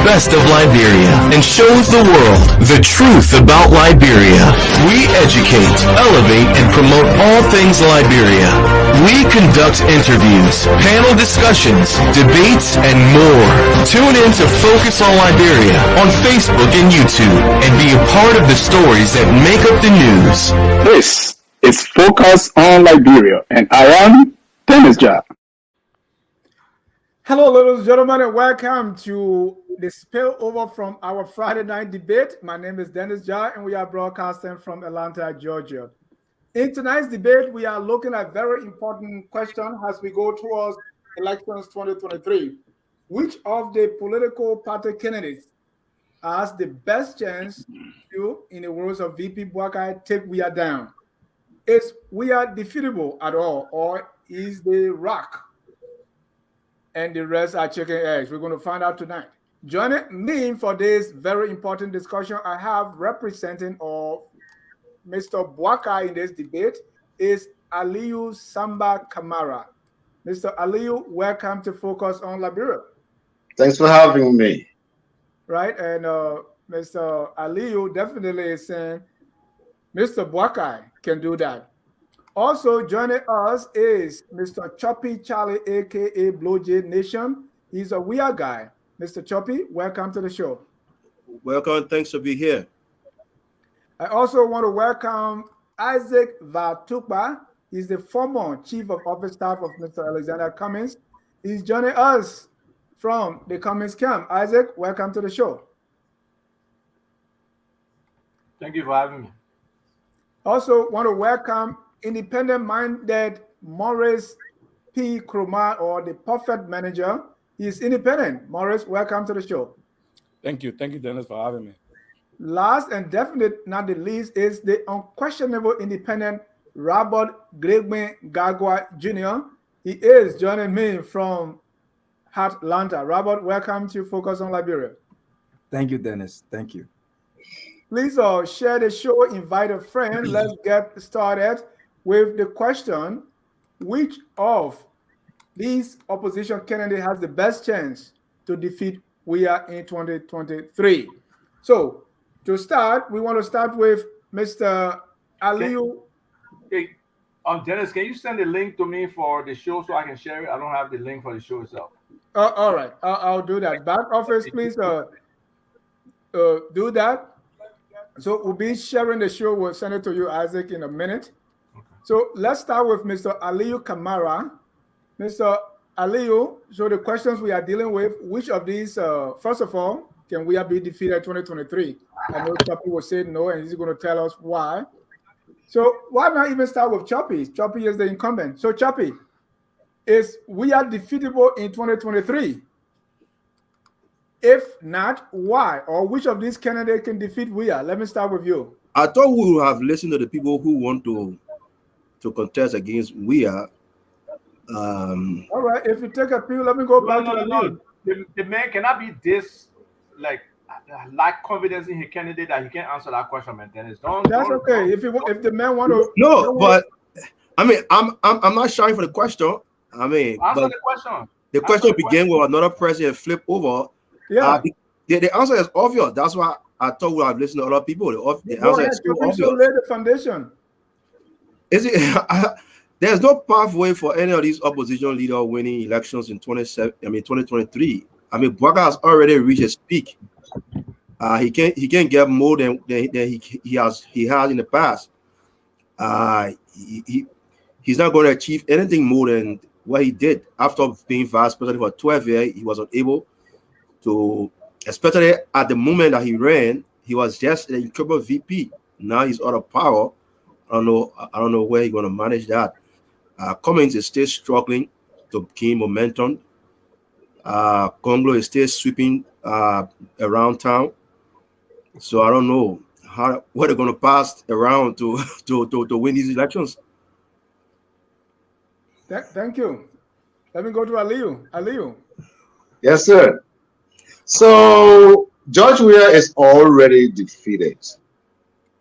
best of Liberia and shows the world the truth about Liberia. We educate, elevate, and promote all things Liberia. We conduct interviews, panel discussions, debates, and more. Tune in to Focus on Liberia on Facebook and YouTube and be a part of the stories that make up the news. This is Focus on Liberia, and I am Dennis Jah. Hello, ladies and gentlemen, and welcome to the spillover from our Friday night debate. My name is Dennis Jah, and we are broadcasting from Atlanta, Georgia. In tonight's debate, we are looking at a very important question as we go towards elections 2023. Which of the political party candidates has the best chance to, in the words of VP Boakai, take Weah down? Is Weah defeatable at all, or is the rock and the rest are chicken eggs? We're going to find out tonight. Joining me for this very important discussion, I have representing Mr. Boakai in this debate is Aliyu Samba Kamara. Mr. Aliyu, welcome to Focus on Liberia. Thanks for having me. Right, and Mr. Aliyu definitely is saying Mr. Boakai can do that. Also joining us is Mr. Choppy Charlie, aka Blowjay Nation. He's a Weah guy. Mr. Choppy, welcome to the show. Welcome, thanks for being here. I also want to welcome Isaac Vatukpa. He's the former Chief of Office Staff of Mr. Alexander Cummings. He's joining us from the Cummings camp. Isaac, welcome to the show. Thank you for having me. Also want to welcome independent-minded Maurice P. Krumah, or the Perfect Manager. He's independent. Maurice, welcome to the show. Thank you, Dennis, for having me. Last and definitely not the least is the unquestionable independent Robert Gregme Gagwa Jr. He is joining me from Atlanta. Robert, welcome to Focus on Liberia. Thank you, Dennis. Thank you. Please share the show, invite a friend. Let's get started with the question: which of these opposition candidates has the best chance to defeat Weah in 2023? So, to start, we want to start with Mr. Aliyu. Hey, Dennis, can you send the link to me for the show so I can share it? I don't have the link for the show itself. All right, I'll do that. Back office, please do that. So we'll be sharing the show. We'll send it to you, Isaac, in a minute. Okay. So let's start with Mr. Aliyu Kamara. Mr. Aliyu, so the questions we are dealing with, which of these, first of all, can Weah be defeated in 2023? I know Choppy will say no, and he's going to tell us why. So why not even start with Choppy? Choppy is the incumbent. So Choppy, is Weah defeatable in 2023? If not, why? Or which of these candidates can defeat Weah? Let me start with you. I thought we would have listened to the people who want to contest against Weah. All right, if you take a few, let me go back to the lead. The man cannot be this lack confidence in his candidate that he can't answer that question, man. Dennis, that's okay. If the man want to, no, but I mean, I'm not shy for the question. I mean, answer the question. The question began with another person flip over. Yeah, the answer is obvious. That's why I thought we have listened to other people. The answer is so obvious. Lay the foundation. Is it? There's no pathway for any of these opposition leaders winning elections in 2023. I mean, Boakai has already reached his peak. He can't get more than he has in the past. He's not going to achieve anything more than what he did after being vice president for 12 years. He was unable to, especially at the moment that he ran, he was just an incumbent VP. Now he's out of power. I don't know where he's going to manage that. Cummings is still struggling to gain momentum. Gongloe is still sweeping around town. So I don't know what they're going to pass around to win these elections. Thank you. Let me go to Aliyu. Aliyu. Yes, sir. So George Weah is already defeated.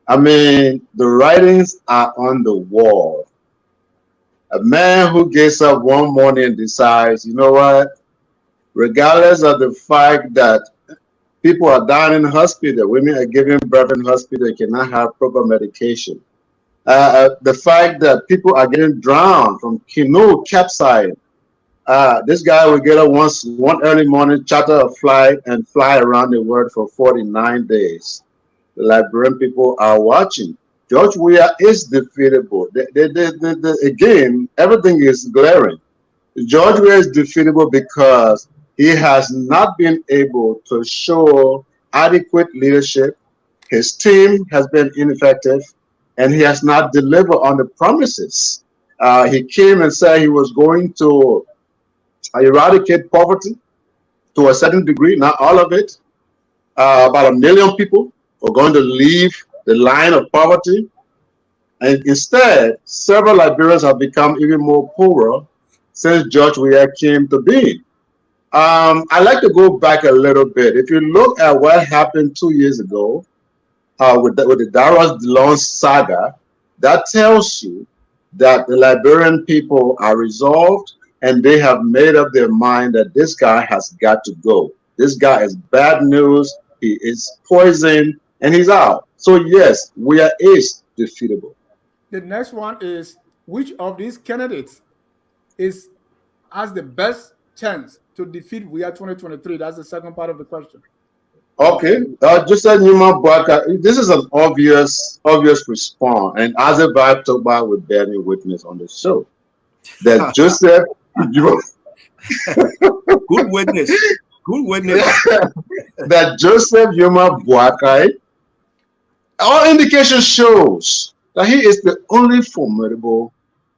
I mean, the writings are on the wall. A man who gets up one morning and decides, you know what, regardless of the fact that People are dying in the hospital. Women are giving birth in the hospital. They cannot have proper medication. The fact that people are getting drowned from canoe capsizing. This guy will get up one early morning, charter a flight, and fly around the world for 49 days. The Liberian people are watching. George Weah is defeatable. Again, everything is glaring. George Weah is defeatable because he has not been able to show adequate leadership. His team has been ineffective, and he has not delivered on the promises. He came and said he was going to eradicate poverty to a certain degree, not all of it. About 1 million people are going to leave the line of poverty. And instead, several Liberians have become even more poorer since George Weah came to be. I'd like to go back a little bit. If you look at what happened 2 years ago with the Darius DeLong saga, that tells you that the Liberian people are resolved and they have made up their mind that this guy has got to go. This guy is bad news. He is poison, and he's out. So yes, Weah is defeatable. The next one is, which of these candidates has the best chance to defeat Weah 2023? That's the second part of the question. Okay, Joseph Newman Boakai, this is an obvious response, and as a vibe talk about with bearing witness on the show that Joseph, good witness, that Joseph Newman Boakai, all indication shows that he is the only formidable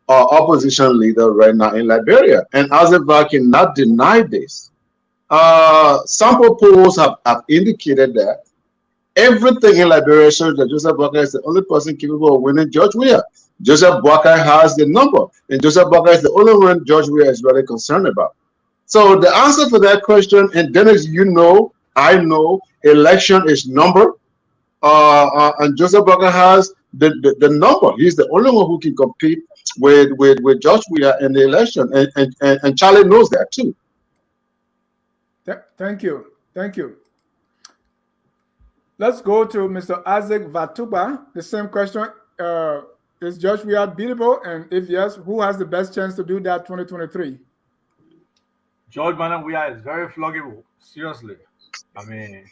opposition leader right now in Liberia, and Azerbaijan cannot deny this. Sample polls have indicated that everything in Liberia shows that Joseph Boakai is the only person capable of winning George Weah. Joseph Boakai has the number, and Joseph Boakai is the only one George Weah is really concerned about. So the answer for that question, and Dennis, you know, I know, election is number, and Joseph Boakai has the number. He's the only one who can compete with George Weah in the election, and Charlie knows that too. Thank you. Let's go to Mr. Isaac Vatuba. The same question: is George Weah beatable? And if yes, who has the best chance to do that 2023? George Weah is very floggable. Seriously, I mean,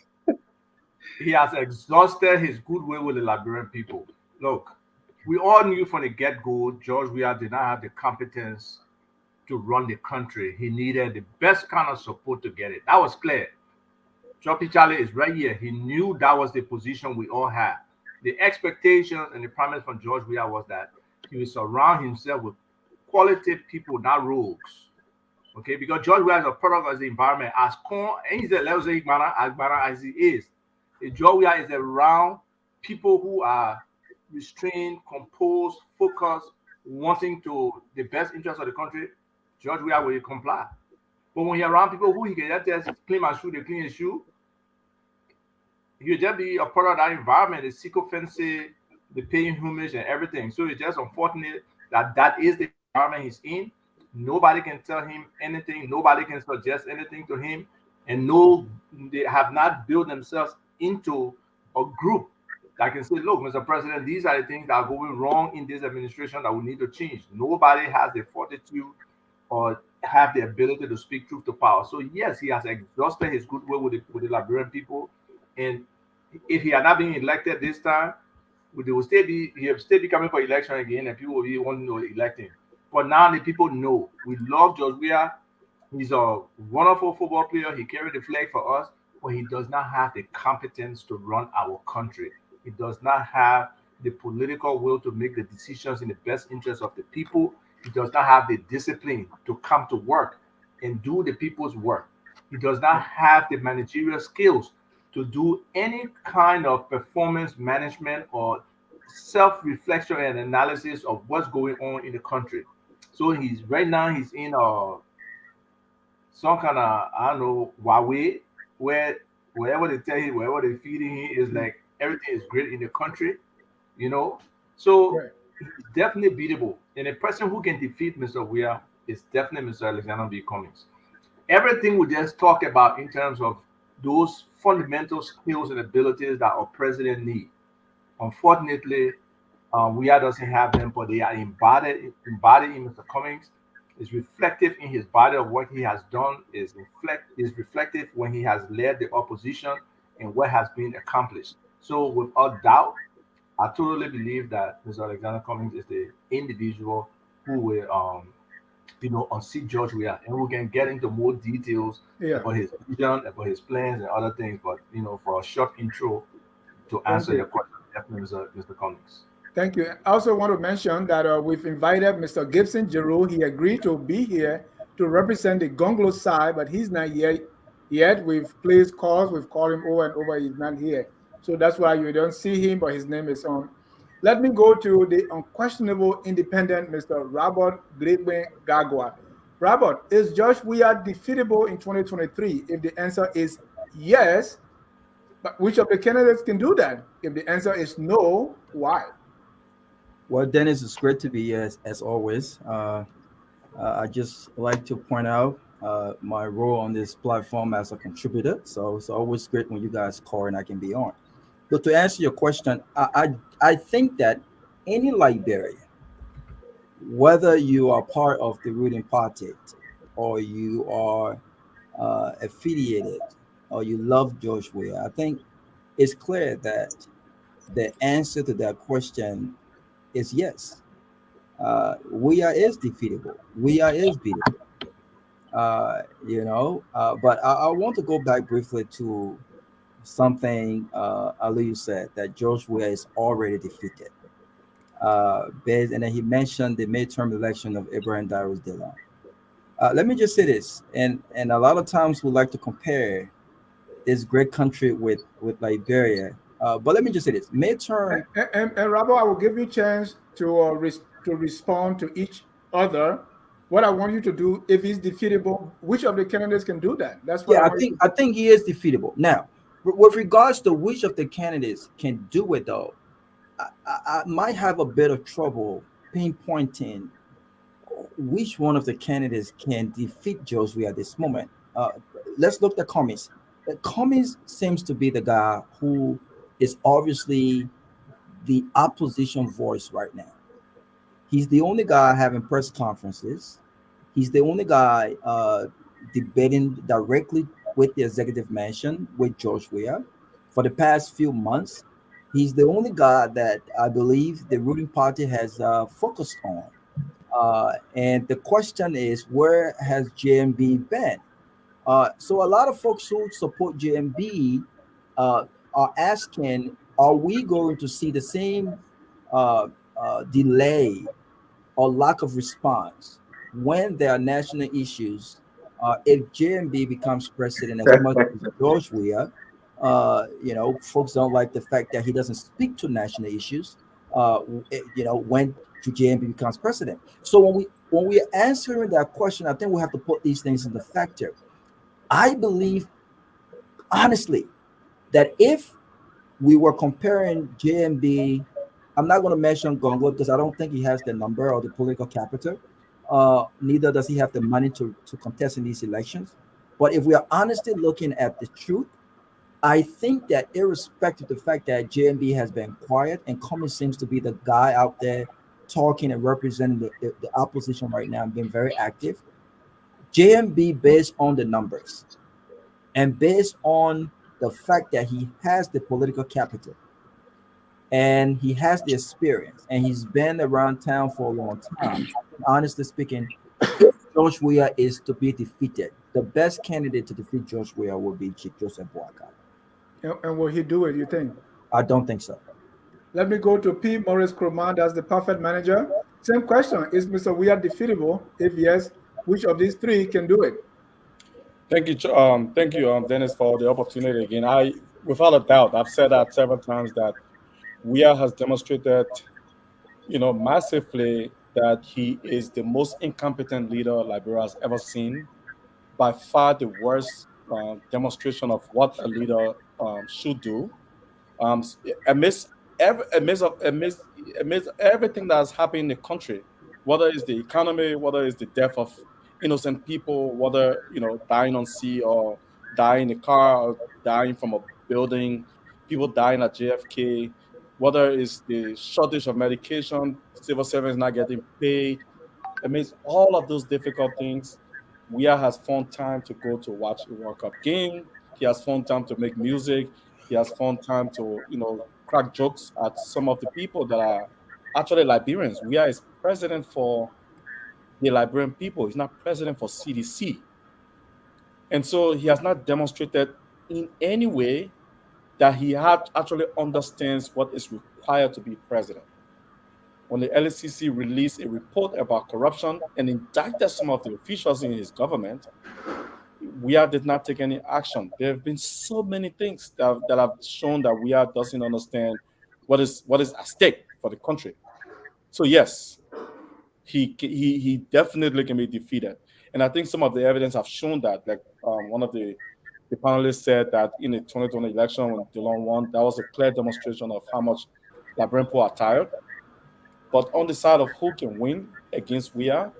he has exhausted his goodwill with the Liberian people. Look, we all knew from the get-go George Weah did not have the competence to run the country. He needed the best kind of support to get it. That was clear. Choppy Charlie is right here. He knew that was the position we all had. The expectations and the promise from George Weah was that he would surround himself with quality people, not rogues. Okay, because George Weah is a product of the environment. As corn, and he's a level as he is. George Weah is around people who are restrained, composed, focused, wanting to the best interest of the country. George Weah will comply. But when you're around people who he can just clean my shoe, they clean his shoe, he'll just be a part of that environment, the sycophancy, the paying homage and everything. So it's just unfortunate that that is the environment he's in. Nobody can tell him anything. Nobody can suggest anything to him. And they have not built themselves into a group that can say, look, Mr. President, these are the things that are going wrong in this administration that we need to change. Nobody has the fortitude or have the ability to speak truth to power. So yes, he has exhausted his goodwill with the Liberian people. And if he had not been elected this time, he will still be coming for election again, and people will be wanting to elect him. But now the people know. We love George Weah. He's a wonderful football player. He carried the flag for us, but he does not have the competence to run our country. He does not have the political will to make the decisions in the best interest of the people. He does not have the discipline to come to work and do the people's work. He does not have the managerial skills to do any kind of performance management or self-reflection and analysis of what's going on in the country. So right now he's in some kind of, I don't know, Huawei, where wherever they tell him, wherever they're feeding him, is like everything is great in the country, you know. So right. He's definitely beatable. And a person who can defeat Mr. Weah is definitely Mr. Alexander B. Cummings. Everything we just talk about in terms of those fundamental skills and abilities that our president needs. Unfortunately, Weah doesn't have them, but they are embodied in Mr. Cummings. It's reflective in his body of what he has done. Is reflective when he has led the opposition and what has been accomplished. So, without doubt, I totally believe that Mr. Alexander Cummings is the individual who will, unseat George Weah, and we can get into more details Yeah. about his vision, about his plans, and other things. But for a short intro to answer your question, definitely Mr. Cummings. Thank you. I also want to mention that we've invited Mr. Gibson Giroux. He agreed to be here to represent the Gongloe side, but he's not here yet. We've placed calls. We've called him over and over. He's not here. So that's why you don't see him, but his name is on. Let me go to the unquestionable independent Mr. Robert Gledwin Gagwa. Robert, is George Weah defeatable in 2023? If the answer is yes, but which of the candidates can do that? If the answer is no, why? Well, Dennis, it's great to be here as always. I just like to point out my role on this platform as a contributor. So it's always great when you guys call and I can be on. But to answer your question, I think that any Liberian, whether you are part of the ruling party or you are affiliated or you love George Weah, I think it's clear that the answer to that question is yes. Weah is defeatable. Weah is beatable. But I want to go back briefly to something Ali said, that George Weah is already defeated. And then he mentioned the midterm election of Ibrahim Darius Dillon. Let me just say this, and a lot of times we like to compare this great country with Liberia. But let me just say this: midterm. And Robert, I will give you a chance to respond to each other. What I want you to do, if he's defeatable, which of the candidates can do that? That's what I think he is defeatable. Now, with regards to which of the candidates can do it, though, I might have a bit of trouble pinpointing which one of the candidates can defeat George Weah at this moment. Let's look at Cummings. Cummings seems to be the guy who is obviously the opposition voice right now. He's the only guy having press conferences. He's the only guy debating directly with the executive mansion with George Weah for the past few months. He's the only guy that I believe the ruling party has focused on. And the question is, where has JMB been? So a lot of folks who support JMB are asking, are we going to see the same delay or lack of response when there are national issues? If JMB becomes president, as much as George Weah, folks don't like the fact that he doesn't speak to national issues. When JMB becomes president. So when we are answering that question, I think we have to put these things in the factor. I believe, honestly, that if we were comparing JMB, I'm not going to mention Gongloe because I don't think he has the number or the political capital. Neither does he have the money to contest in these elections. But if we are honestly looking at the truth, I think that irrespective of the fact that JMB has been quiet and Cummings seems to be the guy out there talking and representing the opposition right now and being very active, JMB, based on the numbers and based on the fact that he has the political capital and he has the experience and he's been around town for a long time, honestly speaking, George Weah is to be defeated. The best candidate to defeat George Weah will be Chief Joseph Boakai. And will he do it, you think? I don't think so. Let me go to P. Morris Kroman, that's the perfect manager. Same question, is Mr. Weah defeatable? If yes, which of these three can do it? Thank you, Dennis, for the opportunity again. Without a doubt, I've said that several times that Weah has demonstrated, massively that he is the most incompetent leader Liberia has ever seen. By far the worst demonstration of what a leader should do. Amidst everything that's happening in the country, whether it's the economy, whether it's the death of innocent people, whether dying on sea or dying in a car, or dying from a building, people dying at JFK, whether it's the shortage of medication, civil servants not getting paid. Amidst all of those difficult things, Weah has found time to go to watch a World Cup game. He has found time to make music. He has found time to, crack jokes at some of the people that are actually Liberians. Weah is president for the Liberian people. He's not president for CDC. And so he has not demonstrated in any way that he actually understands what is required to be president. When the LCC released a report about corruption and indicted some of the officials in his government, Weah did not take any action. There have been so many things that have shown that Weah doesn't understand what is at stake for the country. So yes, he definitely can be defeated. And I think some of the evidence have shown that. Like one of the panelists said that in the 2020 election when DeLong won, that was a clear demonstration of how much Liberian people are tired. But on the side of who can win against Weah,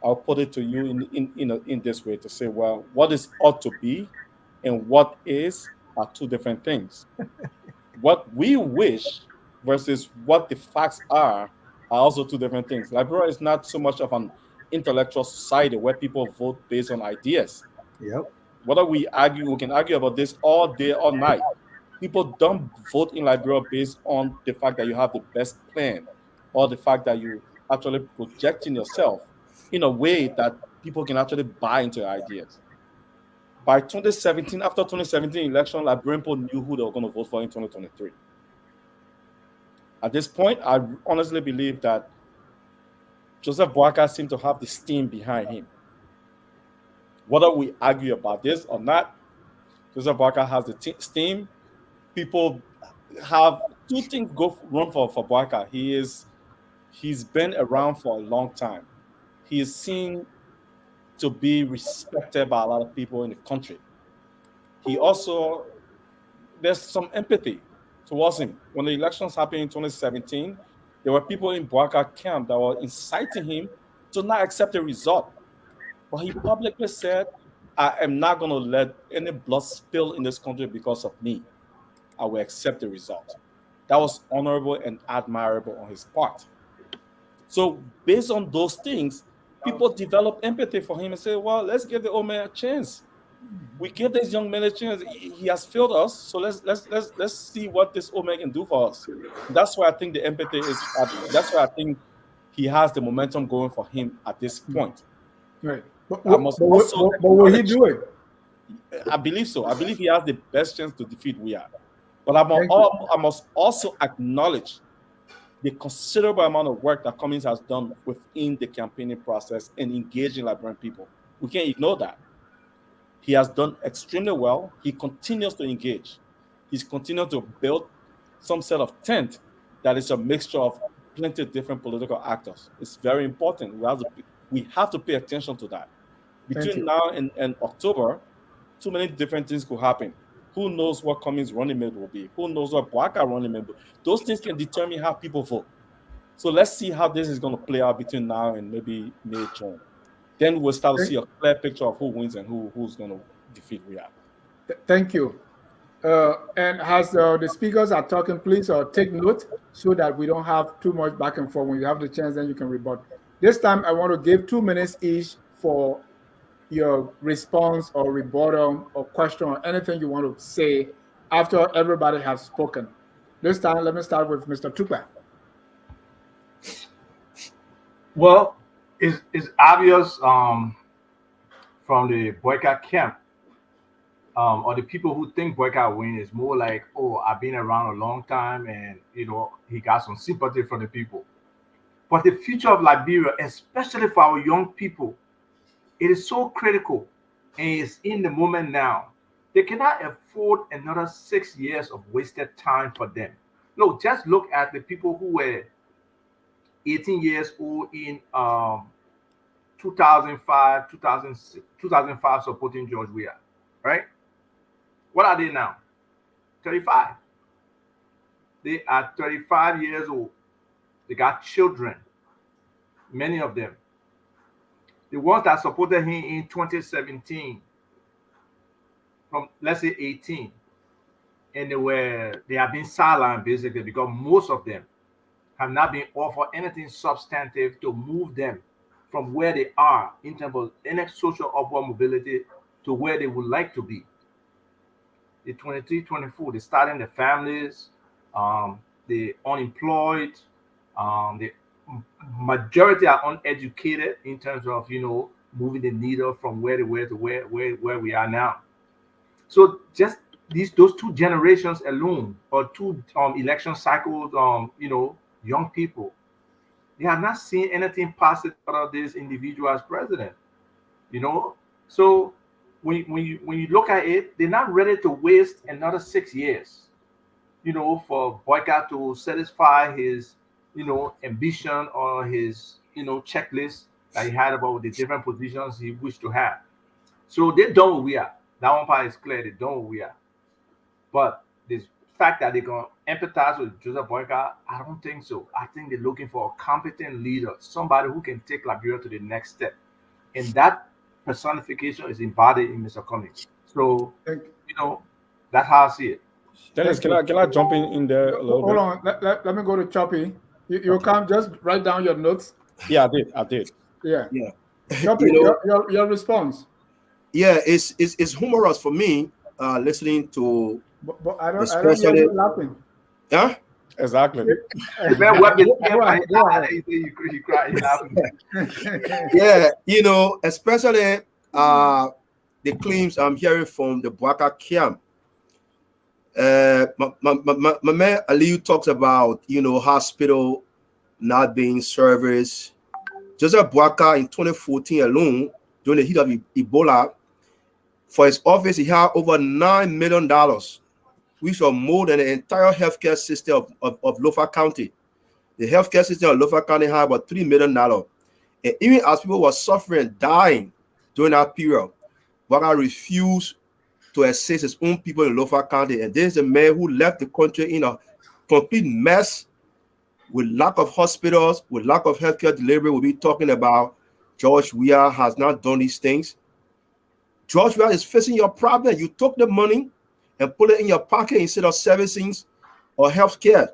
I'll put it to you in this way to say, well, what is ought to be and what is are two different things. What we wish versus what the facts are also two different things. Liberia is not so much of an intellectual society where people vote based on ideas. Yep. Whether we can argue about this all day, all night. People don't vote in Liberia based on the fact that you have the best plan or the fact that you actually projecting yourself in a way that people can actually buy into your ideas. By 2017, after 2017 election, Liberian people knew who they were going to vote for in 2023. At this point, I honestly believe that Joseph Boakai seemed to have the steam behind him. Whether we argue about this or not, Joseph Boakai has the steam. People have two things go wrong for Boakai. He's been around for a long time. He is seen to be respected by a lot of people in the country. He also, there's some empathy towards him. When the elections happened in 2017, there were people in Boakai camp that were inciting him to not accept the result. But he publicly said, I am not going to let any blood spill in this country because of me. I will accept the result. That was honorable and admirable on his part. So based on those things, people develop empathy for him and say, well, let's give the old man a chance. We give this young man a chance. He has failed us, so let's see what this old man can do for us. That's why I think the empathy is. That's why I think he has the momentum going for him at this point. Right. But will he do it? I believe so. I believe he has the best chance to defeat Weah. But I must also acknowledge the considerable amount of work that Cummings has done within the campaigning process and engaging Liberian people. We can't ignore that. He has done extremely well. He continues to engage. He's continued to build some set of tent that is a mixture of plenty of different political actors. It's very important. We have to pay attention to that. Between now and October, too many different things could happen. Who knows what Cummings' running mate will be? Who knows what Boakai running mate will be? Those things can determine how people vote. So let's see how this is going to play out between now and maybe May, June. Then we'll start to see a clear picture of who wins and who's going to defeat Weah. Thank you. And as the speakers are talking, please take note so that we don't have too much back and forth. When you have the chance, then you can rebut. This time, I want to give 2 minutes each for your response or rebuttal or question or anything you want to say after everybody has spoken. This time, let me start with Mr. Tupa. Well, it's obvious from the Boakai camp or the people who think Boakai win is more like, oh, I've been around a long time and, he got some sympathy from the people. But the future of Liberia, especially for our young people, it is so critical and it's in the moment now. They cannot afford another 6 years of wasted time for them. No, just look at the people who were 18 years old in 2005, 2005 supporting George Weah, right? What are they now? 35. They are 35 years old. They got children, many of them. The ones that supported him in 2017, from let's say 18, and they have been sidelined basically because most of them have not been offered anything substantive to move them from where they are in terms of any social upward mobility to where they would like to be. The 23, 24, they're starting their families, the unemployed, the majority are uneducated in terms of moving the needle from where they were to where we are now. So just those two generations alone, or two election cycles, young people, they have not seen anything positive out of this individual as president. So when you look at it, they're not ready to waste another 6 years, for Boakai to satisfy his, ambition or his, checklist that he had about the different positions he wished to have. So they're done with Weah. That one part is clear. They're done with Weah. But this fact that they're going to empathize with Joseph Boakai, I don't think so. I think they're looking for a competent leader, somebody who can take Liberia to the next step. And that personification is embodied in Mr. Cummings. So, that's how I see it. Dennis, can I jump in there a little bit? Hold on. Let me go to Choppy. You come just write down your notes. Yeah, I did. Yeah. Choppy, your response. Yeah, it's humorous for me listening to. But I don't hear you laughing. Yeah. Exactly. Yeah, especially the claims I'm hearing from the Boakai camp. My man Aliyu talks about hospital not being serviced. Joseph Boakai in 2014 alone, during the heat of Ebola, for his office he had over $9 million, which are more than the entire healthcare system of Lofa County. The healthcare system of Lofa County had about $3 million. And even as people were suffering, dying during that period, Boakai refused to assist his own people in Lofa County. And this is a man who left the country in a complete mess, with lack of hospitals, with lack of healthcare delivery. We'll be talking about George Weah has not done these things. George Weah is facing your problem. You took the money and put it in your pocket instead of servicing or healthcare.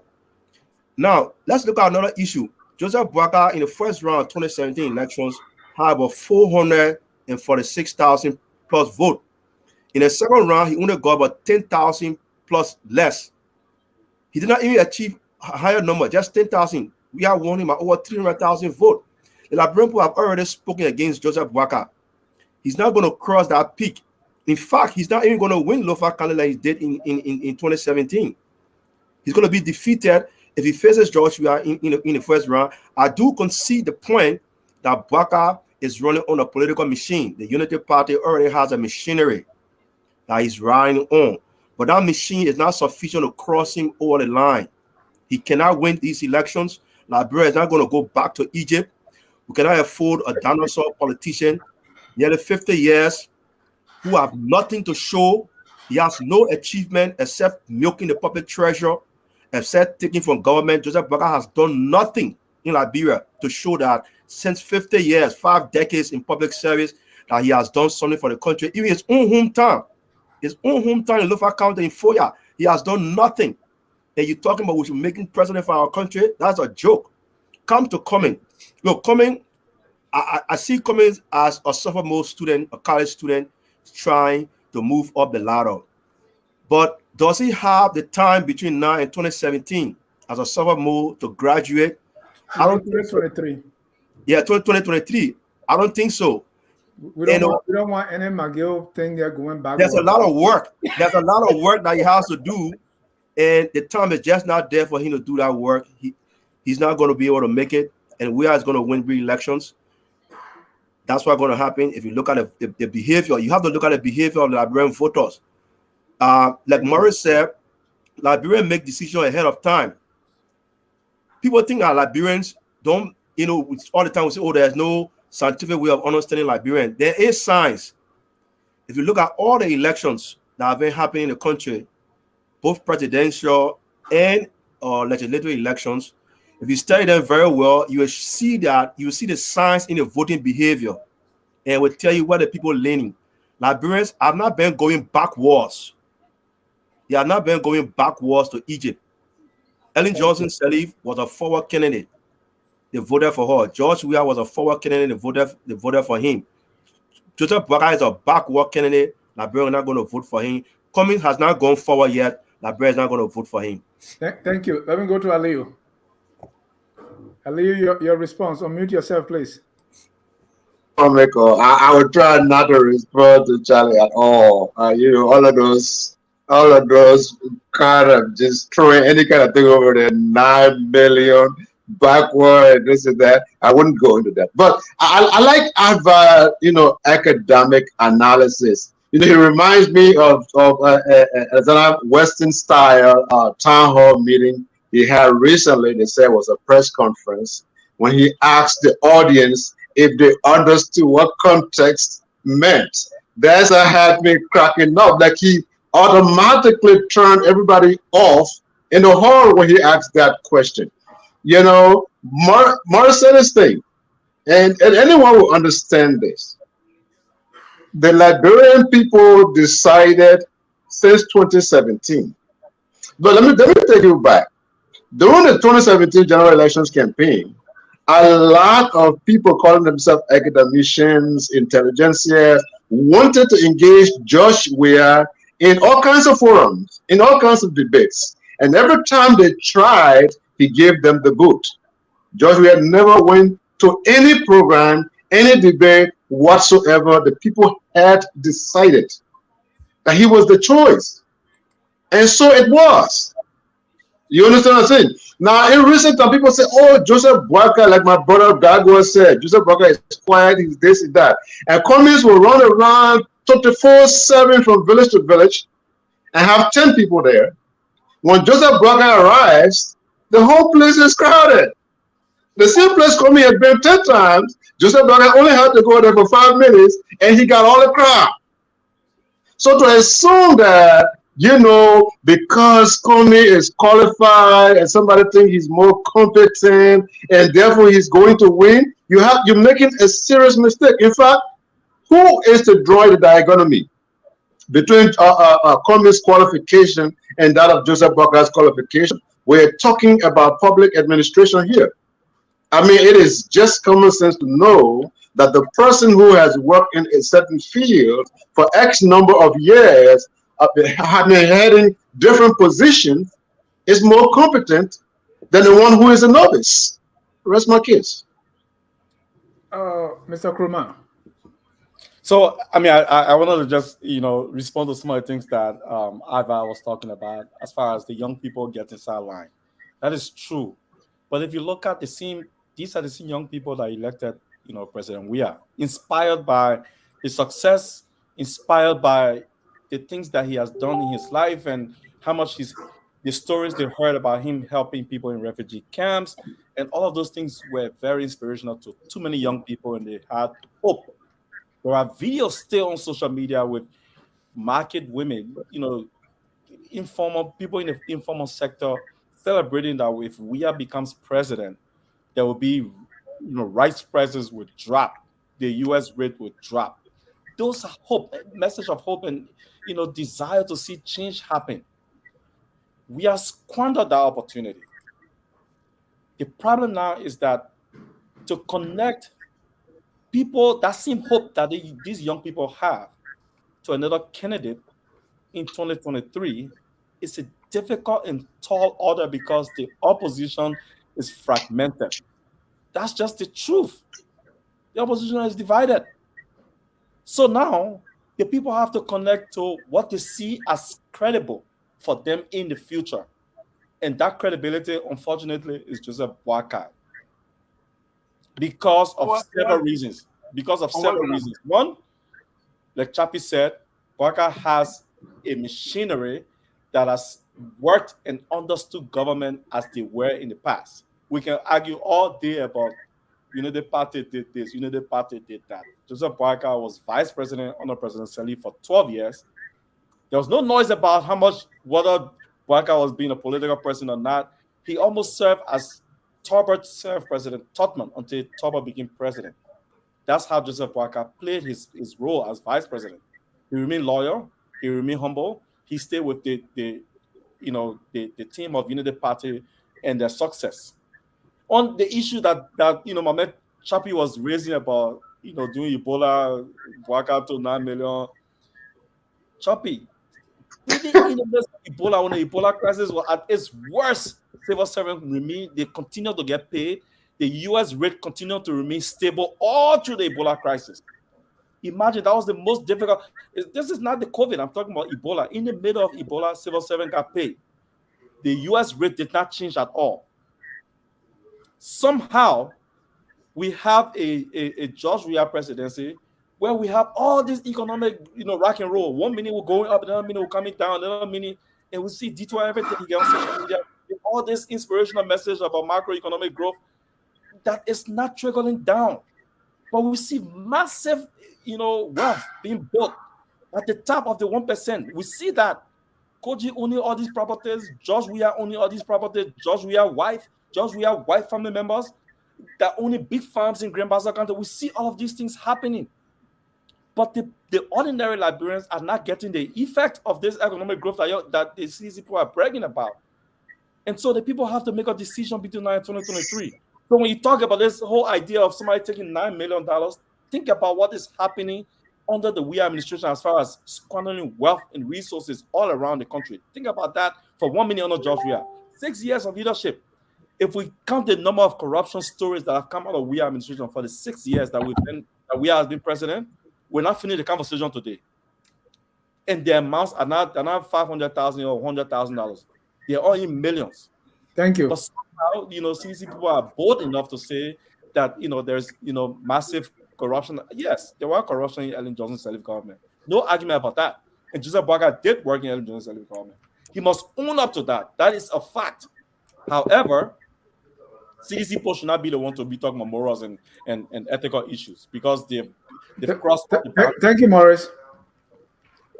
Now, let's look at another issue. Joseph Boakai in the first round of 2017 elections had about 446,000 plus vote. In the second round, he only got about 10,000 plus less. He did not even achieve a higher number, just 10,000. We have won him at over 300,000 votes. The Liberian people have already spoken against Joseph Boakai. He's not going to cross that peak. In fact, he's not even going to win Lofa County like he did in 2017. He's going to be defeated if he faces George Weah in the first round. I do concede the point that Boakai is running on a political machine. The Unity Party already has a machinery that he's riding on. But that machine is not sufficient to cross him over the line. He cannot win these elections. Liberia is not going to go back to Egypt. We cannot afford a dinosaur politician, nearly 50 years, who have nothing to show. He has no achievement except milking the public treasure, except taking from government. Joseph Boakai has done nothing in Liberia to show that since 50 years, 5 decades in public service, that he has done something for the country. Even his own hometown in Lofa County in Foya, he has done nothing. And you're talking about we should make him president for our country? That's a joke. Come to Cummings. Look, Cummings, I see Cummings as a sophomore student, a college student, trying to move up the ladder. But does he have the time between now and 2017 as a sophomore to graduate? I don't think so. 2023. Yeah, 2023. I don't think so. We don't want any McGill thing there going back. There's a lot of work. There's a lot of work that he has to do, and the time is just not there for him to do that work. He's not going to be able to make it, and Weah is going to win re-elections. That's what's going to happen. If you look at the behavior, you have to look at the behavior of the Liberian voters. Like Morris said, Liberians make decisions ahead of time. People think that Liberians don't, all the time we say, oh, there's no scientific way of understanding Liberian. There is science. If you look at all the elections that have been happening in the country, both presidential and legislative elections, if you study them very well, you will see the science in the voting behavior, and it will tell you where the people are leaning. Liberians have not been going backwards. They have not been going backwards to Egypt. Ellen Johnson Sirleaf was a forward candidate. They voted for her. George Weah was a forward candidate. They voted for him. Joseph Boakai is a backward candidate. Liberia is not going to vote for him. Cummings has not gone forward yet. Liberia is not going to vote for him. Thank you. Let me go to Aliyu. Aliyu, your response. Unmute yourself, please. Oh, Michael, I would try not to respond to Charlie at all. All of those kind of just throwing any kind of thing over there, 9 million backward, this and that. I wouldn't go into that. But I like academic analysis. He reminds me of a Western style town hall meeting he had recently. They said it was a press conference when he asked the audience if they understood what context meant. That's what had me cracking up. Like he automatically turned everybody off in the hall when he asked that question. Morris said this thing, and anyone will understand this. The Liberian people decided since 2017. But let me take you back. During the 2017 general elections campaign, a lot of people calling themselves academicians, intelligentsia, wanted to engage Josh Weah in all kinds of forums, in all kinds of debates. And every time they tried, he gave them the boot. Josh Weah never went to any program, any debate whatsoever. The people had decided that he was the choice. And so it was. You understand what I'm saying? Now, in recent time, people say, oh, Joseph Boakai, like my brother Gongloe said, Joseph Boakai is quiet, he's this, and that. And Cummings will run around 24/7 from village to village and have 10 people there. When Joseph Boakai arrives, the whole place is crowded. The same place Cummings had been 10 times, Joseph Boakai only had to go there for 5 minutes, and he got all the crowd. So to assume that, because Cummings is qualified and somebody thinks he's more competent and therefore he's going to win, you're making a serious mistake. In fact, who is to draw the dichotomy between Cummings' qualification and that of Joseph Boakai's qualification? We're talking about public administration here. I mean, it is just common sense to know that the person who has worked in a certain field for X number of years, having heading different positions, is more competent than the one who is a novice. Rest my case. Mr. Krumah. So, I mean, I wanted to just, respond to some of the things that Iva was talking about as far as the young people getting sidelined. That is true. But if you look at these are the same young people that elected, President Weah, inspired by his success, inspired by the things that he has done in his life and how much the stories they heard about him helping people in refugee camps, and all of those things were very inspirational to too many young people, and they had hope. There are videos still on social media with market women, informal people in the informal sector celebrating that if Weah becomes president, there will be, rice prices would drop, the U.S. rate would drop. Those are hope, message of hope, and desire to see change happen. We have squandered that opportunity. The problem now is that to connect people, that same hope that these young people have to another candidate in 2023 is a difficult and tall order because the opposition is fragmented. That's just the truth. The opposition is divided. So now the people have to connect to what they see as credible for them in the future. And that credibility, unfortunately, is Joseph Boakai. Because of several reasons. One, like Chappie said, Boakai has a machinery that has worked and understood government as they were in the past. We can argue all day about, the party did this, the party did that. Joseph Boakai was vice president under President Sirleaf for 12 years. There was no noise about whether Boakai was being a political person or not. He almost served as Tolbert served President Totman until Tolbert became president. That's how Joseph Boakai played his role as vice president. He remained loyal. He remained humble. He stayed with the team of Unity Party and their success. On the issue that my man Chappie was raising about doing Ebola, Boakai to 9 million. Chappie, in the midst of Ebola, when the Ebola crisis was at its worst, civil servants remain, they continue to get paid. The US rate continued to remain stable all through the Ebola crisis. Imagine that was the most difficult. This is not the COVID. I'm talking about Ebola. In the middle of Ebola, civil servant got paid. The US rate did not change at all. Somehow, we have a George Weah presidency where we have all this economic, rock and roll. 1 minute we're going up, another minute we're coming down, another minute, and we see detour everything you get on social media. All this inspirational message about macroeconomic growth that is not trickling down. But we see massive, wealth being built at the top of the 1%. We see that Koji owning all these properties, George Weah owning all these properties, George Weah wife family members that owning big farms in Grand Bazaar County. We see all of these things happening. But the ordinary Liberians are not getting the effect of this economic growth that the CDC people are bragging about. And so the people have to make a decision between now and 2023. So when you talk about this whole idea of somebody taking $9 million, think about what is happening under the Weah administration as far as squandering wealth and resources all around the country. Think about that for 1 minute under George Weah. 6 years of leadership. If we count the number of corruption stories that have come out of Weah administration for the 6 years that Weah has been president, we're not finishing the conversation today. And the amounts are not $500,000 or $100,000. They're all in millions. Thank you. But somehow, CDC people are bold enough to say that, there's, massive corruption. Yes, there was corruption in Ellen Johnson's Sirleaf government. No argument about that. And Joseph Boakai did work in Ellen Johnson's Sirleaf government. He must own up to that. That is a fact. However, CDC people should not be the one to be talking about morals and ethical issues because they've crossed the boundary. Thank you, Morris.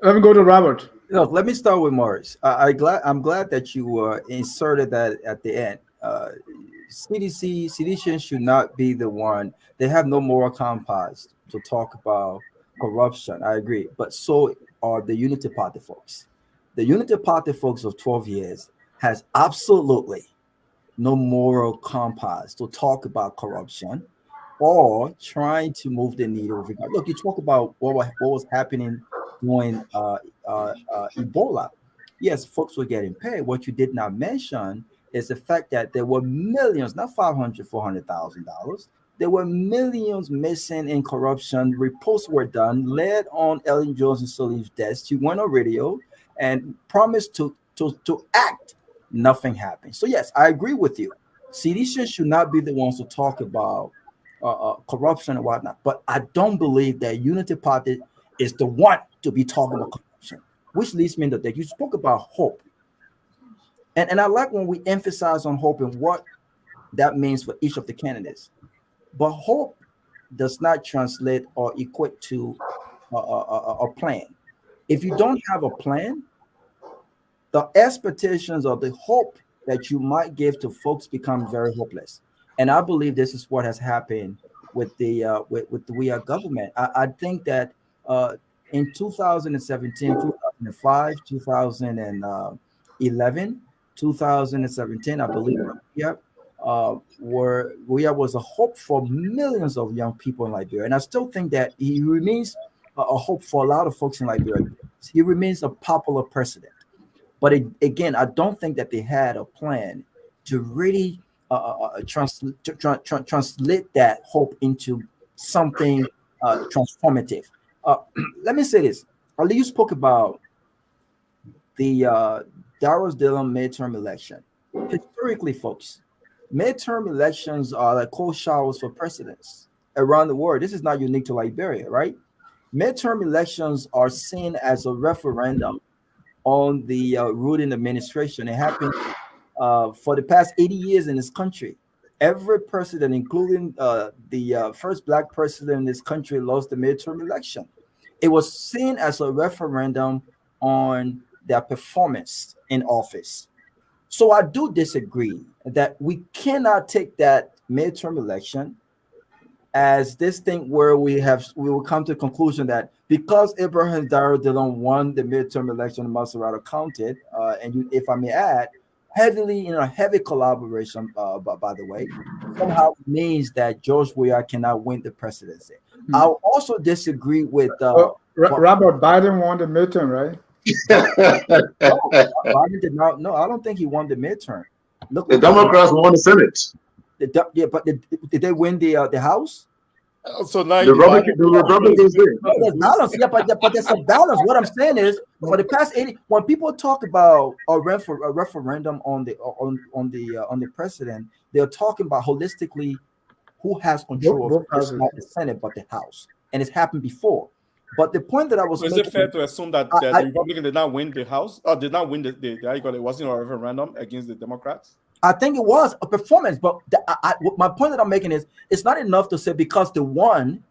Let me go to Robert. Let me start with Morris. I'm glad that you inserted that at the end. CDC should not be the one. They have no moral compass to talk about corruption. I agree, but so are the Unity Party folks. The Unity Party folks of 12 years has absolutely no moral compass to talk about corruption or trying to move the needle. Look, you talk about what was happening during Ebola. Yes, folks were getting paid. What you did not mention is the fact that there were millions, not $500,000, $400,000. There were millions missing in corruption. Reports were done, led on Ellen Johnson Sirleaf's desk. She went on radio and promised to act. Nothing happened. So yes, I agree with you. CDC should not be the ones to talk about corruption and whatnot. But I don't believe that Unity Party is the one to be talking about corruption, which leads me to that you spoke about hope. And I like when we emphasize on hope and what that means for each of the candidates. But hope does not translate or equate to a plan. If you don't have a plan, the expectations or the hope that you might give to folks become very hopeless. And I believe this is what has happened with the Weah government. I think that in 2017, 2005, 2011, 2017, I believe, Weah was a hope for millions of young people in Liberia. And I still think that he remains a hope for a lot of folks in Liberia. He remains a popular president. But again, I don't think that they had a plan to really translate that hope into something transformative. Let me say this. Ali, you spoke about the Darrell Dillon midterm election. Historically, folks, midterm elections are like cold showers for presidents around the world. This is not unique to Liberia, right? Midterm elections are seen as a referendum on the ruling administration. It happened for the past 80 years in this country. Every president, including the first Black president in this country, lost the midterm election. It was seen as a referendum on their performance in office. So I do disagree that we cannot take that midterm election as this thing where we will come to the conclusion that because Abraham Darrow Dillon won the midterm election in Maserati County, and if I may add, heavily in a heavy collaboration, by the way, somehow means that George Weah cannot win the presidency. I'll also disagree with Robert Biden won the midterm, right? No, Biden did not. No, I don't think he won the midterm. Look, the Democrats won the Senate. But did they win the House? So now The Republicans did. No, there's balance. Yeah, but there's a balance. What I'm saying is, for the past 80, when people talk about a referendum on the president, they're talking about holistically who has control of it's not the Senate but the House, and it's happened before. But the point that I was making, is it fair to assume that the Republican did not win the House, or did not win it wasn't a referendum against the Democrats? I think it was a performance, but my point that I'm making is it's not enough to say because the one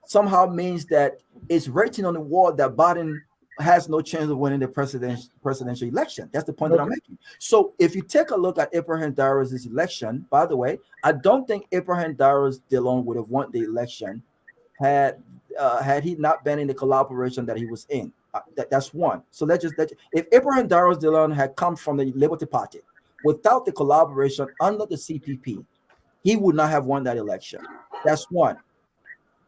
somehow means that it's written on the wall that Biden has no chance of winning the presidential election. That's the point that I'm making. So if you take a look at Abraham Darrow's election, by the way, I don't think Abraham Darrow Dillon would have won the election had he not been in the collaboration that he was in. That's one. So if Abraham Darrow Dillon had come from the Liberty Party without the collaboration under the CPP, he would not have won that election. That's one.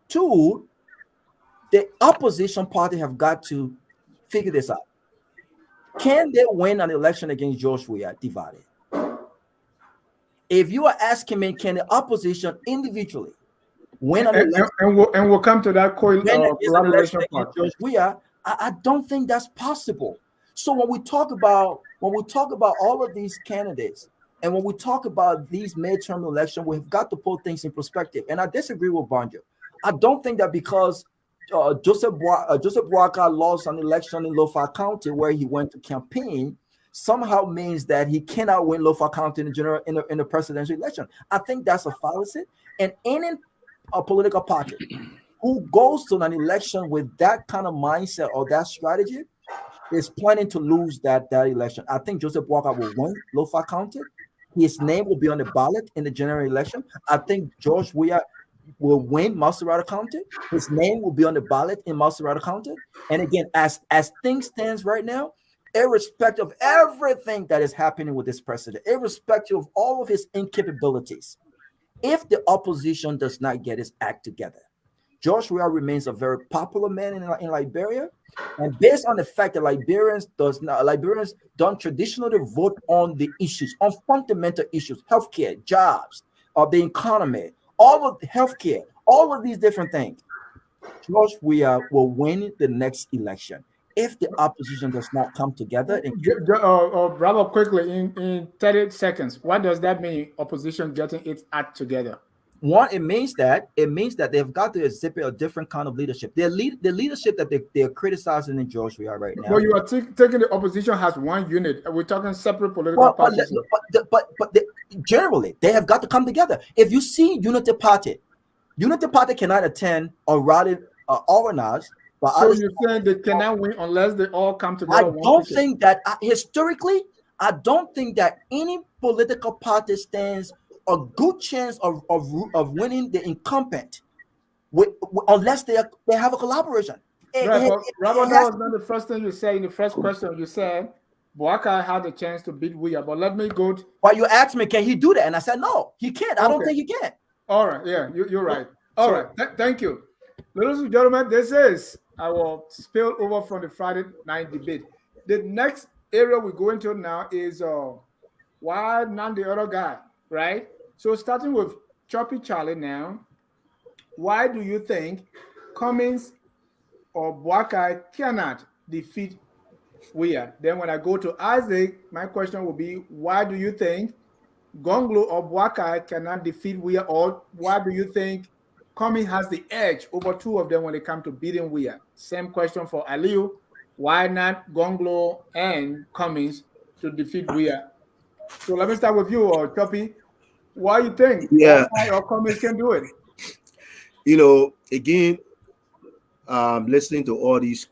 Two, the opposition party have got to figure this out. Can they win an election against George Weah divided? If you are asking me, can the opposition individually win an election? And we'll come to that collaboration part. George Weah, I don't think that's possible. So when we talk about all of these candidates, and when we talk about these midterm elections, we've got to put things in perspective. And I disagree with Banjo. I don't think that because Joseph Boakai lost an election in Lofa County where he went to campaign somehow means that he cannot win Lofa County in the presidential election. I think that's a fallacy. And any political party who goes to an election with that kind of mindset or that strategy is planning to lose that election. I think Joseph Boakai will win Lofa County. His name will be on the ballot in the general election. I think George Weah will win Maserati County. His name will be on the ballot in Maserati County. And again, as things stands right now, irrespective of everything that is happening with this president, irrespective of all of his incapabilities, if the opposition does not get his act together, George Weah remains a very popular man in Liberia. And based on the fact that Liberians don't traditionally vote on the issues, on fundamental issues, healthcare, jobs, the economy, all of the healthcare, all of these different things, George Weah will win the next election if the opposition does not come together. Wrap up quickly in 30 seconds. What does that mean? Opposition getting its act together. One, it means that they've got to exhibit a different kind of leadership. The leadership that they're criticizing in George Weah right now. Well, you are taking the opposition has one unit. We're talking separate political parties. But generally, they have got to come together. If you see Unity Party cannot attend or rally organize. So you're saying they cannot win unless they all come together? I don't think that historically, I don't think that any political party stands a good chance of winning the incumbent unless they have a collaboration. Robert, that was not the first thing you said in the first question. You said Boakai had a chance to beat Weah, but let me go. Well, you asked me, can he do that? And I said, no, he can't. I don't think he can. All right. Yeah, you're right. All right. Thank you. Ladies and gentlemen, this is our spill over from the Friday night debate. The next area we go into now is why not the other guy, right? So starting with Choppy Charlie now, why do you think Cummings or Boakai cannot defeat Weah? Then when I go to Isaac, my question will be, why do you think Gongloe or Boakai cannot defeat Weah? Or why do you think Cummings has the edge over two of them when it comes to beating Weah? Same question for Aliu. Why not Gongloe and Cummings to defeat Weah? So let me start with you, Choppy. Why you think or Cummings can do it? Again, listening to all these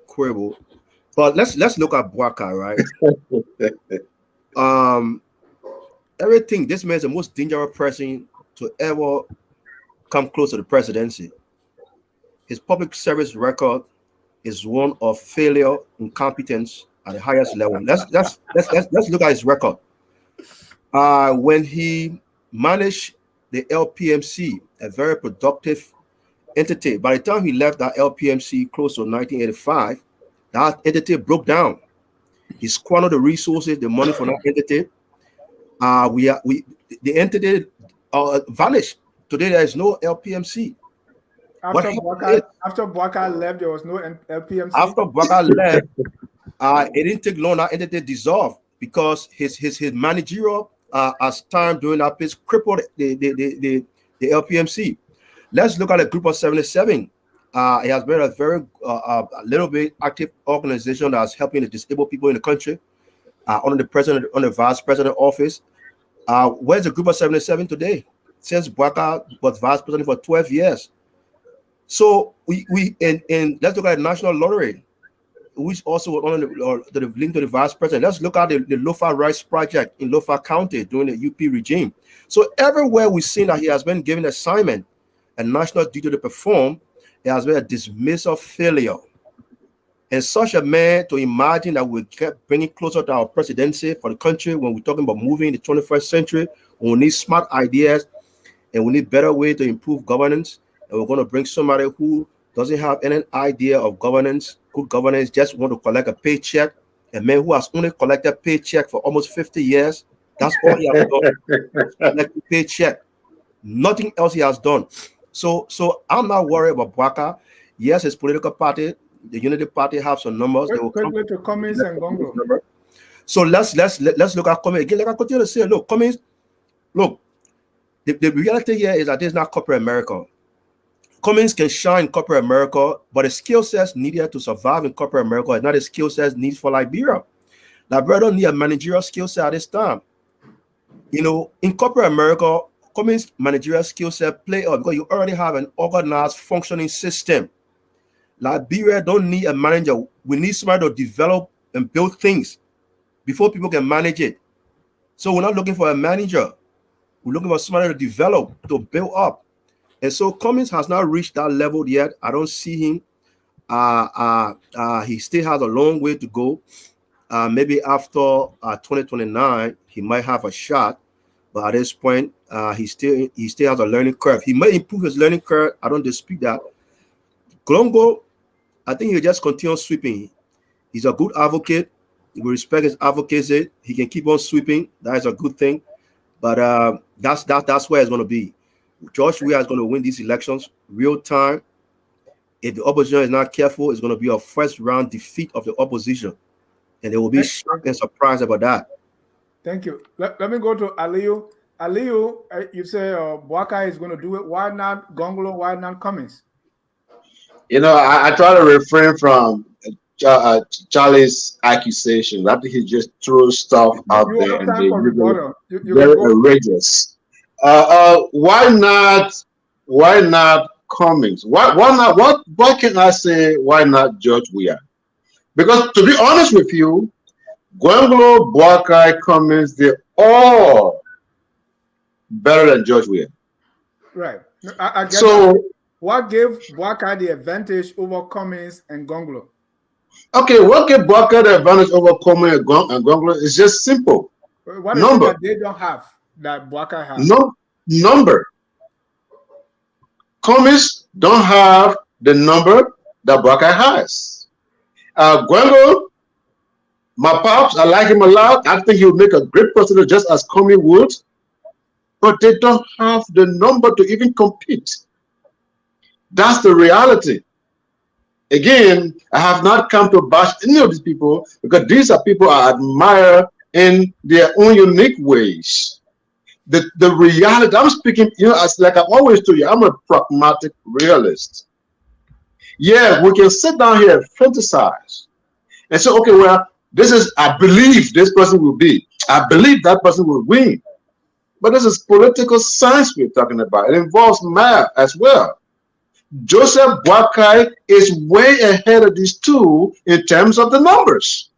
quibble, but let's look at Boakai, right? Everything. This man is the most dangerous person to ever come close to the presidency. his public service record is one of failure, incompetence at the highest level. Let's look at his record. When he managed the LPMC, a very productive entity, by the time he left that LPMC close to 1985, that entity broke down. He squandered the resources, the money for that entity. The entity vanished. Today there is no LPMC. After Boakai left, there was no LPMC. After Boakai left, it didn't take long. That entity dissolved because his managerial as time during that piece crippled the LPMC. Let's look at the Group of 77. It has been a very a little bit active organization that's helping the disabled people in the country under the vice president office. Where's the Group of 77 today? Since Boakai was vice president for 12 years. So we let's look at the national lottery, which also was on the link to the vice president. Let's look at the Lofa Rice Project in Lofa County during the UP regime. So everywhere we've seen that he has been given assignment and national duty to perform, it has been a dismissive failure. And such a man to imagine that we kept bringing closer to our presidency for the country when we're talking about moving in the 21st century, we need smart ideas and we need better way to improve governance. And we're going to bring somebody who doesn't have any idea of governance, good governance, just want to collect a paycheck. A man who has only collected a paycheck for almost 50 years. That's all he has done. Collect a paycheck. Nothing else he has done. So I'm not worried about Boakai. Yes, his political party, the Unity Party, have some numbers. They will come to Cummings and Gongloe. So let's look at Cummings again. Like I continue to say, look, Cummings, look, the reality here is that this is not corporate America. Cummings can shine in corporate America, but the skill sets needed to survive in corporate America is not the skill sets needed for Liberia. Liberia don't need a managerial skill set at this time. You know, in corporate America, Cummings' managerial skill set play out because you already have an organized, functioning system. Liberia don't need a manager. We need somebody to develop and build things before people can manage it. So we're not looking for a manager. We're looking for somebody to develop, to build up. And so Cummings has not reached that level yet. I don't see him. He still has a long way to go. Maybe after 2029, he might have a shot. But at this point, he still has a learning curve. He may improve his learning curve. I don't dispute that. Gongloe, I think he'll just continue sweeping. He's a good advocate. We respect his advocacy. He can keep on sweeping. That is a good thing. But that's where it's going to be. George Weah is going to win these elections real time. If the opposition is not careful, it's going to be a first round defeat of the opposition. And they will be shocked and surprised about that. Thank you. Let me go to Aliyu. Aliyu, you say Boakai is going to do it. Why not Gongloe? Why not Cummings? You know, I try to refrain from Charlie's accusations. I think he just throws stuff out there and they're very outrageous. Why not Cummings? Why not? Why can't I say why not George Weah? Because to be honest with you, Gongloe, Boakai, Cummings, they're all better than George Weah. Right. I guess so. What gave Boakai the advantage over Cummings and Gongloe? Okay, what gave Boakai the advantage over Cummings and Gongloe is just simple. What is it that they don't have that Boakai has? No number. Cummings don't have the number that Boakai has. Gongloe, my pops, I like him a lot. I think he would make a great president just as Cummings would. But they don't have the number to even compete. That's the reality. Again, I have not come to bash any of these people because these are people I admire in their own unique ways. The reality, I'm speaking, you know, as like I always told you, I'm a pragmatic realist. Yeah, we can sit down here and fantasize and say, okay, well, this is, I believe this person will be. I believe that person will win. But this is political science we're talking about. It involves math as well. Joseph Boakai is way ahead of these two in terms of the numbers.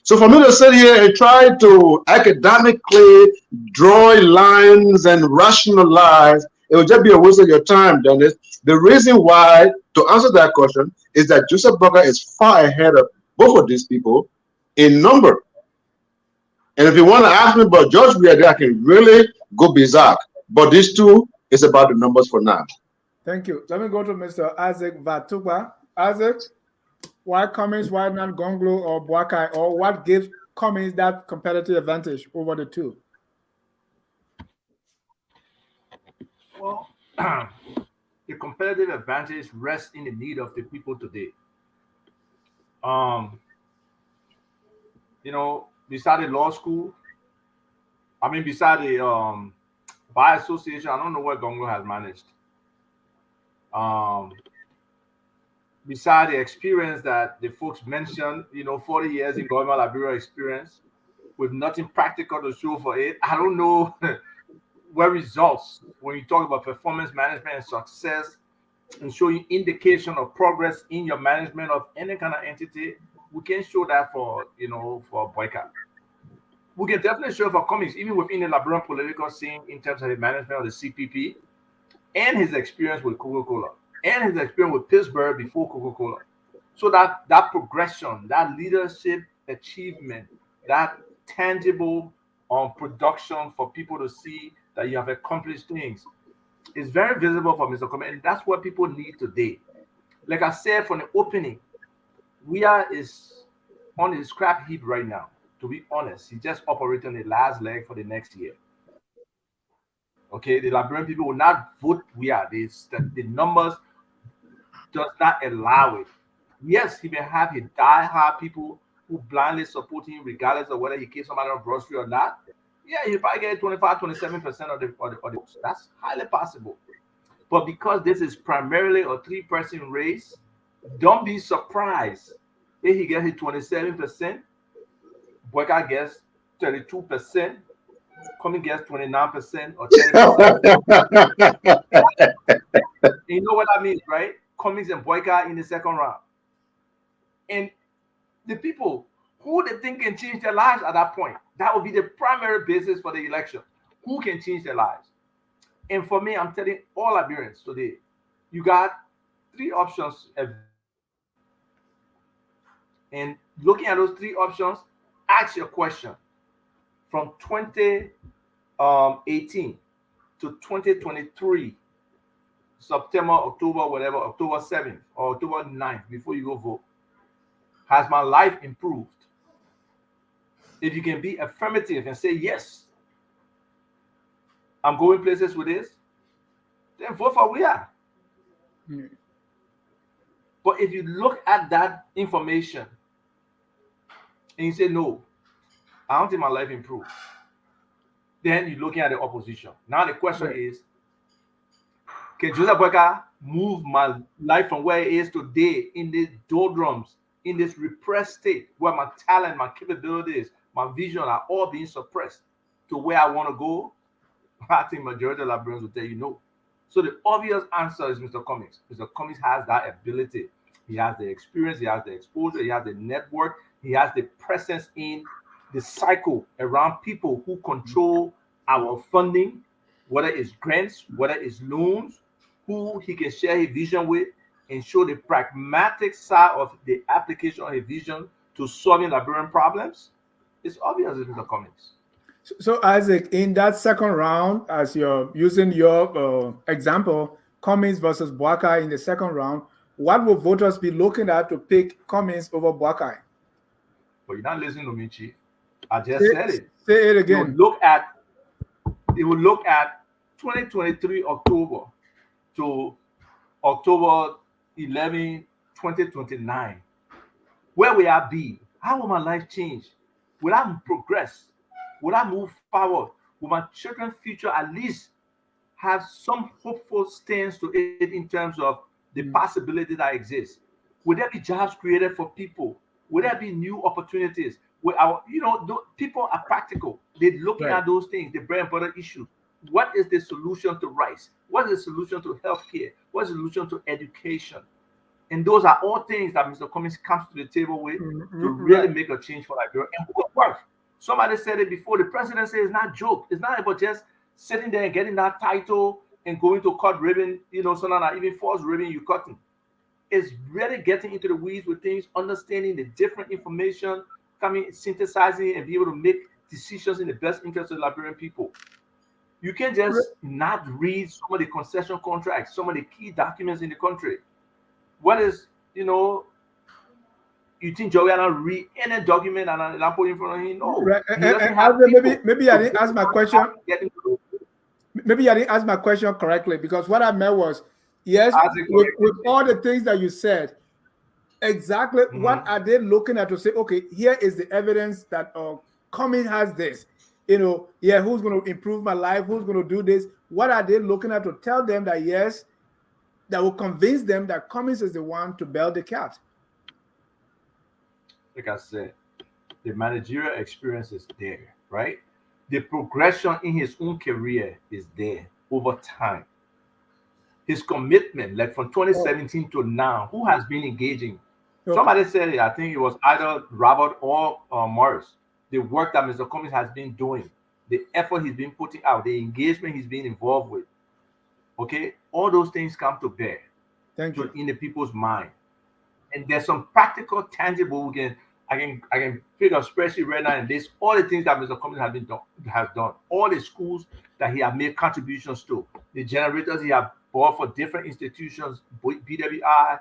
So for me to sit here and try to academically draw lines and rationalize, it would just be a waste of your time, Dennis. The reason why, to answer that question, is that Joseph Boakai is far ahead of both of these people in number. And if you want to ask me about George Weah, I can really go berserk. But these two is about the numbers for now. Thank you. Let me go to Mr. Isaac Vatuba. Isaac, why Cummings, why not Gongloe or Boakai, or what gives Cummings that competitive advantage over the two? Well, the competitive advantage rests in the need of the people today. You know, beside the law school, beside the bar association, I don't know what Gongloe has managed. Beside the experience that the folks mentioned, 40 years in government Liberia experience with nothing practical to show for it, I don't know what results when you talk about performance management and success and showing indication of progress in your management of any kind of entity. We can show that for Boakai. We can definitely show for Cummings, even within the Liberian political scene in terms of the management of the CPP and his experience with Coca-Cola and his experience with Pittsburgh before Coca-Cola. So that progression, that leadership achievement, that tangible production for people to see that you have accomplished things is very visible for Mr. Cummings, and that's what people need today. Like I said from the opening, Weah is on his scrap heap right now. To be honest, he's just operating the last leg for the next year. Okay, the Liberian people will not vote Weah. The numbers does not allow it. Yes, he may have his die-hard people who blindly support him regardless of whether he kills somebody on grocery or not. Yeah, he'll probably get 25, 27% of the votes. That's highly possible. But because this is primarily a three-person race, don't be surprised if he gets his 27%, Boakai gets 32%, Cummings gets 29% or 10%. You know what I mean, right? Cummings and Boakai in the second round. And the people who they think can change their lives at that point, that will be the primary basis for the election. Who can change their lives? And for me, I'm telling all Liberians today, you got three options. And looking at those three options, ask your question. From 2018 to 2023, September, October, whatever, October 7th or October 9th, before you go vote, has my life improved? If you can be affirmative and say, yes, I'm going places with this, then vote for Weah. But if you look at that information and you say, no, I don't think my life improved, then you're looking at the opposition. Now the question is, can Joseph Boakai move my life from where it is today in these doldrums, in this repressed state where my talent, my capabilities, my vision are all being suppressed to where I want to go? I think majority of Liberians will tell you no. So the obvious answer is Mr. Cummings. Mr. Cummings has that ability. He has the experience, he has the exposure, he has the network, he has the presence in the cycle around people who control our funding, whether it's grants, whether it's loans, who he can share his vision with and show the pragmatic side of the application of his vision to solving Liberian problems. It's obvious, Mr. Cummings. So Isaac, in that second round, as you're using your example, Cummings versus Boakai in the second round, what will voters be looking at to pick Cummings over Boakai? But you're not listening to me, Chief. I just said it. Say it again. They will look at 2023 October to October 11, 2029. Where will I be? How will my life change? Will I progress? Will I move forward? Will my children's future at least have some hopeful stance to it in terms of the possibility that exists? Will there be jobs created for people? Will there be new opportunities? People are practical. They're looking at those things, the bread and butter issue. What is the solution to rice? What is the solution to healthcare? What is the solution to education? And those are all things that Mr. Cummings comes to the table with to really make a change for Liberia and will work. Somebody said it before. The presidency is not a joke. It's not about just sitting there and getting that title and going to cut ribbon, so now even false ribbon you cutting. It's really getting into the weeds with things, understanding the different information, coming, synthesizing, and be able to make decisions in the best interest of the Liberian people. You can just not read some of the concession contracts, some of the key documents in the country. What is, you think Joey not read any document and not put in front of him? No. Right. He doesn't have people. Maybe I didn't ask my question. Maybe I didn't ask my question correctly, because what I meant was, yes, with all the things that you said, exactly what are they looking at to say, okay, here is the evidence that Cummings has this, who's going to improve my life, who's going to do this? What are they looking at to tell them that, yes, that will convince them that Cummings is the one to bail the cat? Like I said, the managerial experience is there, right? The progression in his own career is there over time. His commitment, like from 2017 to now, who has been engaging? Okay. Somebody said it, I think it was either Robert or Morris. The work that Mr. Cummings has been doing, the effort he's been putting out, the engagement he's been involved with. Okay, all those things come to bear. Thank you. In the people's mind. And there's some practical, tangible. I can pick a spreadsheet right now and list all the things that Mr. Cummings has done, all the schools that he has made contributions to, the generators he has bought for different institutions, BWI,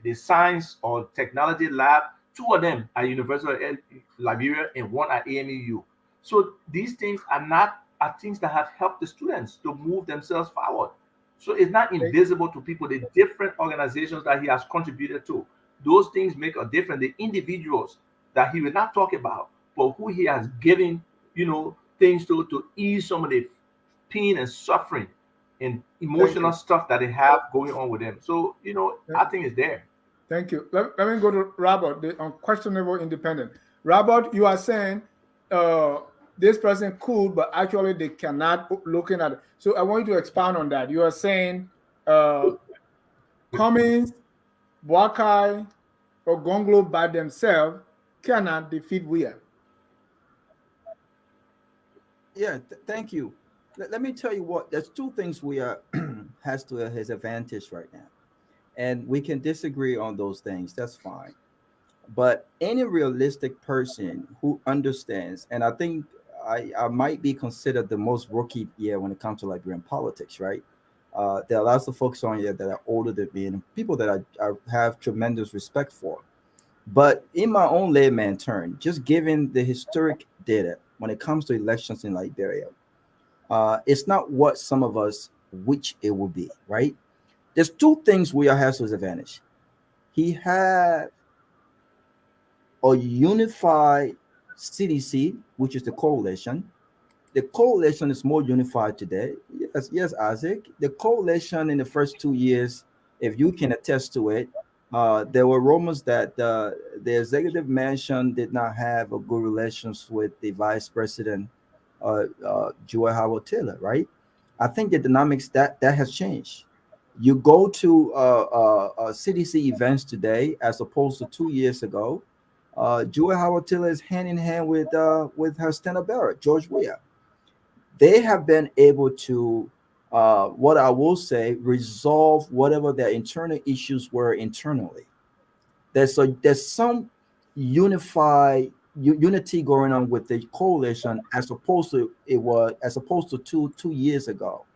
the science or technology lab, 2 of them at University of Liberia and 1 at AMEU. So these things are things that have helped the students to move themselves forward. So it's not invisible to people, the different organizations that he has contributed to. Those things make a difference. The individuals that he will not talk about, but who he has given, things to ease some of the pain and suffering and emotional stuff that they have going on with them. So, I think it's there. Thank you. Let me go to Robert, the unquestionable independent. Robert, you are saying this person could, but actually they cannot, looking at it. So I want you to expound on that. You are saying Cummings, Boakai, or Gongloe by themselves cannot defeat Weah. Yeah, thank you. Let me tell you what, there's 2 things Weah has to his advantage right now. And we can disagree on those things, that's fine. But any realistic person who understands, and I think I might be considered the most rookie year when it comes to Liberian politics, right? There are lots of folks on here that are older than me and people that I have tremendous respect for. But in my own layman turn, just given the historic data when it comes to elections in Liberia, it's not what some of us wish it would be, right? There's 2 things Weah has to his advantage. He had a unified CDC, which is the coalition. The coalition is more unified today. Yes, Isaac. The coalition in the first 2 years, if you can attest to it, there were rumors that the executive mansion did not have a good relations with the vice president, Joy Howard Taylor, right? I think the dynamics that has changed. You go to CDC events today as opposed to 2 years ago. Joy Howard Taylor is hand in hand with her standard bearer, George Weah. They have been able to, what I will say, resolve whatever their internal issues were internally. There's some unity going on with the coalition as opposed to two years ago.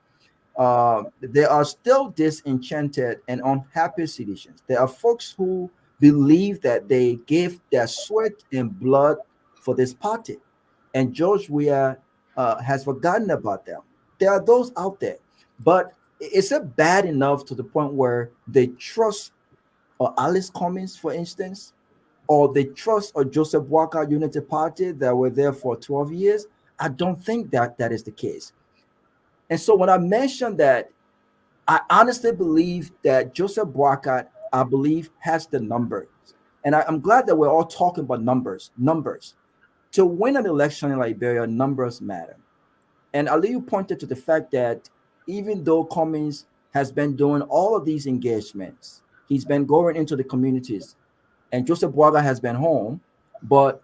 There are still disenchanted and unhappy citizens. There are folks who believe that they gave their sweat and blood for this party, and George Weah has forgotten about them. There are those out there, but is it bad enough to the point where they trust Alice Cummings, for instance, or they trust a Joseph Boakai Unity Party that were there for 12 years? I don't think that is the case. And so when I mentioned that, I honestly believe that Joseph Boakai, I believe, has the numbers. And I'm glad that we're all talking about numbers. To win an election in Liberia, numbers matter. And Aliyu pointed to the fact that even though Cummings has been doing all of these engagements, he's been going into the communities, and Joseph Boakai has been home, but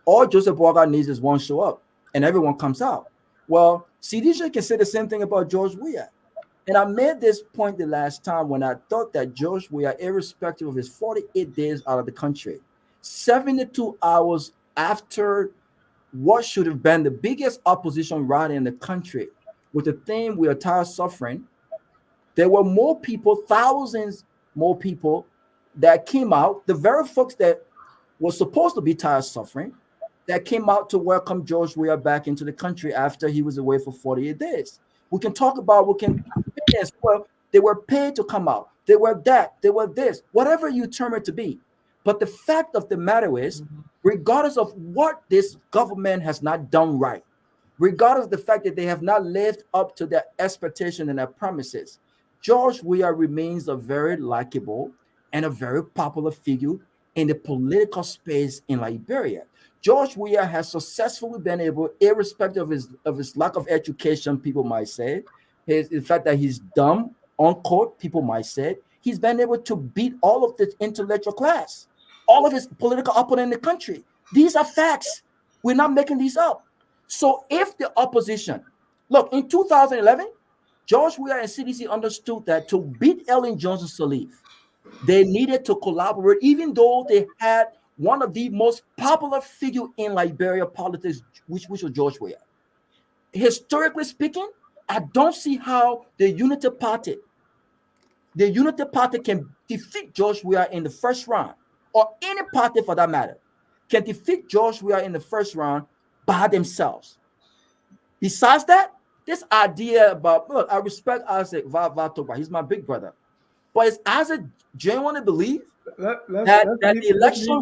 all Joseph Boakai needs is one show up, and everyone comes out. Well, CDJ can say the same thing about George Weah. And I made this point the last time when I thought that George Weah, irrespective of his 48 days out of the country, 72 hours after what should have been the biggest opposition rally in the country with the theme "We are tired of suffering," there were more people, thousands more people that came out, the very folks that were supposed to be tired of suffering, that came out to welcome George Weah back into the country after he was away for 48 days. We can talk about, yes, well, they were paid to come out. They were that, they were this, whatever you term it to be. But the fact of the matter is, regardless of what this government has not done right, regardless of the fact that they have not lived up to their expectation and their promises, George Weah remains a very likable and a very popular figure in the political space in Liberia. George Weah has successfully been able, irrespective of his lack of education, people might say, the fact that he's dumb, unquote, people might say, he's been able to beat all of the intellectual class, all of his political opponent in the country. These are facts. We're not making these up. So if the opposition, look, in 2011, George Weah and CDC understood that to beat Ellen Johnson Sirleaf, they needed to collaborate, even though they had one of the most popular figure in Liberia politics, which was George Weah. Historically speaking, I don't see how the Unity Party can defeat George Weah in the first round, or any party for that matter, can defeat George Weah in the first round by themselves. Besides that, this idea about, look, I respect Isaac Vatoba, he's my big brother, but is Isaac genuinely believe that the election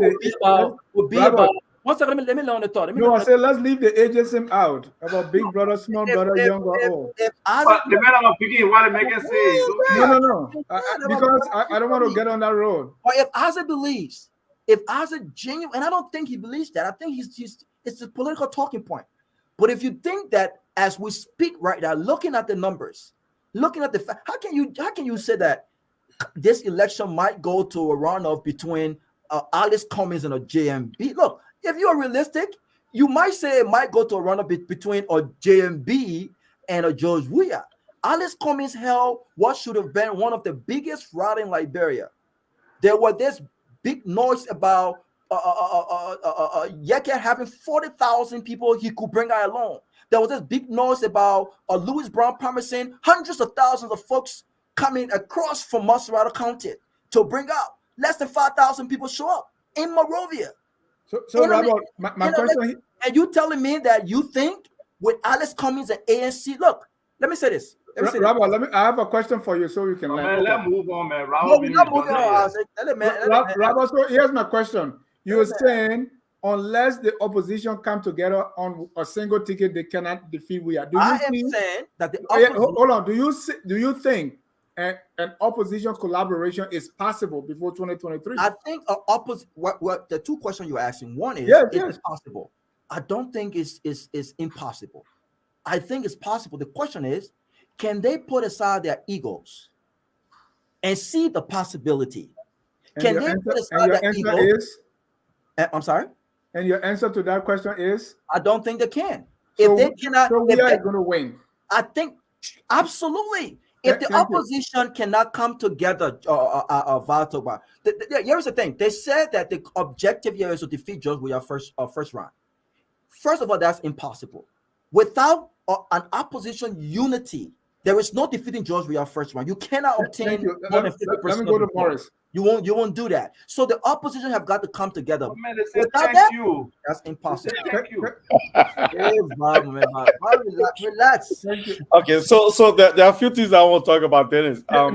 will be about. One second, let me learn the thought. I said let's leave the ageism out about big brother, small brother, young or old. The man I'm picking what make it say. No. Because I don't want to get on that road. Or if Isaac believes, if Isaac genuine, and I don't think he believes that. I think it's a political talking point. But if you think that as we speak right now, looking at the numbers, looking at the fact, how can you say that this election might go to a runoff between Alice Cummings and a JMB? Look, if you are realistic, you might say it might go to a runoff between a JMB and a George Weah. Alice Cummings held what should have been one of the biggest rally in Liberia. There was this big noise about Yeke having 40,000 people he could bring out alone. There was this big noise about Louis Brown promising hundreds of thousands of folks coming across from Moderator County to bring out. Less than 5,000 people show up in Monrovia. So Robert, my question. And you telling me that you think with Alice Cummings and ANC? Look, let me say this. Robert, I have a question for you, so you can. Let's move on, man. Robert, so here's my question. You're saying unless the opposition come together on a single ticket, they cannot defeat Weah. I am saying that the opposition. Hold on. Do you think an opposition collaboration is possible before 2023? I think what the two questions you're asking. One is, is it possible? I don't think it's impossible. I think it's possible. The question is, can they put aside their egos and see the possibility? Can they put aside their egos? I'm sorry? And your answer to that question is? I don't think they can. If they cannot, so we are going to win. I think absolutely. If the opposition cannot come together, here's the thing. They said that the objective here is to defeat George Weah first round. First of all, that's impossible. Without an opposition unity, there is no defeating George Weah first round. You cannot obtain more than 50%. Let me go to Morris. You won't do that. So the opposition have got to come together. Without that, that's impossible. Thank you. Relax. Okay, so there are a few things I want to talk about, Dennis. I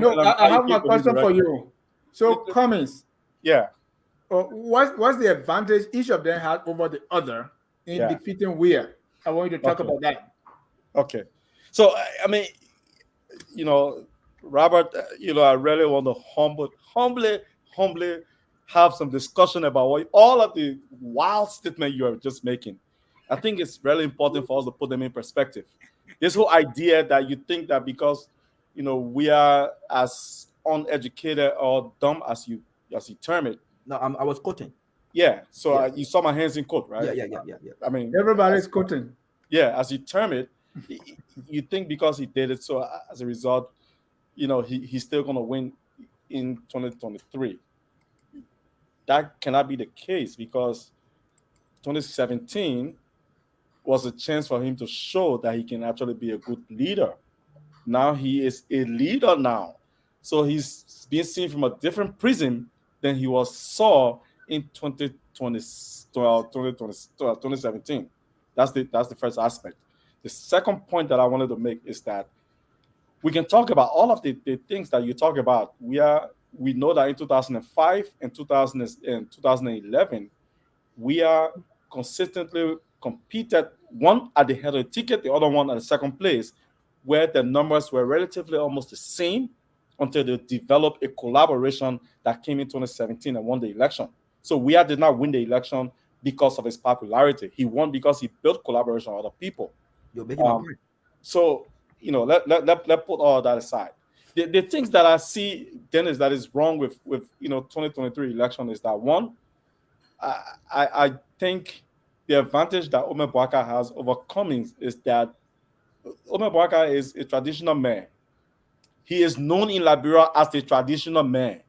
have my question for you. So Cummings, what's the advantage each of them had over the other in defeating Weah? I want you to talk about that. Okay, so I mean, Robert, I really want to humbly have some discussion about all of the wild statements you are just making. I think it's really important for us to put them in perspective. This whole idea that you think that because we are as uneducated or dumb as you term it. No, I was quoting. Yeah. So you saw my hands in quote, right? Yeah. I mean, everybody's quoting. Yeah, as you term it, You think because he did it, so as a result, he's still going to win in 2023. That cannot be the case, because 2017 was a chance for him to show that he can actually be a good leader. Now he is a leader now. So he's being seen from a different prism than he was saw in 2017. That's the first aspect. The second point that I wanted to make is that we can talk about all of the things that you talk about. We know that in 2005 and 2011, we are consistently competed, one at the head of the ticket, the other one at the second place, where the numbers were relatively almost the same until they developed a collaboration that came in 2017 and won the election. So Weah did not win the election because of his popularity. He won because he built collaboration with other people. You're making my point. So, let put all that aside. The things that I see, Dennis, that is wrong with 2023 election is that, one, I think the advantage that Boakai has over Cummings is that Boakai is a traditional man. He is known in Liberia as the traditional man.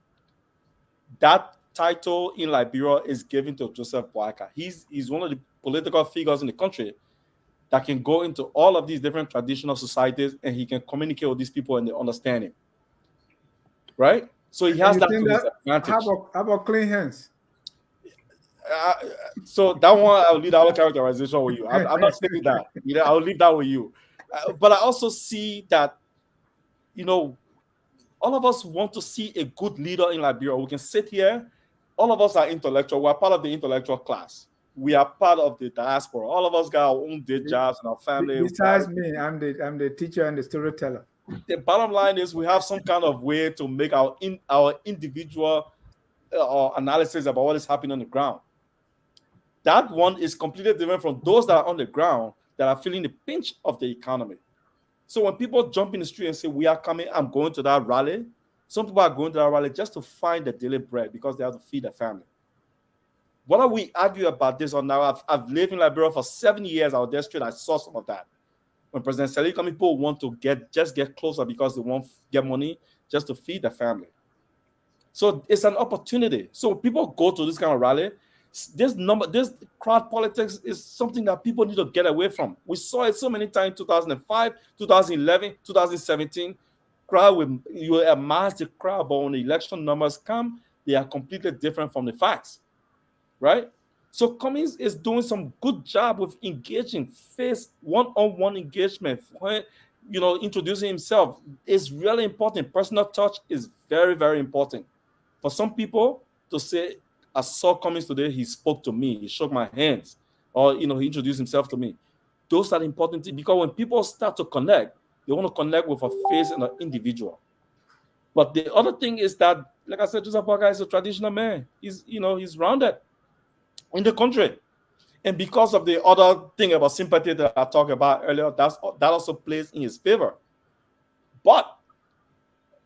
That title in Liberia is given to Joseph Boakai. He's one of the political figures in the country that can go into all of these different traditional societies, and he can communicate with these people and they understand him. Right? So he has that to his advantage. How about clean hands? So that one, I'll leave our characterization with you. I'm not saying that. I'll leave that with you. But I also see that, all of us want to see a good leader in Liberia. We can sit here. All of us are intellectual. We're part of the intellectual class. We are part of the diaspora. All of us got our own day jobs and our family. Besides me, I'm the teacher and the storyteller. The bottom line is we have some kind of way to make our individual analysis about what is happening on the ground. That one is completely different from those that are on the ground that are feeling the pinch of the economy. So when people jump in the street and say, "We are coming," I'm going to that rally. Some people are going to that rally just to find the daily bread because they have to feed their family. Whether we argue about this or not, I've lived in Liberia for 7 years out there straight. I saw some of that. When President Sali come, people want to get closer because they want to get money just to feed their family. So it's an opportunity. So people go to this kind of rally. This crowd politics is something that people need to get away from. We saw it so many times: 2005, 2011, 2017. You will amass the crowd, but when the election numbers come, they are completely different from the facts, right? So Cummings is doing some good job with engaging, face one-on-one engagement. Introducing himself is really important. Personal touch is very, very important. For some people to say, "I saw Cummings today, he spoke to me, he shook my hands," or he introduced himself to me. Those are important things, because when people start to connect, they want to connect with a face and an individual. But the other thing is that, like I said, Joseph Boakai is a traditional man. He's rounded in the country. And because of the other thing about sympathy that I talked about earlier, that also plays in his favor. But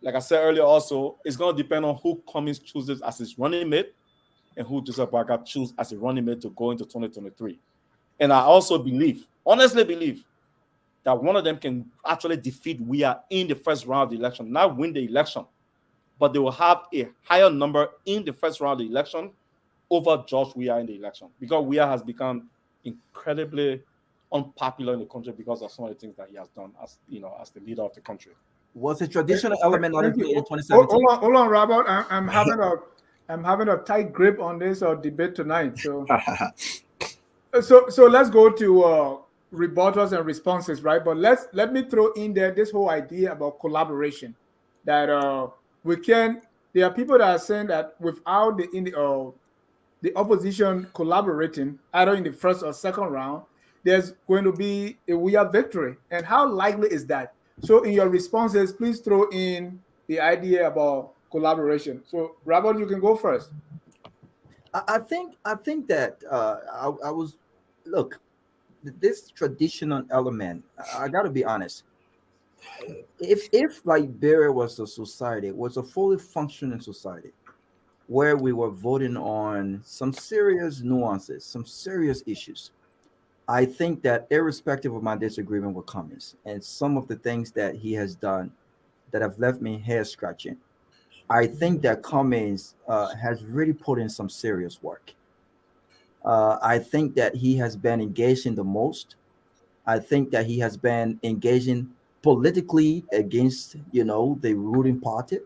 like I said earlier also, it's going to depend on who Cummings chooses as his running mate and who Joseph Boakai chooses as a running mate to go into 2023. And I also honestly believe, that one of them can actually defeat Weah in the first round of the election, not win the election, but they will have a higher number in the first round of the election over George Weah in the election, because Weah has become incredibly unpopular in the country because of some of the things that he has done as the leader of the country. Was a traditional element not in 2017? Hold on, Robert. I'm having a tight grip on this debate tonight. So, so let's go to rebuttals and responses, right? But let me throw in there this whole idea about collaboration. That there are people that are saying that without the opposition collaborating either in the first or second round, there's going to be a Weah victory. And how likely is that? So in your responses, please throw in the idea about collaboration. So Robert, you can go first. I think that I was, look, this traditional element, I got to be honest. If Liberia was a fully functioning society where we were voting on some serious nuances, some serious issues, I think that irrespective of my disagreement with Cummings and some of the things that he has done that have left me hair scratching, I think that Cummings has really put in some serious work. I think that he has been engaging the most. I think that he has been engaging politically against, the ruling party.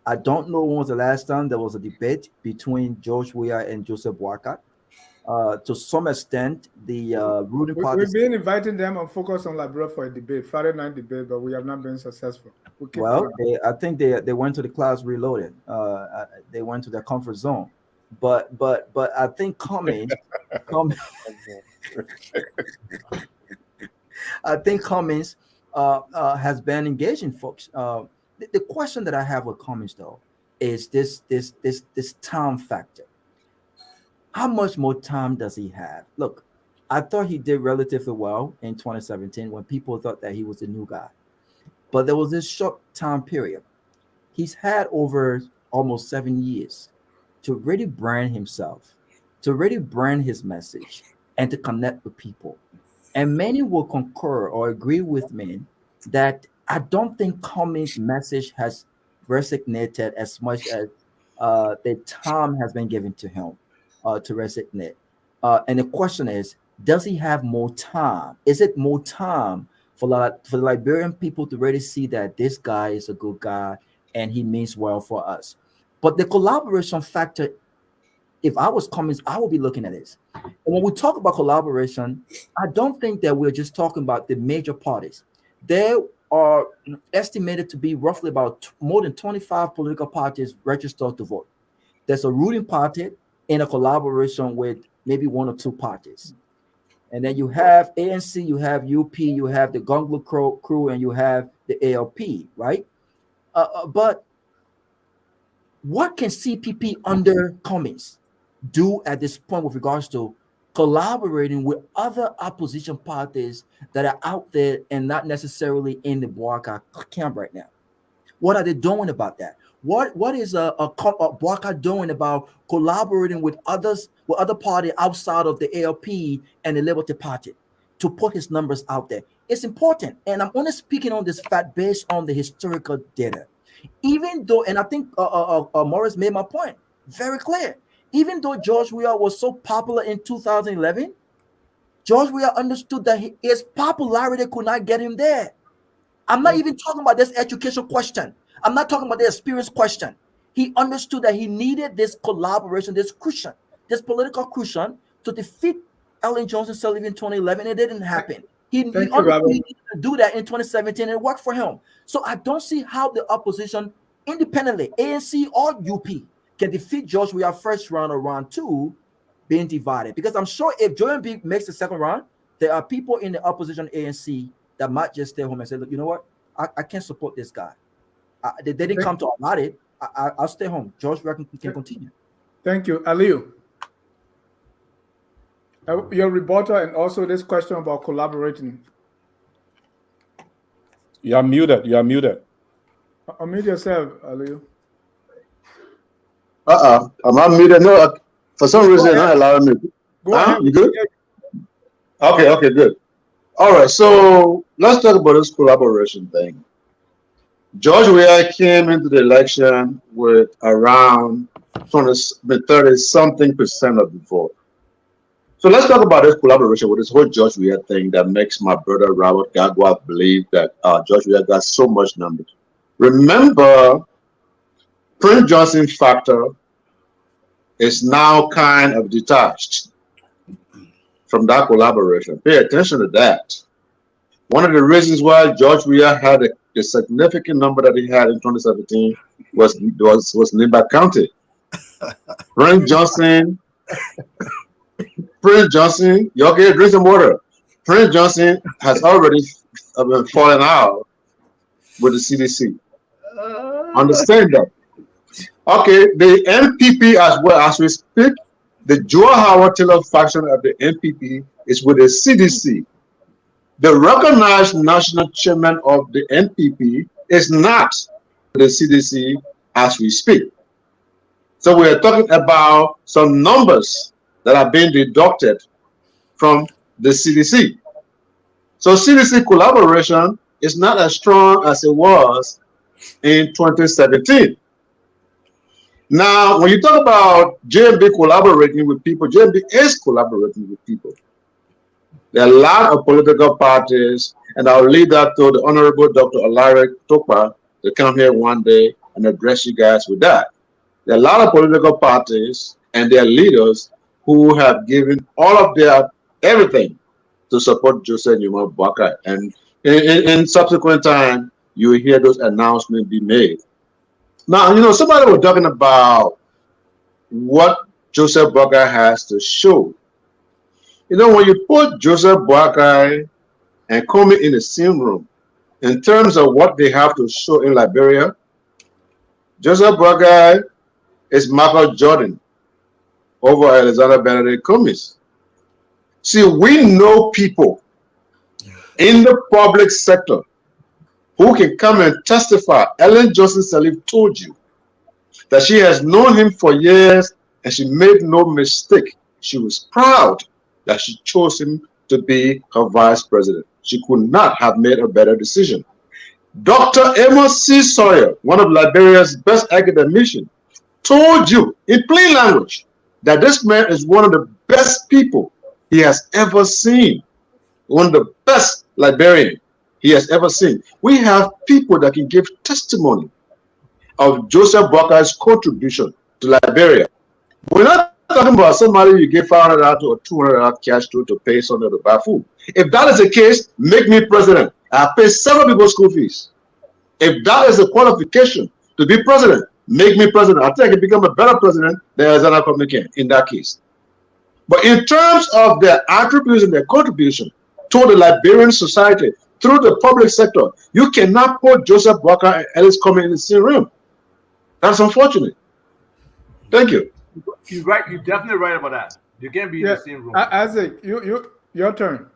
I don't know when was the last time there was a debate between George Weah and Joseph Boakai. To some extent, the ruling party. We've been inviting them on Focus on Liberia for a debate, Friday night debate, but we have not been successful. Well, I think they went to the class reloaded. They went to their comfort zone. But I think Cummings, I think Cummings has been engaging folks. The question that I have with Cummings though is this time factor. How much more time does he have? Look, I thought he did relatively well in 2017 when people thought that he was the new guy. But there was this short time period. He's had over almost 7 years to really brand himself, to really brand his message, and to connect with people. And many will concur or agree with me that I don't think Cummings' message has resonated as much as the time has been given to him to resonate. And the question is, does he have more time? Is it more time for the Liberian people to really see that this guy is a good guy and he means well for us? But the collaboration factor, if I was Cummings, I would be looking at this. And when we talk about collaboration, I don't think that we're just talking about the major parties. There are estimated to be roughly about more than 25 political parties registered to vote. There's a ruling party in a collaboration with maybe one or two parties. And then you have ANC, you have UP, you have the Gongloe crew, and you have the ALP, right? But what can CPP under Cummings do at this point with regards to collaborating with other opposition parties that are out there and not necessarily in the Boakai camp right now? What are they doing about that? What is a Boakai doing about collaborating with other party outside of the ALP and the Liberty Party to put his numbers out there? It's important, and I'm only speaking on this fact based on the historical data. Even though, and I think Morris made my point very clear. Even though George Weah was so popular in 2011, George Weah understood that his popularity could not get him there. I'm not even talking about this education question. I'm not talking about the experience question. He understood that he needed this collaboration, this cushion, this political cushion to defeat Ellen Johnson Sirleaf in 2011. It didn't happen. He needed to do that in 2017, and it worked for him. So I don't see how the opposition, independently, ANC or UP, can defeat George Weah first round or round two, being divided. Because I'm sure if Joe B makes the second round, there are people in the opposition ANC that might just stay home and say, look, you know what? I can't support this guy. They didn't come to allow it. I'll stay home. George Weah can continue. Thank you. Aliu, your rebuttal and also this question about collaborating. You are muted. You are muted. Unmute yourself, Aliu. I'm not muted. No, for some reason, they're not allowing me. Go ahead. You good? Okay, good. All right, so let's talk about this collaboration thing. George Weah came into the election with around 30-something% of the vote. So let's talk about this collaboration with this whole George Weah thing that makes my brother Robert Gagwa believe that George Weah got so much numbers. Remember, Prince Johnson factor is now kind of detached from that collaboration. Pay attention to that. One of the reasons why George Weah had a significant number that he had in 2017 was Nimba County. Prince Johnson, you okay? Drink some water. Prince Johnson has already fallen out with the CDC. Understand that. Okay, the NPP as well, as we speak, the Joe Howard Taylor faction of the NPP is with the CDC. The recognized national chairman of the NPP is not the CDC as we speak. So we are talking about some numbers that are being deducted from the CDC. So CDC collaboration is not as strong as it was in 2017. Now, when you talk about JMB collaborating with people, JMB is collaborating with people. There are a lot of political parties, and I'll leave that to the Honorable Dr. Alaric Tokpa to come here one day and address you guys with that. There are a lot of political parties and their leaders who have given all of their everything to support Joseph Numa Boakai. And in subsequent time, you will hear those announcements be made. Now, you know, somebody was talking about what Joseph Boakai has to show. You know, when you put Joseph Boakai and Cummings in the same room, in terms of what they have to show in Liberia, Joseph Boakai is Michael Jordan over Alexander Benedict Cummings. See, we know people in the public sector who can come and testify. Ellen Johnson Sirleaf told you that she has known him for years and she made no mistake. She was proud that she chose him to be her vice president. She could not have made a better decision. Dr. Amos C. Sawyer, one of Liberia's best academicians, told you in plain language that this man is one of the best people he has ever seen. One of the best Liberians he has ever seen. We have people that can give testimony of Joseph Boakai's contribution to Liberia. We're not talking about somebody you give $500 or $200 cash to pay something to buy food. If that is the case, make me president. I pay several people's school fees. If that is the qualification to be president, make me president. I think I can become a better president than Alexander Cummings in that case. But in terms of their attributes and their contribution to the Liberian society through the public sector, you cannot put Joseph Boakai and Ellis Cummings in the same room. That's unfortunate. Thank you. You're right. You're definitely right about that. You can't be in the same room. Isaac, your turn.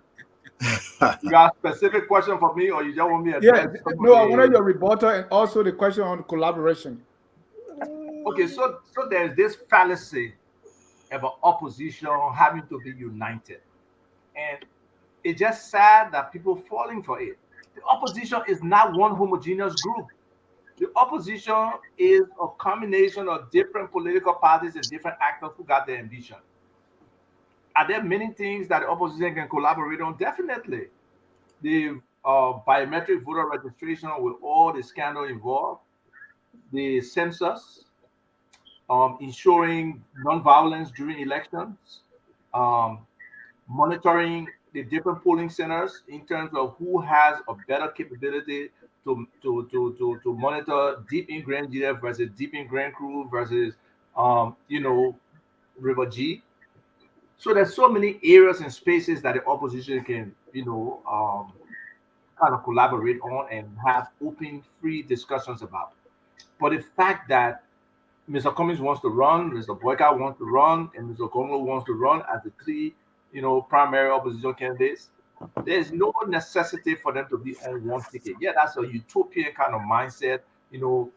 You got a specific question for me, or you just want me to? Yeah, no, I wanted your rebuttal and also the question on collaboration. Okay, so there's this fallacy about opposition having to be united, and it's just sad that people falling for it. The opposition is not one homogeneous group. The opposition is a combination of different political parties and different actors who got their ambition. Are there many things that the opposition can collaborate on? Definitely. The biometric voter registration with all the scandal involved, the census, ensuring non-violence during elections, monitoring the different polling centers in terms of who has a better capability to monitor deep ingrained GDF versus deep ingrained crew versus River G. So there's so many areas and spaces that the opposition can kind of collaborate on and have open, free discussions about. But the fact that Mr. Cummings wants to run, Mr. Boakai wants to run, and Mr. Gongloe wants to run as the three primary opposition candidates, there's no necessity for them to be on one ticket. Yeah, that's a utopian kind of mindset.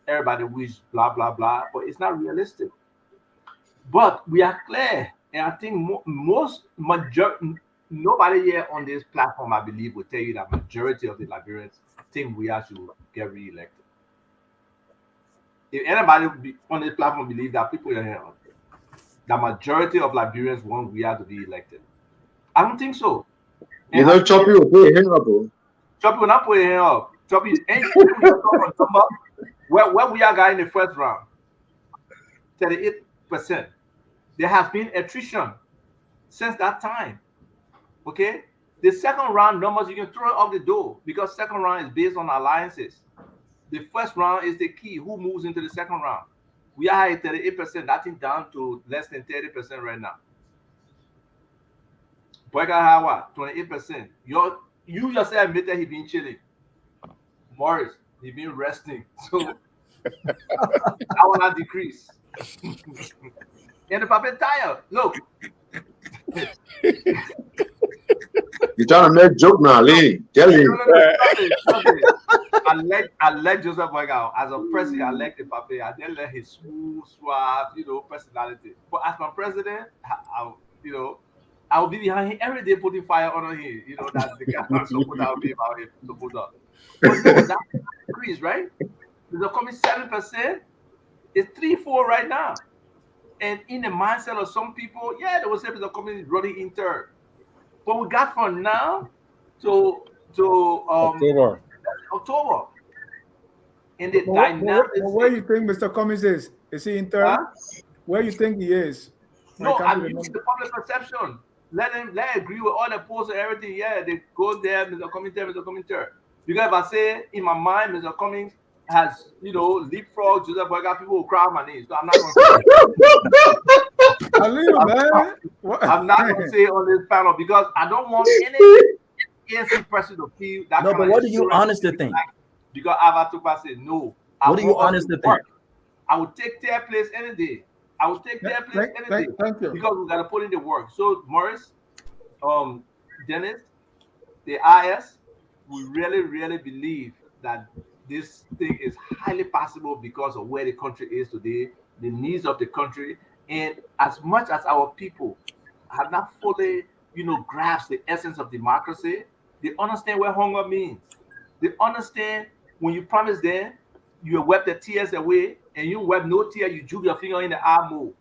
Everybody wish blah, blah, blah, but it's not realistic. But we are clear, and I think nobody here on this platform, I believe, will tell you that majority of the Liberians think Weah should get re-elected. If anybody on this platform believe that, people here, the majority of Liberians want Weah to be elected. I don't think so. And Choppy will put his hand up, bro. Choppy will not put his hand up. Choppy ain't where we are in the first round. 38%. There has been attrition since that time. Okay? The second round numbers, you can throw it off the door because second round is based on alliances. The first round is the key. Who moves into the second round? We are at 38%. That's down to less than 30% right now. Boakai had what? 28%. You yourself admitted he been chilling. Morris, he been resting. So I will not decrease. And the puppet tire. Look. You're trying to make joke now, Lee. Tell him. I like Joseph Boakai as a president. I like the puppet. I didn't let his smooth, suave, personality. But as my president, I'll be behind him every day putting fire on him. You know, that's the kind of support I'll be about him supporter. But no, that increase, right? They're coming 7%. It's 3-4 right now. And in the mindset of some people, yeah, they will say Mr. Cummings is running in third. But we got from now to October. And the dynamics. Where you think Mr. Cummings is? Is he in third? Huh? Where you think he is? No, I'm using the public perception. Let agree with all the polls and everything. Yeah, they go there, Mr. Cummings there, Mr. Cummings there. Because if I say in my mind, Mr. Cummings has, leapfrog Joseph Boakai, people will cry my name. So I'm not going to say I'm not going to say on this panel because I don't want any ANC person to feel that. No, but what do you honestly think? Because Ava Tupa said no. What do you honestly think? I would take their place any day. I will take their place any day. Thank you. Because we gotta put in the work. So Morris, Dennis, the IS, we really, really believe that this thing is highly possible because of where the country is today, the needs of the country, and as much as our people have not fully, grasped the essence of democracy, they understand what hunger means. They understand when you promise them, you wipe the tears away, and you wipe no tear, you juke your finger in the eye mode.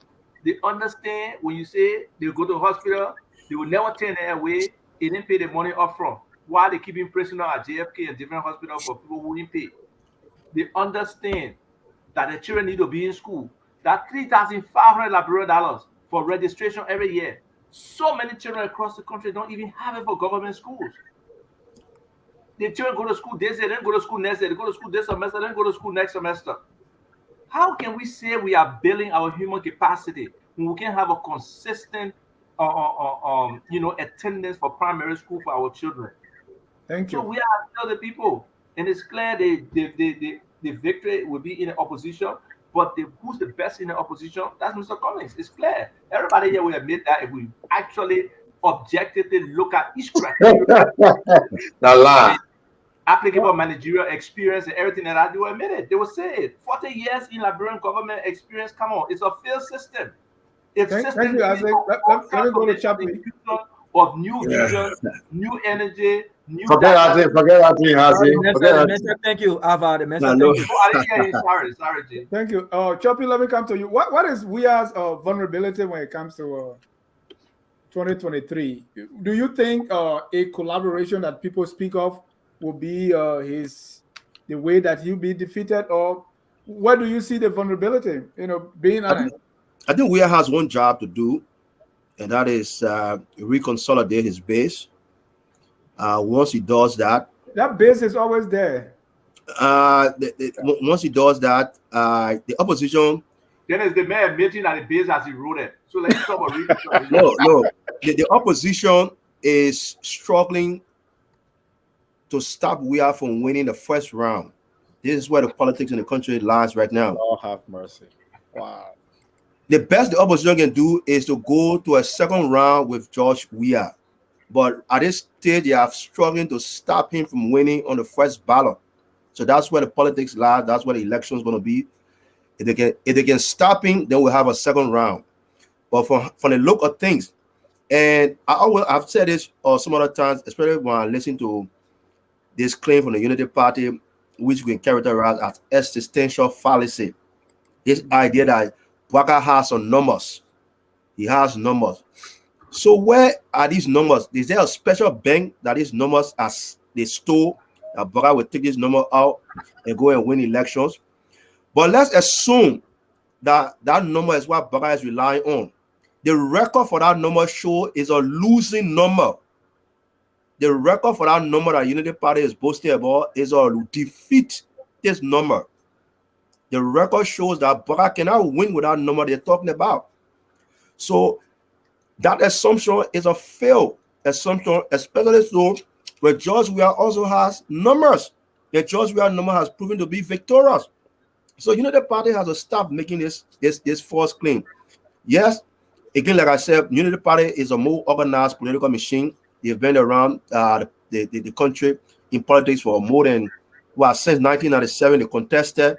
They understand when you say they go to the hospital, they will never turn their away, they didn't pay the money up front. While they keeping prisoner at JFK and different hospitals for people who didn't pay. They understand that the children need to be in school. That $3,500 Liberian dollars for registration every year. So many children across the country don't even have it for government schools. The children go to school this year, then go to school next year, they go to school this semester, then go to school next semester. How can we say we are building our human capacity when we can have a consistent, attendance for primary school for our children? Thank you. So we are still the people, and it's clear the victory will be in the opposition. But who's the best in the opposition? That's Mr. Cummings. It's clear. Everybody here will admit that if we actually objectively look at each criteria, applicable managerial experience and everything that I do admit it. They will say it. 40 years in Liberian government experience, come on, it's a failed system. If thank you. Let me go to Chappie. Of new vision, new energy, new. Forget that thing. Thank you, Ava. Sorry, Jay. Thank you. Chappie, let me come to you. What is Weah's vulnerability when it comes to 2023? Do you think a collaboration that people speak of will be the way that he'll be defeated, or where do you see the vulnerability? Being honest. I think Weah has one job to do, and that is reconsolidate his base. Once he does that base is always there. Once he does that, the opposition. Then is the mayor admitting that the base has eroded. So let's talk about No. The opposition is struggling to stop Weah from winning the first round. This is where the politics in the country lies right now. Oh, have mercy. Wow. The best the opposition can do is to go to a second round with George Weah. But at this stage, they are struggling to stop him from winning on the first ballot. So that's where the politics lies. That's where the election is going to be. If they can stop him, then we'll have a second round. But from the look of things, and I've said this some other times, especially when I listen to this claim from the Unity Party, which we can characterize as existential fallacy. This idea that Boakai has some numbers. He has numbers. So where are these numbers? Is there a special bank that these numbers as they store, that Boakai will take this number out and go and win elections? But let's assume that that number is what Boakai is relying on. The record for that number show is a losing number. The record for that number that Unity Party is boasting about is a defeat this number. The record shows that Boakai cannot win with that number they're talking about. So that assumption is a failed assumption, especially so where George Weah also has numbers. The George Weah number has proven to be victorious. So Unity Party has to stop making this false claim. Yes, again, like I said, Unity Party is a more organized political machine. They've been around the country in politics for more than, since 1997. They contested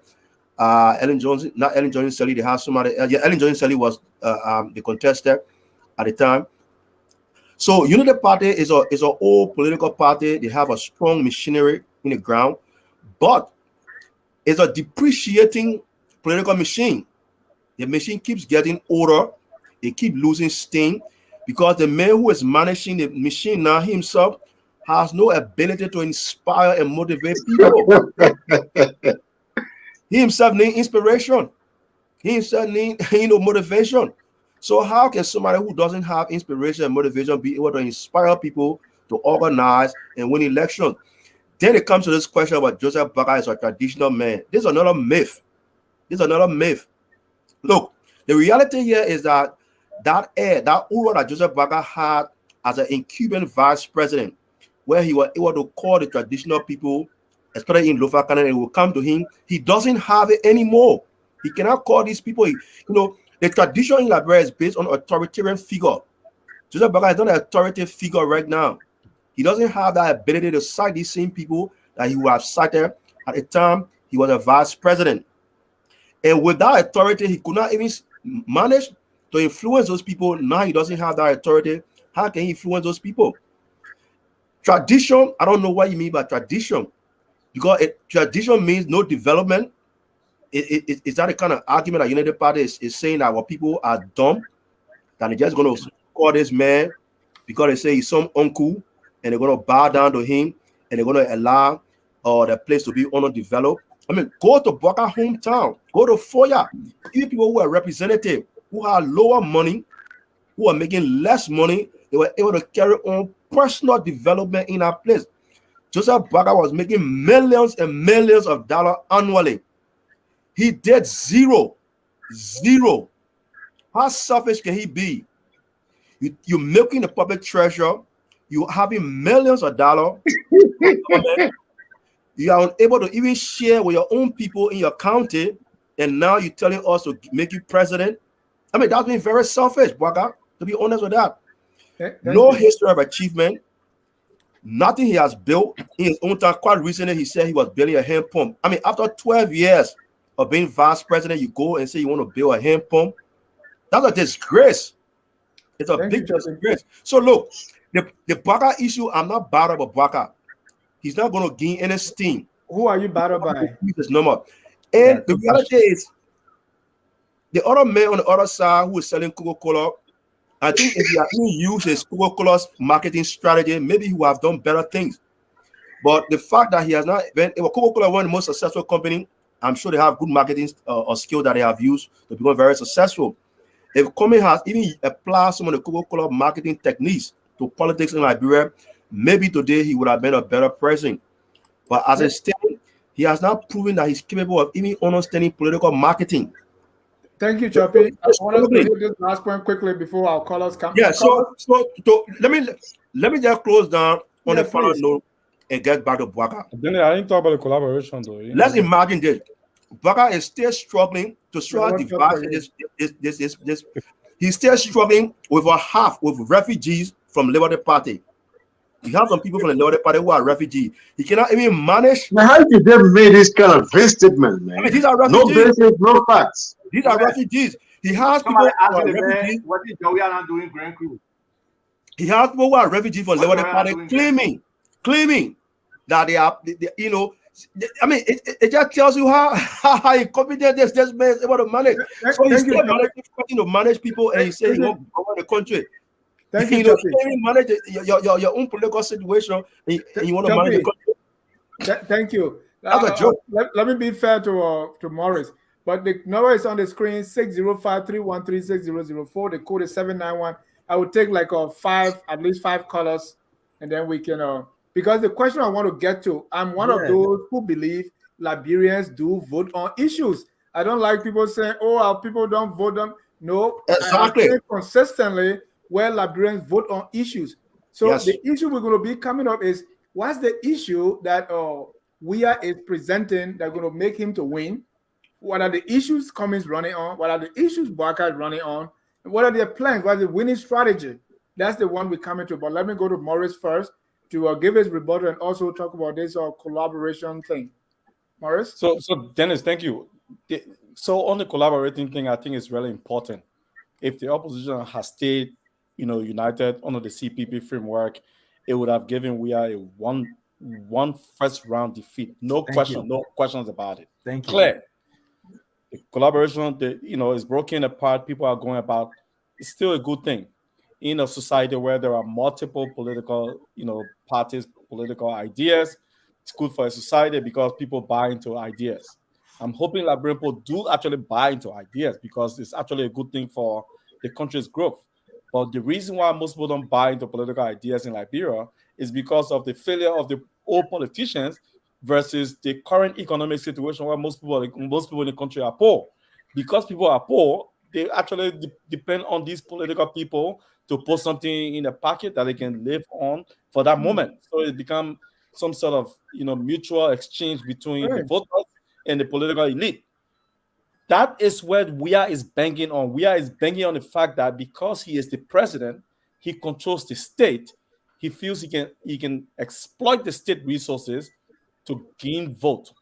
Ellen Johnson, not Ellen Johnson Sally. They have somebody. Ellen Johnson Sally was the contestant at the time. So Unity Party is a old political party. They have a strong machinery in the ground, but it's a depreciating political machine. The machine keeps getting older. It keeps losing steam because the man who is managing the machine now himself has no ability to inspire and motivate people. He himself needs inspiration. He himself needs motivation. So how can somebody who doesn't have inspiration and motivation be able to inspire people to organize and win elections? Then it comes to this question about Joseph Boakai as a traditional man. This is another myth. Look, the reality here is that aura that Joseph Boakai had as an incumbent vice president, where he was able to call the traditional people, especially in local Canada, and will come to him. He doesn't have it anymore. He cannot call these people. The tradition in Liberia is based on authoritarian figure. Joseph Boakai is not an authoritative figure right now. He doesn't have that ability to cite these same people that he would have cited at the time he was a vice president. And with that authority, he could not even manage to influence those people. Now he doesn't have that authority. How can he influence those people? Tradition, I don't know what you mean by tradition, because tradition means no development. Is that the kind of argument that United Party is saying that our people are dumb, that they're just going to call this man because they say he's some uncle, and they're going to bow down to him, and they're going to allow the place to be underdeveloped? I mean, go to Boakai hometown, go to Foya. Even people who are representative, who have lower money, who are making less money, they were able to carry on personal development in our place. Joseph Boakai was making millions and millions of dollars annually. He did zero. How selfish can he be? You're milking the public treasure. You're having millions of dollars. You are unable to even share with your own people in your county, and now you're telling us to make you president. I mean, that's been very selfish, Boakai, to be honest with that. No history of achievement. Nothing he has built in his own time. Quite recently, he said he was building a hand pump. I mean, after 12 years of being vice president, you go and say you want to build a hand pump. That's a disgrace. It's a big disgrace. So look, the Boakai issue, I'm not bothered about Boakai. He's not going to gain any steam. Who are you bothered by? His number. And the reality is, the other man on the other side who is selling Coca-Cola, I think if he had used his Coca-Cola's marketing strategy, maybe he would have done better things. But the fact that he has not, Coca-Cola one of the most successful company, I'm sure they have good marketing or skill that they have used to become very successful. If Cummings has even applied some of the Coca-Cola marketing techniques to politics in Liberia, maybe today he would have been a better president. But as a state, he has not proven that he's capable of even understanding political marketing. Thank you, Choppy. I want to hit this last point quickly before our callers come. Yeah, so let me just close down on the final note and get back to Boakai. Then I didn't talk about the collaboration though. Let's imagine this. Boakai is still struggling to show how divided this. He's still struggling with refugees from Liberty Party. You have some people from the Liberty Party who are refugees. He cannot even manage. Now, how did they make this kind of vague statement, man? I mean, these are refugees. No basis, no facts. These are refugees. He has people who are refugees. What is Weah not doing Grand Crew? He has people who are refugees from Liberty Party claiming that they are, I mean, it just tells you how incompetent this man is able to manage. So he's still trying to manage people, and he's saying he won't govern the country. Thank you. You can't manage your own political situation, and you want to manage the country. Thank you. That's a joke. Let me be fair to Morris. But the number is on the screen, 605-313-6004. The code is 791. I would take like at least five callers, and then we can because the question I want to get to, I'm one of those who believe Liberians do vote on issues. I don't like people saying, "Oh, our people don't vote on." No, exactly. I consistently where Liberians vote on issues. So the issue we're going to be coming up is what's the issue that Weah is presenting that's going to make him to win? What are the issues Cummings running on? What are the issues Boakai is running on? And what are their plans? What is the winning strategy? That's the one we're coming to. But let me go to Morris first to give his rebuttal and also talk about this collaboration thing. Morris? So Dennis, thank you. So on the collaborating thing, I think it's really important. If the opposition has stayed united under the CPP framework, it would have given Weah a one first round defeat. No questions about it. Thank you. Clear. The collaboration, is broken apart. People are going about. It's still a good thing in a society where there are multiple political, parties, political ideas. It's good for a society because people buy into ideas. I'm hoping Liberian people do actually buy into ideas because it's actually a good thing for the country's growth. But the reason why most people don't buy into political ideas in Liberia is because of the failure of the old politicians versus the current economic situation where most people in the country are poor. Because people are poor, they actually depend on these political people to put something in a pocket that they can live on for that moment. So it becomes some sort of mutual exchange between the voters and the political elite. That is where Weah is banging on. Weah is banging on the fact that because he is the president, he controls the state. He feels he can exploit the state resources to gain vote.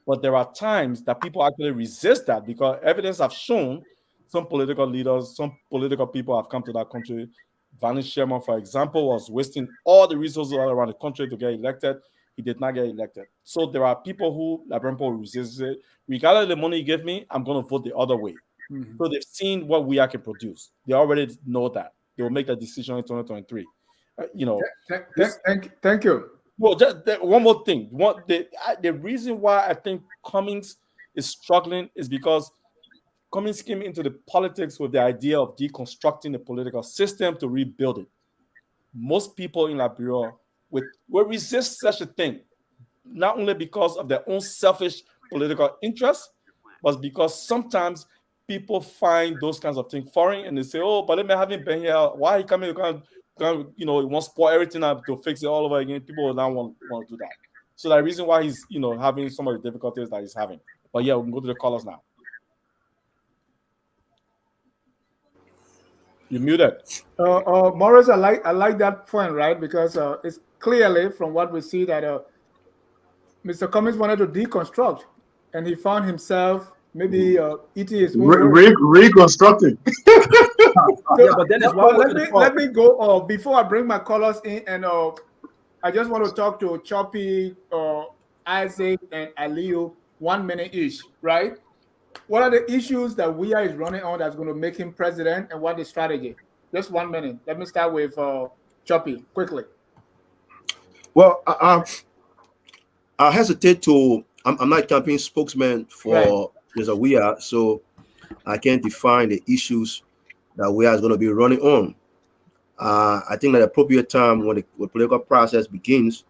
But there are times that people actually resist that because evidence have shown some political leaders, some political people have come to that country. Vanish Sherman, for example, was wasting all the resources all around the country to get elected. He did not get elected. So there are people who resist it. Regardless of the money you give me, I'm going to vote the other way. Mhm. So they've seen what Weah can produce. They already know that. They will make that decision in 2023. Thank you. Well, just one more thing. The reason why I think Cummings is struggling is because Cummings came into the politics with the idea of deconstructing the political system to rebuild it. Most people in Liberia will resist such a thing, not only because of their own selfish political interests, but because sometimes people find those kinds of things foreign and they say, "Oh, but let me haven't been here. Why he coming? He wants to spoil everything up to fix it all over again." People will not want to do that. So the reason why he's having some of the difficulties that he's having. But yeah, we can go to the callers now. You're muted. Morris, I like that point, right? Because it's clearly from what we see that Mr. Cummings wanted to deconstruct, and he found himself maybe eating his own reconstructing. But then let me go before I bring my callers in, and I just want to talk to Choppy, Isaac, and Aliu 1 minute each, right? What are the issues that Weah is running on that's going to make him president, and what is the strategy? Just 1 minute. Let me start with Choppy quickly. Well, I hesitate to. I'm not campaign spokesman for Mr. Weah, so I can't define the issues that Weah is going to be running on. I think at the appropriate time when the political process begins,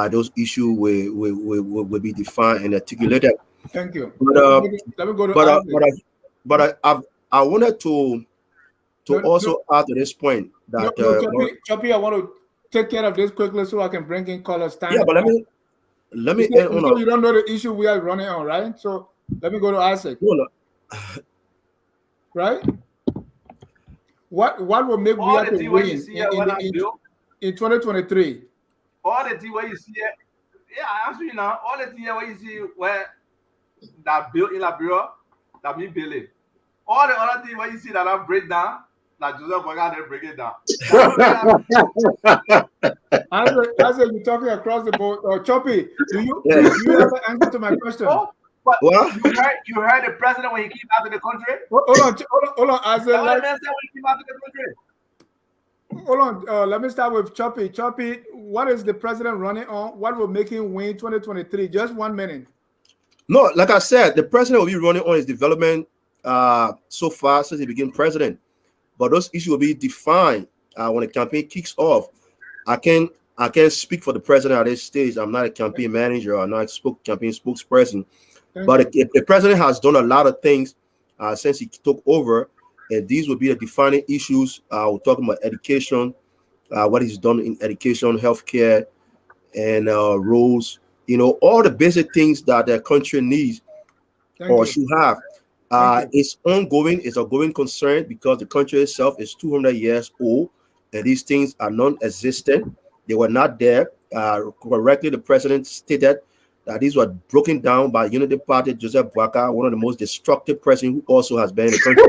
those issues will be defined and articulated. Thank you. But let me go to I wanted to also add to this point that Choppy, I want to take care of this quickly so I can bring in callers. Yeah, but let me end on. You don't know the issue we are running on, right? So let me go to Isaac. Right? What will make Weah to win in 2023? All the things where you see it, I answer you now. All the things where you see where that built in Liberia, that me build it. All the other things where you see that I break down, that Joseph Boakai didn't break it down. As you're talking across the board, Choppy, do you have an answer to my question? Oh, but you heard the president when he came out of the country? Hold on, Isaac. When he came out of the country. Hold on, let me start with Choppy. Choppy, what is the president running on? What will make him win 2023? Just 1 minute. No, like I said, the president will be running on his development so far since he became president. But those issues will be defined when the campaign kicks off. I can't speak for the president at this stage. I'm not a campaign manager. I'm not a campaign spokesperson. But the president has done a lot of things since he took over, and these will be the defining issues. We're talking about education, what he's done in education, healthcare, and roads. All the basic things that the country needs should have. It's ongoing. It's a going concern because the country itself is 200 years old, and these things are non-existent. They were not there. Correctly, the president stated that these were broken down by Unity Party Joseph Boakai, one of the most destructive presidents who also has been in the country.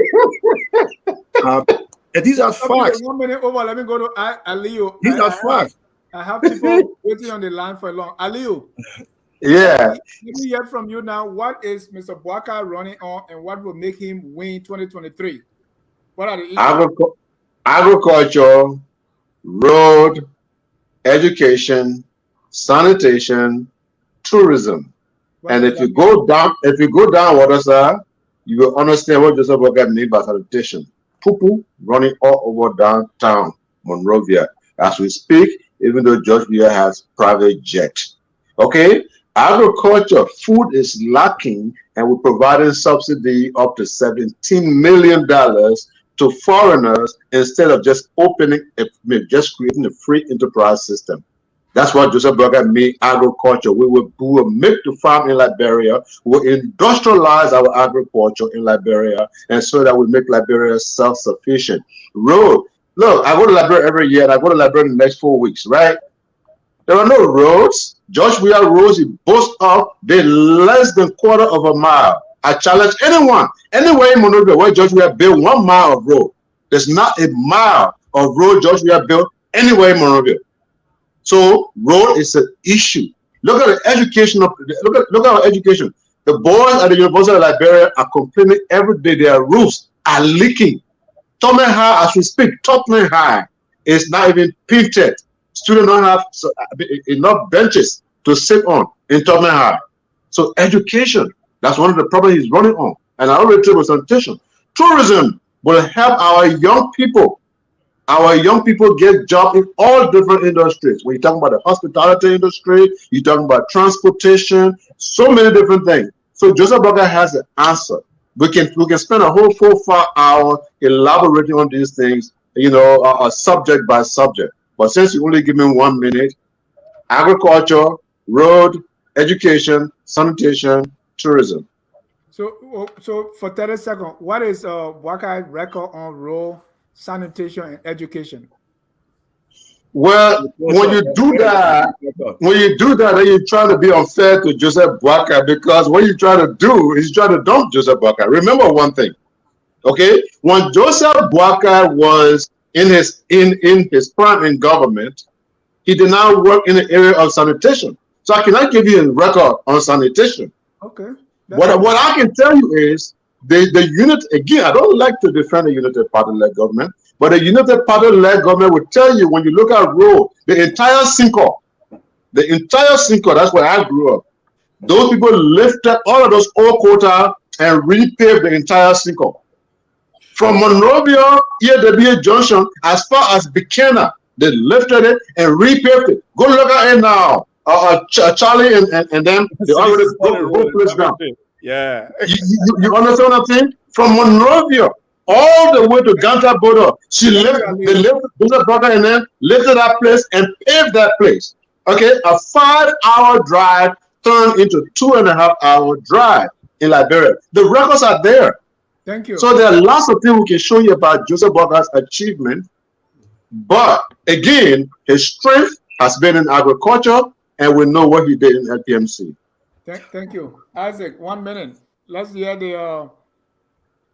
And these are facts. 1 minute over. Let me go to Aliu. These are facts. I have people waiting on the line for long. Aliu. Yeah. Let me hear from you now. What is Mr. Boakai running on, and what will make him win 2023? What are the issues? Agriculture, road, education, sanitation, tourism. And if you go down water, sir, you will understand what Joseph Boakai means by sanitation. Poo running all over downtown Monrovia as we speak, even though George Weah has private jet. Okay? Agriculture, food is lacking, and we're providing subsidy up to $17 million to foreigners instead of just creating a free enterprise system. That's what Joseph Boakai means agriculture. We will make the farm in Liberia, we'll industrialize our agriculture in Liberia, and so that we make Liberia self-sufficient. Road. Look, I go to Liberia every year, and I go to Liberia in the next 4 weeks, right? There are no roads. George Weah roads, he boasts of, they're less than quarter of a mile. I challenge anyone, anywhere in Monrovia where George Weah built 1 mile of road. There's not a mile of road George Weah built anywhere in Monrovia. So road is an issue. Look at the education look at our education. The boys at the University of Liberia are complaining every day their roofs are leaking. Tubman High, as we speak, Tubman High is not even painted. Students don't have enough benches to sit on in Tubman High. So education, that's one of the problems he's running on. And I already told you sanitation. Tourism will help our young people. Our young people get jobs in all different industries. When you're talking about the hospitality industry, you're talking about transportation, so many different things. So Joseph Boakai has an answer. We can spend a whole 4-5 hours elaborating on these things, subject by subject. But since you only give me 1 minute, agriculture, road, education, sanitation, tourism. So for 30 seconds, what is Boakai's record on road, sanitation, and education? Well, when you do that, then you're trying to be unfair to Joseph Boakai, because what you're trying to do is trying to dump Joseph Boakai. Remember one thing, okay? When Joseph Boakai was in his prime in government, he did not work in the area of sanitation. So I cannot give you a record on sanitation. Okay. What I can tell you is the unit, again, I don't like to defend the United Party-led government, but the United Party-led government will tell you when you look at road, the entire Cinco, that's where I grew up. Those people lifted all of those old quota and repaved the entire Cinco. From Monrovia, EWA Junction, as far as Buchanan, they lifted it and repaved it. Go look at it now. Charlie and them, they already broke the place down. Yeah. You understand what I'm saying? From Monrovia all the way to Ganta border, they lifted brother and then lifted that place and paved that place. Okay, a 5-hour drive turned into 2.5-hour drive in Liberia. The records are there. Thank you. So there are lots of things we can show you about Joseph Boakai's achievement. But again, his strength has been in agriculture, and we know what he did in LPMC. Thank you. Isaac, 1 minute. Let's hear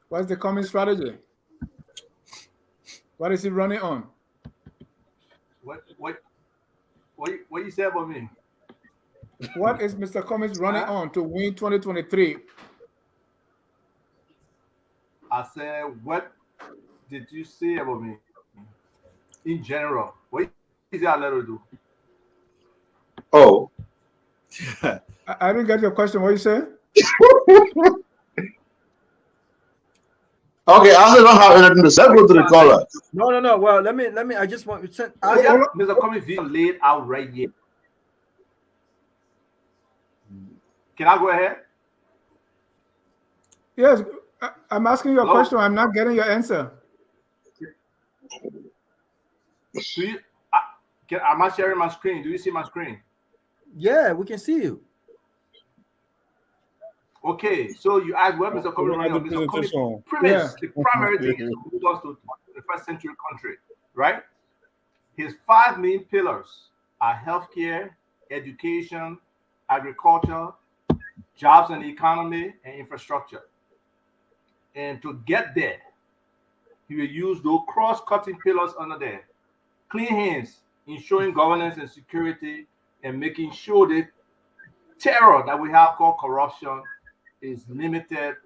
what's the Cummings strategy? What is he running on? What you say about me? What is Mr. Cummings running on to win 2023? I said, what did you say about me? In general, what is that letter do? Oh. I didn't get your question. What you say? Okay, I don't have anything to say. Go to the caller. No. Well, let me. I just want to send. Mr. Cummings video laid out right here. Can I go ahead? Yes, I'm asking you a question. I'm not getting your answer. Am I sharing my screen? Do you see my screen? Yeah, we can see you. Okay, so you asked what Mr. Cummings running on. Mr. Cummings premise, the primary thing is to move us to the first century country, right? His 5 main pillars are healthcare, education, agriculture, jobs and the economy, and infrastructure. And to get there, he he will use those cross-cutting pillars under there. Clean hands, ensuring governance and security, and making sure that terror that we have called corruption is limited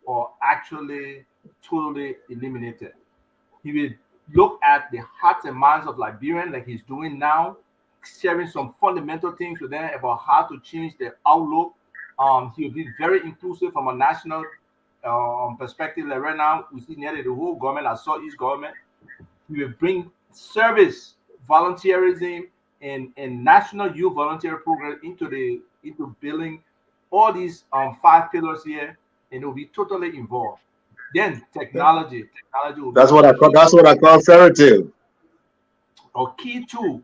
or actually totally eliminated. He will look at the hearts and minds of Liberians like he's doing now, sharing some fundamental things with them about how to change their outlook. He'll be very inclusive from a national perspective. Like right now, we see nearly the whole government, I saw each government. He will bring service, volunteerism, and national youth volunteer program into building all these 5 pillars here, and it will be totally involved. Then technology will That's what I call fairy tale. a key tool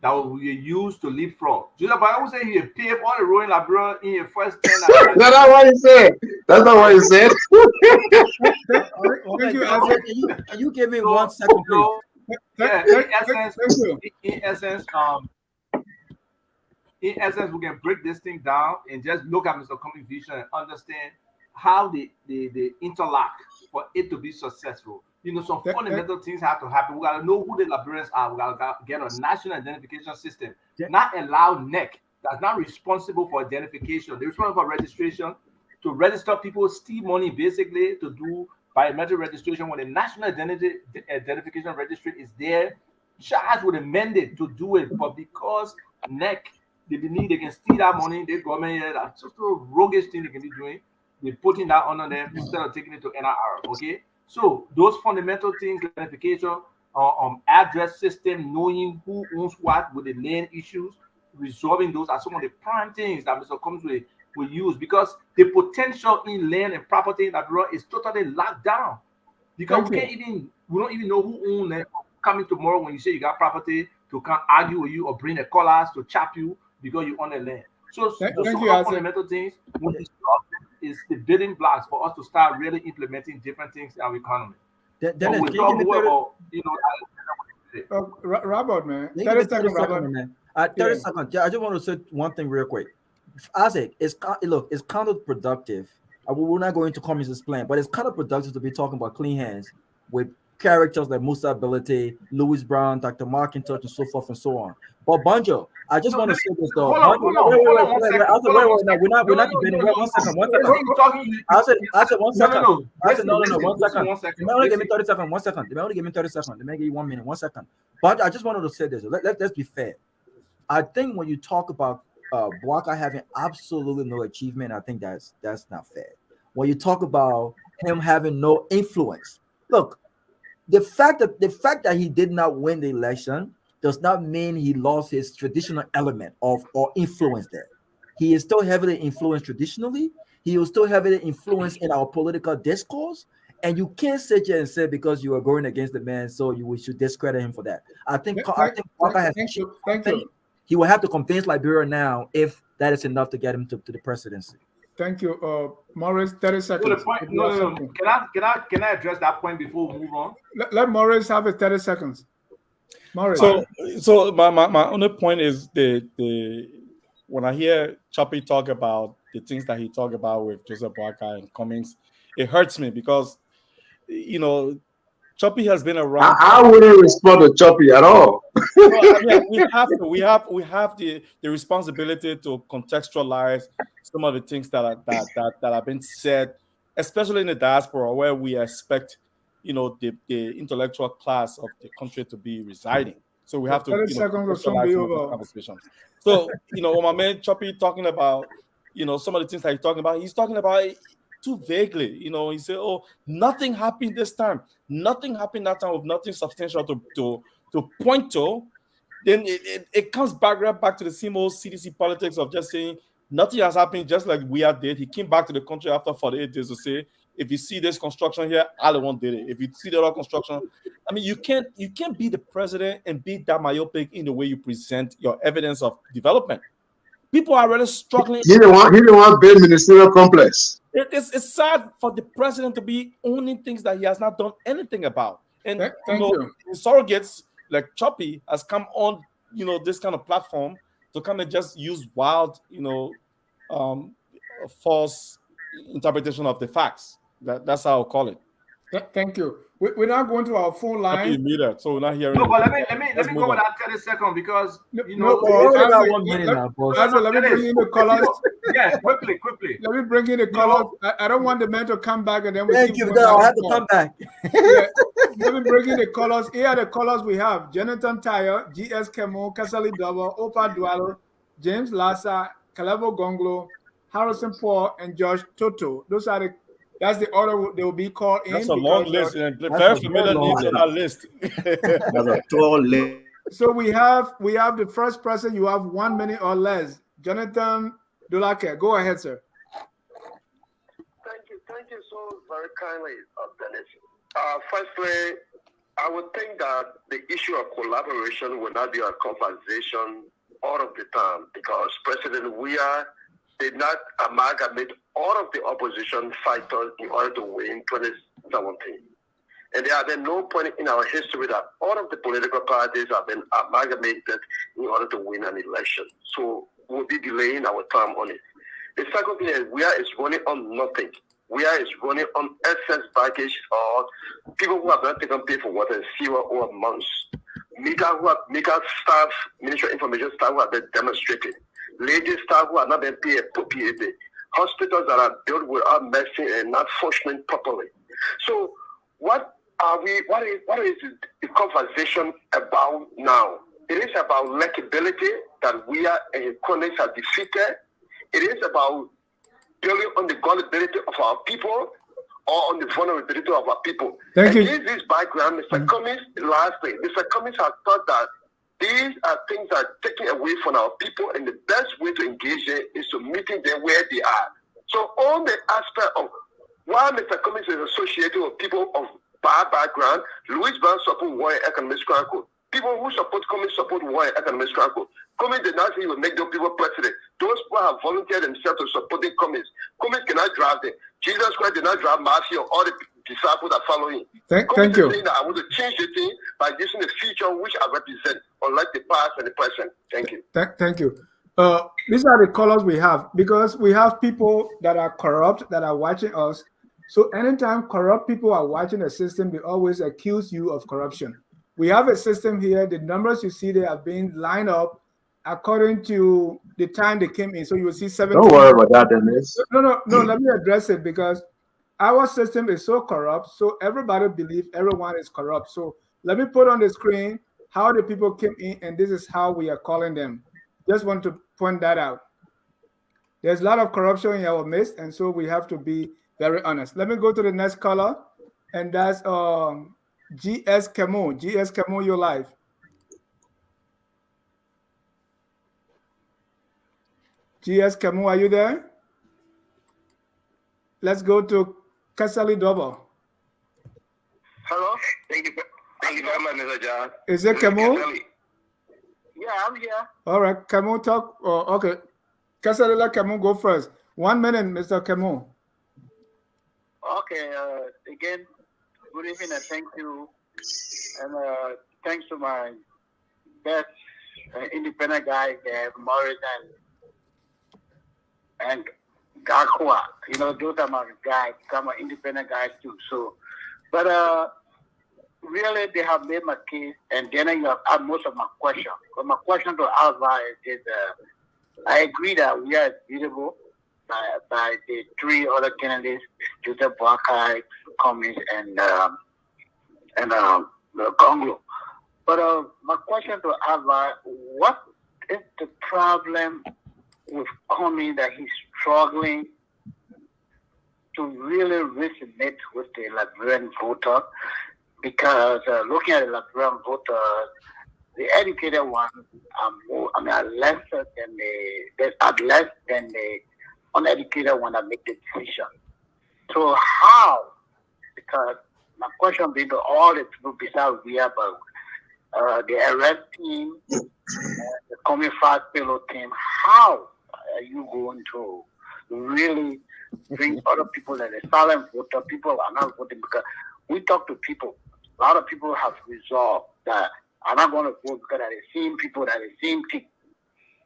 that will be used to leapfrog. Judah, but I would say he paved all the road in Liberia in your first 10 hours. That's not what he said. That's not what he said. Thank you, Isaac. Can you give me 1 second, please? Yeah, in essence, we can break this thing down and just look at Mr. Cummings' vision and understand how they interlock for it to be successful. Some fundamental things have to happen. We gotta know who the Liberians are. We gotta get a national identification system. Not allow NEC that's not responsible for identification. They're responsible for registration, to register people, steal money basically, to do biometric registration. When the national identification registry is there, charged with a mandate to do it, but because NEC, they believe they can steal that money, the government, that's just a roguish thing they can be doing. They're putting that under them instead of taking it to NRR. Okay, so those fundamental things, identification, address system, knowing who owns what with the land issues, resolving those are some of the prime things that Mr. Cummings will use, because the potential in land and property in Liberia is totally locked down. Because we don't even know who owns it. Coming tomorrow when you say you got property to come argue with you or bring the callers to chop you because you own the land. So those fundamental things is the building blocks for us to start really implementing different things in our economy. Dennis, we talk more about, Robert, man. 30 seconds, man. 30 seconds. I just want to say one thing real quick. Isaac, it's counterproductive. We're not going to Cummings' plan, but it's counterproductive to be talking about clean hands with characters like Musa Ability, Louis Brown, Dr. Markintosh, and so forth and so on. But Banjo, I just want to say this though. Wait, we're not debating. Wait, 1 second. I said 1 second. I said no, 1 second. They may only give me 30 seconds. 1 second. They may only give me 30 seconds. They may give you 1 minute. 1 second. But I just wanted to say this. Let's be fair. I think when you talk about Boakai having absolutely no achievement, I think that's not fair. When you talk about him having no influence, look, the fact that he did not win the election does not mean he lost his traditional element of or influence there. He is still heavily influenced traditionally. He was still heavily influenced in our political discourse. And you can't sit here and say because you are going against the man, so we should discredit him for that. I think Boakai has. Thank you. He will have to convince Liberia now if that is enough to get him to the presidency. Thank you, Maurice. 30 seconds. No. Can I address that point before we move on? Let Maurice have his 30 seconds. Maurice. So my only point is the when I hear Choppy talk about the things that he talked about with Joseph Boakai and Cummings, it hurts me because Choppy has been around. I wouldn't respond to Choppy at all. We have the responsibility to contextualize some of the things that have been said, especially in the diaspora, where we expect the intellectual class of the country to be residing. So we have to contextualize some of the conversations. So when my man Choppy talking about some of the things that he's talking about too vaguely. He said, "Oh, nothing happened this time. Nothing happened that time with nothing substantial to point to." Then it comes right back to the same old CDC politics of just saying nothing has happened, just like Weah did. He came back to the country after 48 days to say, if you see this construction here, Alewon did it. If you see the other construction, I mean, you can't be the president and be that myopic in the way you present your evidence of development. People are really struggling. He didn't want build ministerial complex. It's sad for the president to be owning things that he has not done anything about. And surrogates like Choppy has come on, this kind of platform to come and just use wild, false interpretation of the facts. That's how I'll call it. Thank you. We're not going to our phone line. Immediate, so we're not hearing. No, but let me Let's go move with on. that 30 seconds because No, We only got 1 minute let, now, boss. let me bring in the colors. Yes, quickly. Let me bring in the colors. I don't want the man to come back and then we Thank keep you. going I'll back have and to forth. come back. Yeah. Let me bring in the colors. Here are the colors we have: Jonathan Tyre, G.S. Kemo, Kasali Double, Opa Dwalo, James Lassa, Kalebo Gongloe, Harrison Paul, and Josh Toto. That's the order they will be called in. That's a long list, and That's very a familiar very long names on that list. That's a tall list. So we have the first person. You have 1 minute or less. Jonathan Dulake, go ahead, sir. Thank you so very kindly, Dennis. Firstly, I would think that the issue of collaboration will not be a conversation all of the time because President Weah did not amalgamate all of the opposition fighters in order to win 2017. And there have been no point in our history that all of the political parties have been amalgamated in order to win an election. So we'll be delaying our time on it. The second thing is Weah is running on nothing. Weah is running on excess baggage or people who have not taken pay for water in 0 or months. Mega staff, Ministry of Information staff who have been demonstrated. Lady staff who have not been paid appropriately. Hospitals that are built without medicine and not functioning properly. So what is the conversation about now? It is about likability that Weah and Cummings are defeated. It is about building on the gullibility of our people or on the vulnerability of our people. Thank you. Against this background, Mr. Cummings, lastly, Mr. Cummings has thought that these are things that are taken away from our people, and the best way to engage them is to meeting them where they are. So on the aspect of why Mr. Cummings is associated with people of bad background, Louis Brown support war and economic struggle. People who support Cummings support war and economic struggle. Cummings did not say he would make those people president. Those people have volunteered themselves to supporting Cummings. Cummings cannot drive them. Jesus Christ did not drive Matthew or all the disciples that follow him. Thank you. Saying that I want to change the thing by using the future which I represent, unlike the past and the present. Thank you. Thank you. These are the colors we have because we have people that are corrupt that are watching us. So anytime corrupt people are watching a system, they always accuse you of corruption. We have a system here. The numbers you see, they are being lined up according to the time they came in. So you will see 17. Don't worry about that, Dennis. No. Let me address it because our system is so corrupt. So everybody believes everyone is corrupt. So let me put on the screen how the people came in, and this is how we are calling them. Just want to point that out. There's a lot of corruption in our midst, and so we have to be very honest. Let me go to the next color, and that's G.S. Kemo. G.S. Kemo, you're live. G.S. Kemo, are you there? Let's go to Kasali Double. Hello? Thank you very much, Mr. John. Is it Kemo? Yeah, I'm here. All right, Kemo, talk. Oh, okay. Kasali, let Kemo go first. 1 minute, Mr. Kemo. Okay, again, good evening and thank you. And thanks to my best independent guys, Morris and Gakwa. You know, those are my guys, some are independent guys too. So, but really, they have made my case, and then you have asked most of my questions. But my question to Alva is I agree that we are beatable by the three other candidates, Joseph Boakai, Cummings, and Gongloe. But my question to Alva, what is the problem with Cummings that he's struggling to really resonate with the Liberian voter? Because looking at the Liberian voter, the educated ones are less than the uneducated one that make the decision. So how? Because my question being to all the people besides Weah, but the arrest team, the Cummings Fast Fellow team, how are you going to really bring other people that are silent voter, people are not voting? Because we talk to people, a lot of people have resolved that I'm not going to vote because they're the same people, that are the same thing.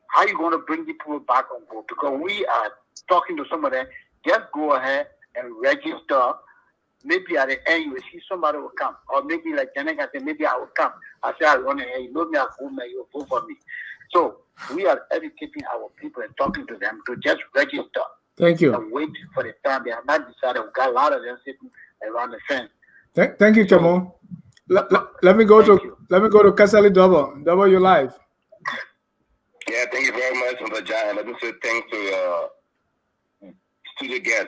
How are you going to bring the people back on board? Because we are talking to some of them, just go ahead and register maybe at the end you will see somebody will come. Or maybe like Janek, I say, maybe I will come. I say, I want to, you know me, I go, you vote for me. So we are educating our people and talking to them to just register. Thank you. And wait for the time. They have not decided. We got a lot of them sitting around the fence. Thank you, Kemo. Let me go to Kasali Double. Double, you live. Yeah, thank you very much, Mr. Jai. Let me say thanks to your studio guest.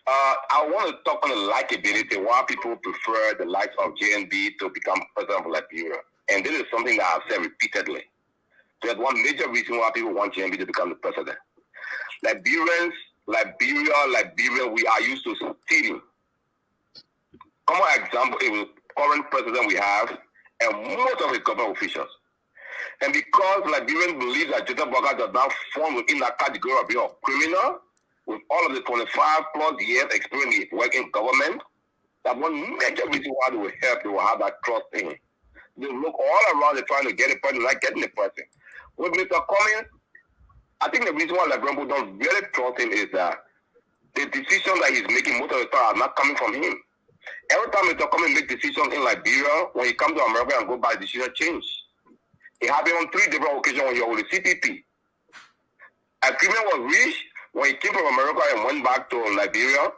I want to talk on the likability, why people prefer the likes of JNB to become president of Liberia. And this is something that I've said repeatedly. There's one major reason why people want JNB to become the president. Liberians, Liberia, we are used to stealing. Common example is the current president we have and most of his government officials. And because Liberians believe that Joseph Boakai does not fall within that category of being a criminal, with all of the 25 plus years experience working in government, that one major reason why they will help, they will have that trust in him. They look all around, they're trying to get a person, like getting a person. With Mr. Cummings, I think the reason why Liberian people don't really trust him is that the decisions that he's making most of the time are not coming from him. Every time Mr. Cummings makes decisions in Liberia, when he comes to America and go by, the decision change. It happened on 3 different occasions when he was with the CPP. Agreement was reached when he came from America and went back to Liberia.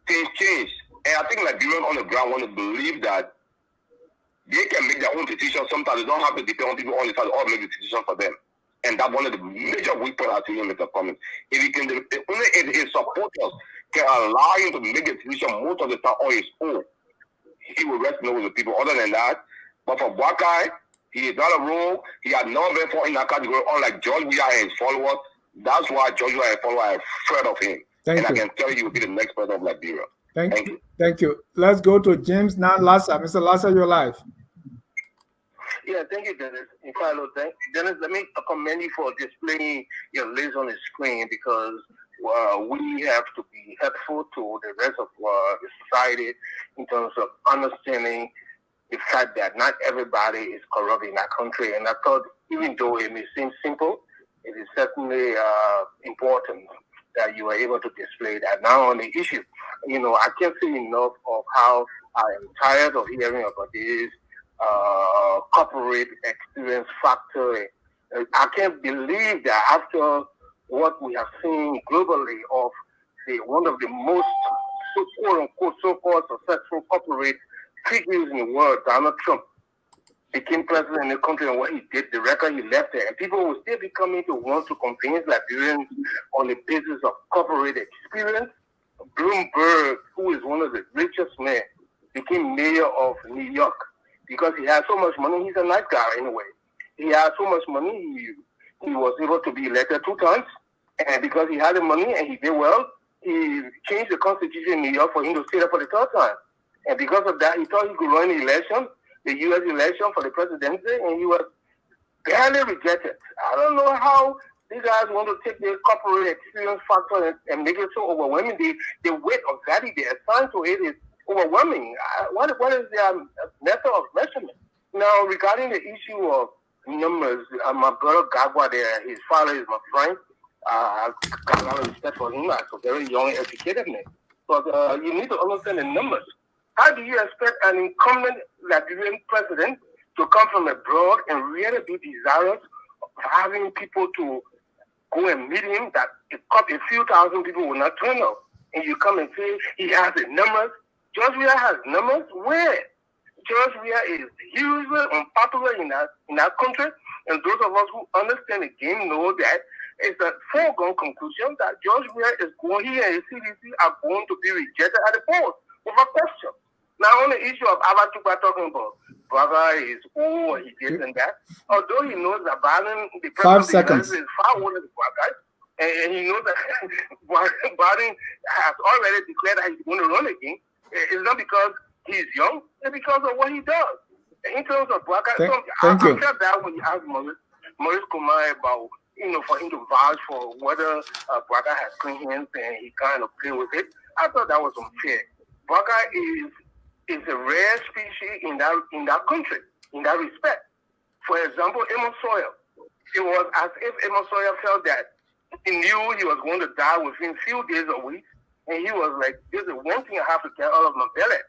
Things changed. And I think Liberians on the ground want to believe that they can make their own decisions. Sometimes they don't have to depend on people on the side or make the decision for them. And that's one of the major weak points I see in Mr. Cummings. If he can, only if his supporters can allow him to make a decision most of the time on his own, he will rest with the people. Other than that, but for Boakai, he is not a role. He had never been fought in that category, unlike George Weah and his followers. That's why George Weah and his followers are afraid of him. I can tell you, he will be the next president of Liberia. Thank you. Thank you. Let's go to James Lassa. Mr. Lassa, you're live. Yeah, thank you, Dennis. In fact, Dennis, let me commend you for displaying your list on the screen, because we have to be helpful to the rest of the society in terms of understanding the fact that not everybody is corrupt in our country. And I thought, even though it may seem simple, it is certainly important that you are able to display that. Now on the issue, I can't say enough of how I am tired of hearing about this corporate experience factor. I can't believe that after what we have seen globally of one of the most quote-unquote so-called successful corporate figures in the world, Donald Trump, became president in the country, and what he did, the record he left there. And people will still be coming to want to convince Liberians on the basis of corporate experience. Bloomberg, who is one of the richest men, became mayor of New York because he had so much money. He's a nice guy anyway. He had so much money, he was able to be elected 2 times. And because he had the money and he did well, he changed the constitution in New York for him to sit up for the 3rd time. And because of that, he thought he could run the election, the U.S. election for the presidency, and he was barely rejected. I don't know how these guys want to take their corporate experience factor and make it so overwhelming. The weight of value they assign to it is overwhelming. What is their method of measurement? Now, regarding the issue of numbers, my brother Gagwa there, his father is my friend. I got a lot of respect for him as a very young, educated man. But you need to understand the numbers. How do you expect an incumbent Liberian president to come from abroad and really be desirous of having people to go and meet him, that a few thousand people will not turn up? And you come and say he has the numbers. George Weah has numbers? Where? George Weah is hugely unpopular in our country. And those of us who understand the game know that it's a foregone conclusion that George Weah is going, he and the CDC are going to be rejected at the polls without question. Now, on the issue of Abatuba talking about brother is he this and that, although he knows that Biden, the president of the United States, is far older than Boakai, and he knows that Biden has already declared that he's going to run again. It's not because he's young, it's because of what he does. In terms of Boakai, I felt that when you asked Maurice Kumar about, for him to vouch for whether Boakai has clean hands and he kind of play with it, I thought that was unfair. Boakai is a rare species in that country, in that respect. For example, Amos Sawyer. It was as if Amos Sawyer felt that he knew he was going to die within a few days or weeks, And he was like, "This is one thing I have to get out of my belly."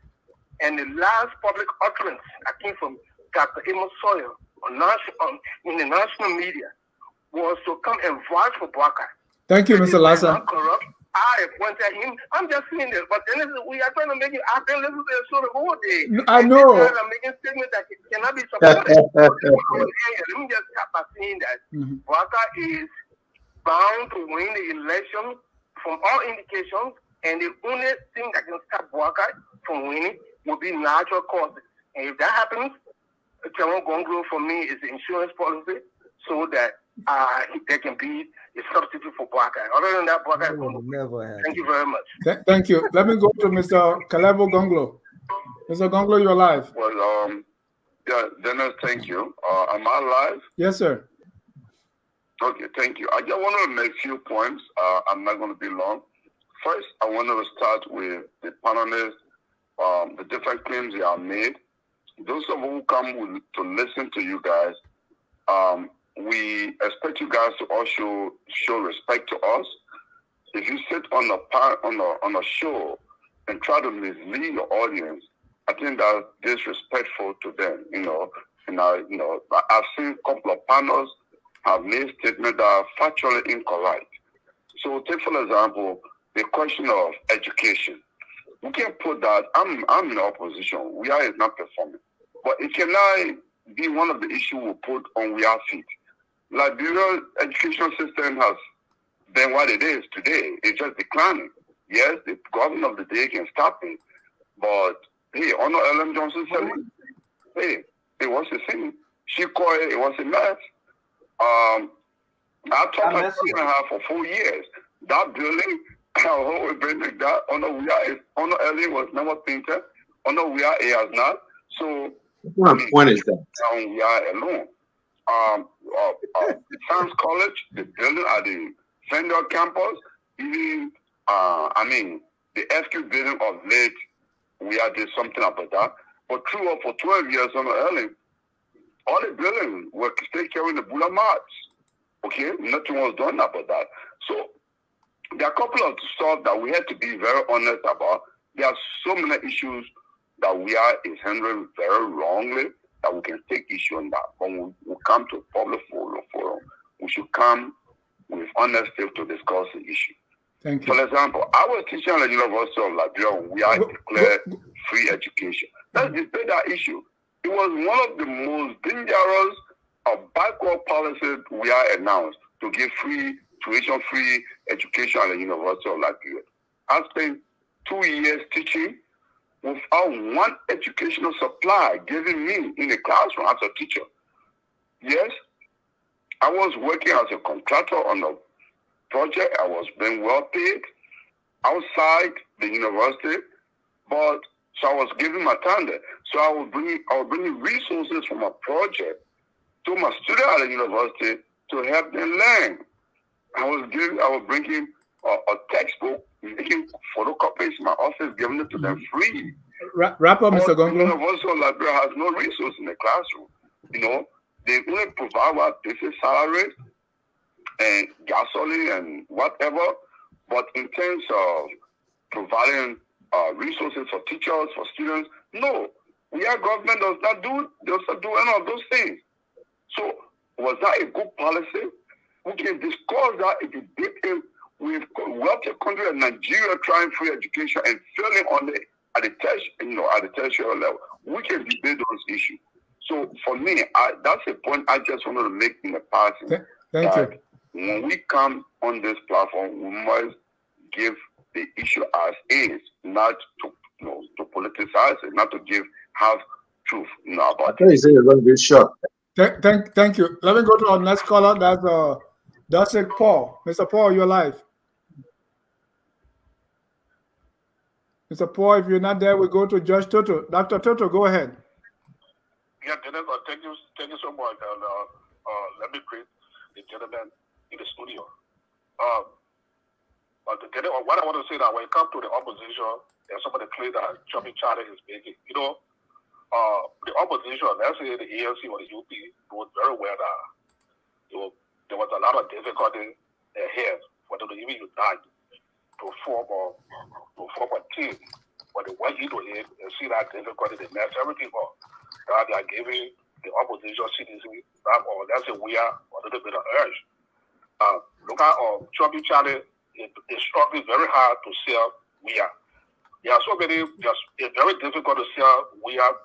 And the last public utterance I came from Dr. Amos Sawyer in the national media was to come and vouch for Boakai. Thank you, Mr. Lassa. Corrupt. I appointed him. I'm just saying this, but then we are trying to make it. I've been listening to the show the whole day. I know. I'm making statements that cannot be supported. Let me just start by saying that Boakai is bound to win the election from all indications, and the only thing that can stop Boakai from winning will be natural causes. And if that happens, Gongloe for me is the insurance policy, so that there can be a substitute for Boakai. Other than that, Boakai will never happen. Thank you very much. Thank you. Let me go to Mr. Kalebo Gongloe. Mr. Gongloe, you're live. Well, yeah, Dennis, thank you. Am I live? Yes, sir. Okay, thank you. I just want to make a few points. I'm not going to be long. First, I want to start with the panelists, the different claims they have made. Those of who come to listen to you guys, we expect you guys to also show respect to us. If you sit on a show and try to mislead your audience, I think that's disrespectful to them. And I've seen a couple of panels have made statements that are factually incorrect. So take for example the question of education. We can put that. I'm in opposition. Weah is not performing, but it cannot be one of the issues we put on Weah feet. Liberian education system has been what it is today. It's just declining. Yes, the government of the day can stop it, but hey, Honor Ellen Johnson said, hey, it was a thing. She called it was a mess. I taught my 2.5 for 4 years. That building, always bring that. Honor Ellen was never painted. Honor Weah has not. So what point is that? On Weah alone. Science College, the building at the Fender campus, even the FQ building of late, Weah did something about that. But true, for 12 years on Ellen, all the buildings were still carrying the Bula marks. Okay, nothing was done about that. So there are a couple of stuff that we have to be very honest about. There are so many issues that Weah is handling very wrongly that we can take issue on that. When we come to a public forum, we should come with honesty to discuss the issue. Thank you. For example, I was teaching at the University of Liberia when Weah declared free education. Let's debate that issue. It was one of the most dangerous backward policies Weah announced to give tuition-free education at the University of Liberia. I spent 2 years teaching without one educational supply given me in the classroom as a teacher. Yes, I was working as a contractor on a project. I was being well paid outside the university, but so I was giving my time there. So I was bringing resources from a project to my students at the university to help them learn. I was bringing a textbook, making photocopies in my office, giving it to them free. Wrap up, Mr. Gongloe. The University of Liberia has no resource in the classroom. They only provide what basic salaries and gasoline and whatever. But in terms of providing resources for teachers, for students, no. Weah government does not do any of those things. So was that a good policy? We can discuss that if you did it with wealthy country like Nigeria trying free education and failing at the tertiary level. We can debate those issues. So for me, that's a point I just wanted to make in the passing. Thank you. When we come on this platform, we must give the issue as is, not to politicize it, not to give half truth about it. I say you're going to be short. Thank you. Let me go to our next caller. That's Paul. Mr. Paul, you're live. Mr. Paul, if you're not there, we go to Judge Toto. Dr. Toto, go ahead. Yeah, Dennis, thank you so much. And let me greet the gentleman in the studio. But what I want to say that when it comes to the opposition and some of the claims that Chubby Charlie is making, the opposition, let's say the ANC or the UP, knows very well that there was a lot of difficulty ahead for them to even unite form a team. But they went into it and see that difficulty, they mess everything up. Now they are giving the opposition citizens that, or let's say we are a little bit of urge. Look at Chubby Charlie is struggling very hard to sell Weah. There are so many, it's very difficult to sell Weah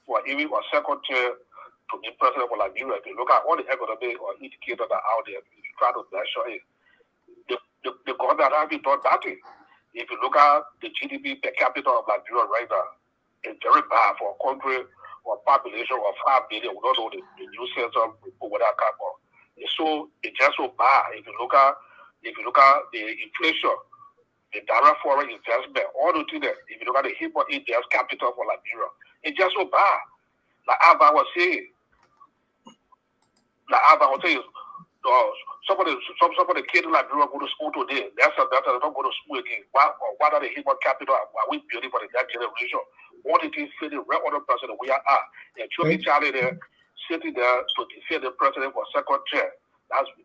for even a second term to be president for Liberia. If you look at all the economic or indicators that are out there, if you try to measure it, the government hasn't done nothing. If you look at the GDP per capita of Liberia right now, it's very bad for a country or a population of 5 million. We don't know the new census report where that come from. It's just so bad. If you look at the inflation, the direct foreign investment, all the things that, if you look at the import index capital for Liberia, it's just so bad. Like as I was saying, some of the kids in Liberia go to school today. That's not go to school again. Why are they import capital? Why we building for the next generation? What it is for the real other president we are at. And Chubby Charlie there sitting there to defend the president for second term.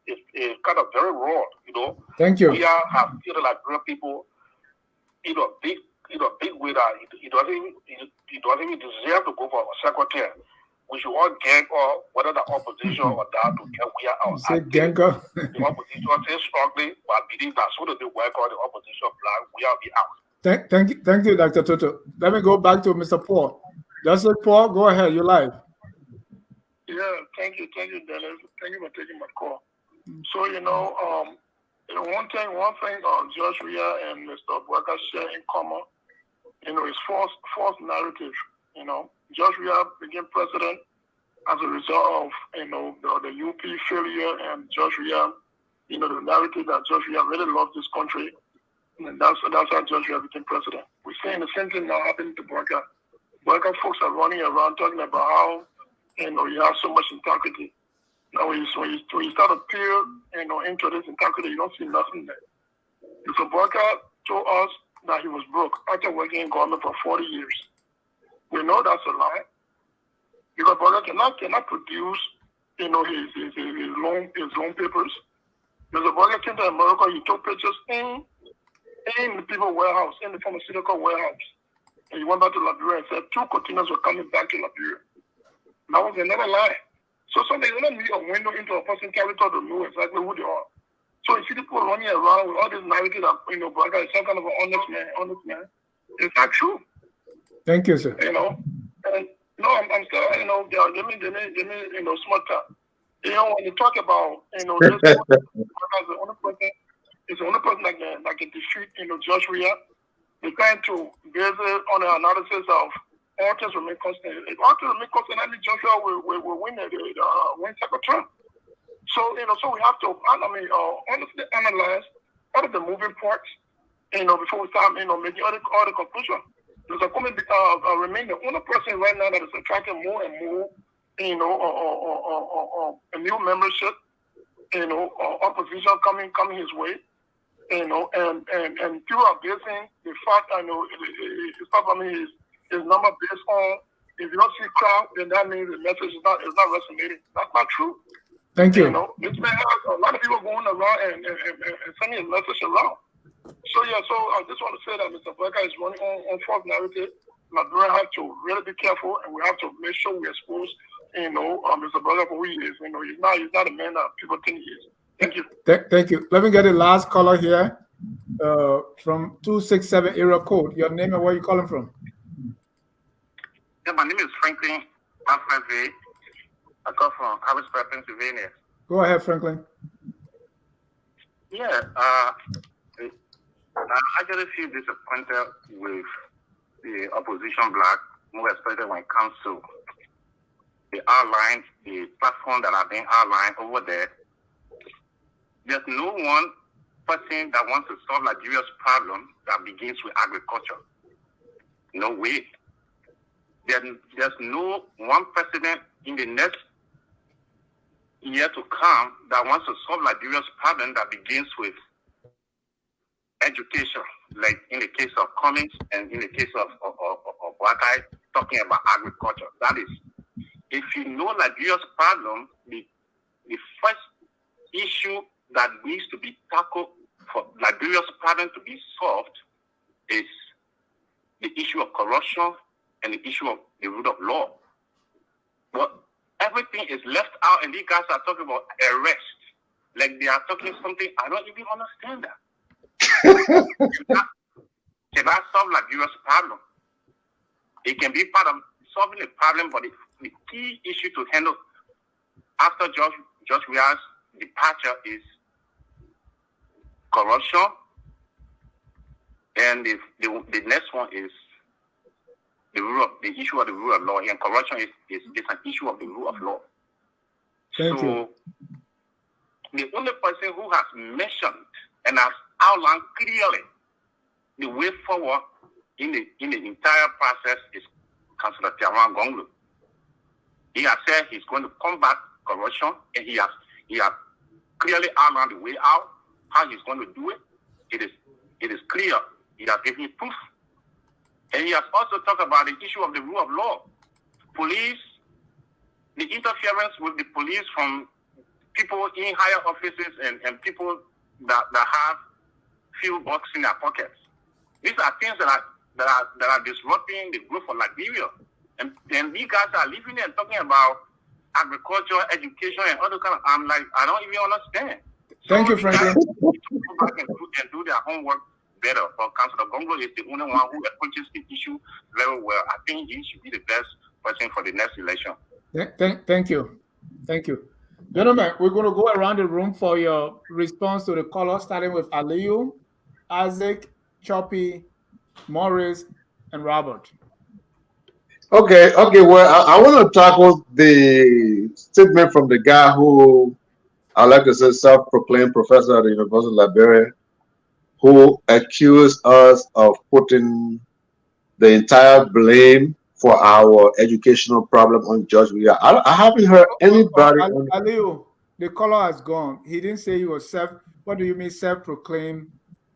It's kind of very wrong, you know. Thank you. We have still Liberian people, big way that he doesn't even deserve to go for a second term. We should all gang up, whether the opposition or that, to get we are out. Say gang up. The opposition is struggling, but believe that so that they work on the opposition plan, we are be out. Thank you, Dr. Toto. Let me go back to Mr. Paul. Justice Paul, go ahead. You're live. Yeah, thank you, Dennis. Thank you for taking my call. So, one thing Judge Weah and Mr. Boakai share in common, is false narrative. Judge Weah became president as a result of, the UP failure, and Judge Weah, the narrative that Judge Weah really loves this country, and that's how Judge Weah became president. We're saying the same thing now happening to Boakai. Boakai folks are running around talking about how, you have so much integrity. Now, when you start to peer, into this integrity, you don't see nothing there. Mr. Boakai told us that he was broke after working in government for 40 years. We know that's a lie, because Boakai cannot produce, his loan papers. Mr. Boakai came to America. He took pictures in the people warehouse, in the pharmaceutical warehouse, and he went back to Liberia and said 2 containers were coming back to Liberia. That was another lie. So they don't need a window into a person's character to know exactly who they are. So you see people running around with all this narrative that, Boakai is some kind of an honest man. It's not true. Thank you, sir. And I'm still, give me, smart time. When you talk about, this is the only person that can defeat, Judge Weah. They're trying to base it on an analysis of all things remain constant. If all things remain constant, I mean, Joshua will win second term. So, so we have to, honestly analyze all of the moving parts, before we start, making all the conclusions. Mr. Cummings remain the only person right now that is attracting more and more, a new membership, opposition coming his way, and people are basing the fact, his number based on, if you don't see crowd, then that means the message is not resonating. That's not true. Thank you. This man has a lot of people going around and sending a message around. So I just want to say that Mr. Boakai is running on false narrative. Liberia have to really be careful, and we have to make sure we expose, Mr. Boakai for who he is. He's not a man that people think he is. Thank you. Thank you. Let me get the last caller here from 267 area code. Your name and where you calling from? Yeah, my name is Franklin. I come from Harrisburg, Pennsylvania. Go ahead, Franklin. Yeah, I actually feel disappointed with the opposition bloc, more especially when it comes to the platform that are being outlined over there. There's no one person that wants to solve Nigeria's problem that begins with agriculture. No way. There's no one president in the next year to come that wants to solve Nigeria's problem that begins with education, like in the case of Cummings and in the case of Boakai, talking about agriculture. That is, if you know Nigeria's problem, the first issue that needs to be tackled for Liberia's problem to be solved is the issue of corruption and the issue of the rule of law. But everything is left out, and these guys are talking about arrest. Like they are talking something, I don't even understand that. Cannot solve Liberia's problem. It can be part of solving the problem, but the key issue to handle after George Weah's departure is corruption, and the next one is the issue of the rule of law. And corruption is an issue of the rule of law. Thank you. The only person who has mentioned and has outlined clearly the way forward in the entire process is Councillor Gongloe. He has said he's going to combat corruption, and he has clearly outlined the way out, how he's going to do it. It is clear. He has given proof. And he has also talked about the issue of the rule of law. Police, the interference with the police from people in higher offices and people that have few bucks in their pockets. These are things that are disrupting the growth of Liberia. And these guys are living there and talking about agriculture, education, and other kind of. I'm like, I don't even understand. Thank you, Franklin. Go back and do their homework better. But Councillor Gongloe is the only one who approaches the issue very well. I think he should be the best person for the next election. Thank you. Thank you. Gentlemen, we're going to go around the room for your response to the caller, starting with Aliyu, Isaac, Choppy, Morris, and Robert. Okay. Well, I want to tackle the statement from the guy who, I like to say, self-proclaimed professor at the University of Liberia, who accused us of putting the entire blame for our educational problem on George Weah. I haven't heard anybody. Aliyu, the caller has gone. He didn't say he was what do you mean self-proclaimed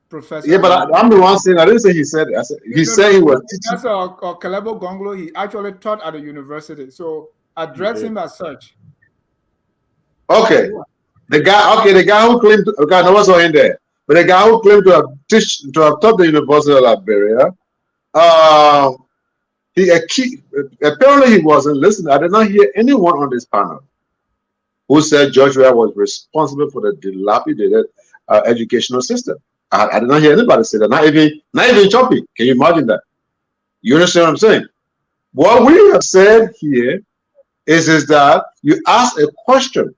professor? Yeah, but I'm the one saying, I didn't say he said it. I said, he said he was teaching. That's Kalebo Gongloe. He actually taught at the university. So address him as such. Okay. The guy who claimed, okay, no one's in there, but the guy who claimed to have taught the University of Liberia, apparently he wasn't listening. I did not hear anyone on this panel who said George Weah was responsible for the dilapidated educational system. I did not hear anybody say that. Not even Choppy. Can you imagine that? You understand what I'm saying? What we have said here is that you ask a question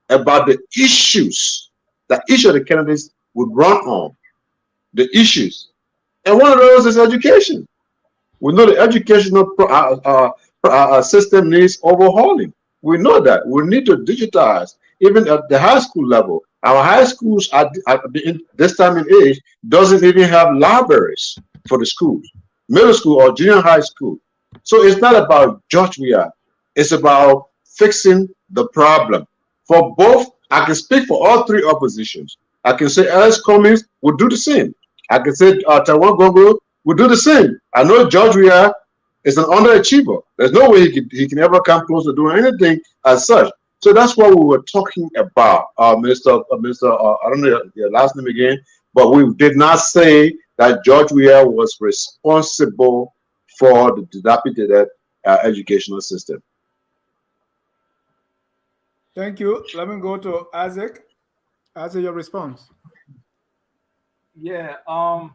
about the issues that each of the candidates would run on, the issues. And one of those is education. We know the educational system needs overhauling. We know that. We need to digitize, even at the high school level. Our high schools, at this time in age, doesn't even have libraries for the schools, middle school or junior high school. So it's not about George Weah. It's about fixing the problem. For both, I can speak for all three oppositions. I can say Alex Cummings would do the same. I can say Taiwan Gongloe would do the same. I know George Weah is an underachiever. There's no way he can ever come close to doing anything as such. So that's what we were talking about, Mr. I don't know your last name again, but we did not say that George Weah was responsible for the dilapidated educational system. Thank you. Let me go to Isaac. Isaac, your response. Yeah. I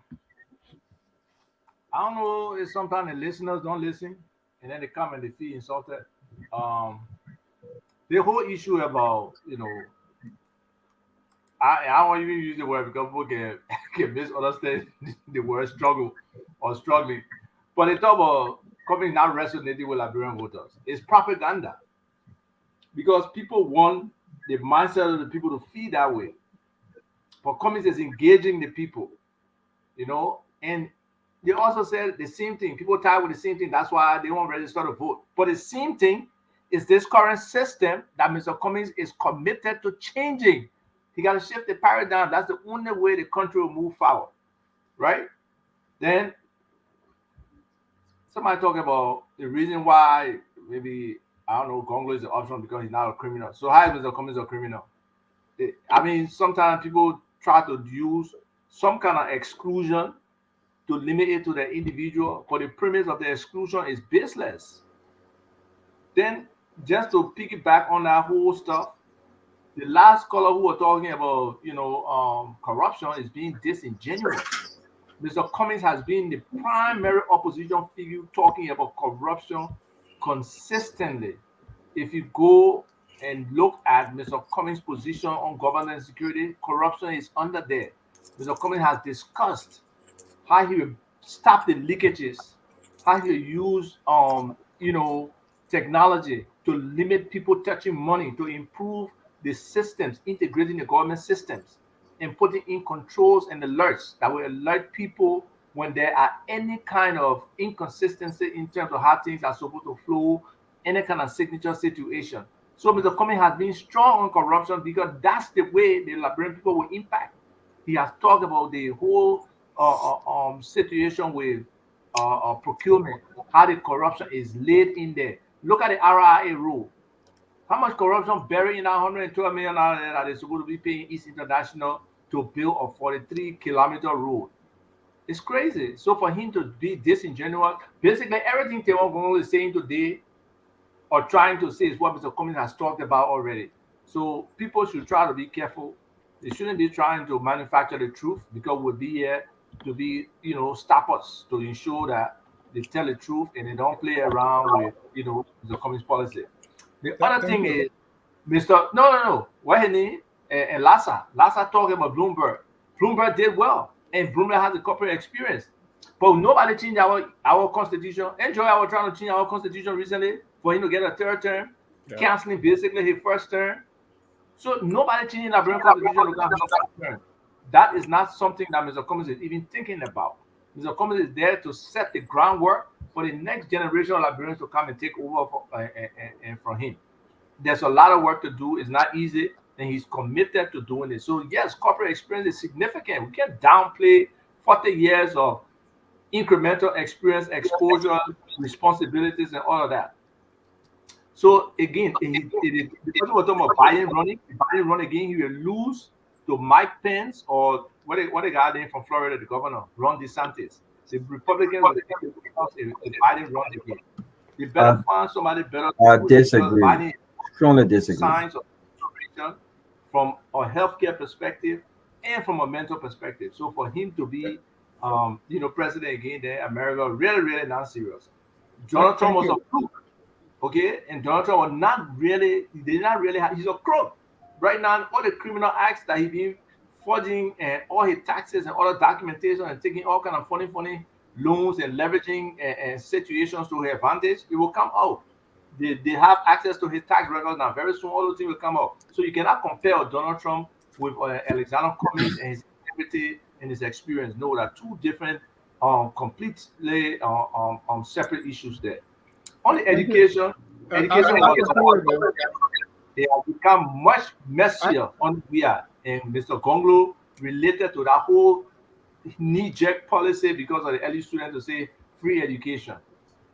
don't know if sometimes the listeners don't listen and then they come and they feel insulted. The whole issue about, I won't even use the word because people can misunderstand the word struggle or struggling. But they talk about Cummings not resonating with Liberian voters. It's propaganda. Because people want the mindset of the people to feel that way. But Cummings is engaging the people, and they also said the same thing. People tired with the same thing. That's why they won't register to vote. But the same thing is this current system that Mr. Cummings is committed to changing. He got to shift the paradigm. That's the only way the country will move forward, right? Then somebody talking about the reason why maybe, I don't know, Gongloe is the option because he's not a criminal. So how is Mr. Cummings a criminal? Sometimes people try to use some kind of exclusion to limit it to the individual, but the premise of the exclusion is baseless. Then, just to piggyback on that whole stuff, the last caller who was talking about, corruption is being disingenuous. Mr. Cummings has been the primary opposition figure talking about corruption consistently. If you go and look at Mr. Cummings' position on governance and security, corruption is under there. Mr. Cummings has discussed how he will stop the leakages, how he will use technology to limit people touching money, to improve the systems, integrating the government systems, and putting in controls and alerts that will alert people when there are any kind of inconsistency in terms of how things are supposed to flow, any kind of signature situation. So Mr. Cummings has been strong on corruption because that's the way the Liberian people will impact. He has talked about the whole situation with procurement, how the corruption is laid in there. Look at the RIA rule. How much corruption buried in that $112 million that they're supposed to be paying East International to build a 43-kilometer road? It's crazy. So for him to be disingenuous, basically everything Gongloe is saying today or trying to say is what Mr. Cummings has talked about already. So people should try to be careful. They shouldn't be trying to manufacture the truth because we'll be here to be, stop us to ensure that they tell the truth and they don't play around with, Mr. Cummings' policy. The other thing is, Mr. No. Weah and Lassa talking about Bloomberg. Bloomberg did well, and Bloomberg has a corporate experience. But nobody changed our constitution. Enjoy, I was trying to change our constitution recently for him to get a third term, canceling basically his first term. So nobody changing the Liberian constitution to get a third term. That is not something that Mr. Cummings is even thinking about. Mr. Cummings is there to set the groundwork for the next generation of Liberians to come and take over from him. There's a lot of work to do. It's not easy, and he's committed to doing it. So yes, corporate experience is significant. We can't downplay 40 years of incremental experience, exposure, responsibilities, and all of that. So again, because we're talking about Biden run again, he will lose to Mike Pence or what the guy named from Florida, the governor, Ron DeSantis. The Republicans will take it if Biden runs again. They better find somebody better. Disagree. Strongly disagree. Signs of situation from a healthcare perspective and from a mental perspective. So for him to be, president again, there, America really, really not serious. Donald Trump was a crook, okay, and Donald Trump was not really. He did not really have. He's a crook. Right now, all the criminal acts that he's been forging and all his taxes and all the documentation and taking all kind of funny loans and leveraging and situations to his advantage, it will come out. They have access to his tax records now. Very soon, all those things will come out. So you cannot compare Donald Trump with Alexander Cummings and his integrity and his experience. No, there are two different, completely separate issues there. On the education, they have become much messier on Weah and Mr. Gongloe related to that whole knee-jerk policy because of the early students to say free education.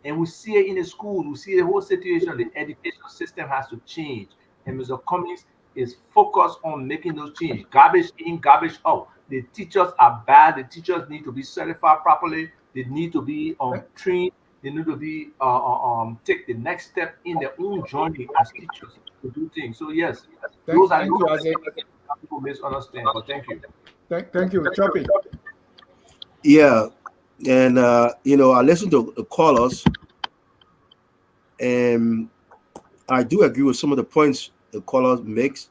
And we see it in the school, we see the whole situation. The education system has to change. And Mr. Cummings is focused on making those changes. Garbage in, garbage out. The teachers are bad. The teachers need to be certified properly. They need to be trained. They need to be take the next step in their own journey as teachers to do things. So yes, those are people misunderstand. But thank you. Thank you, Choppy. Yeah, and I listened to the callers, and I do agree with some of the points the callers makes,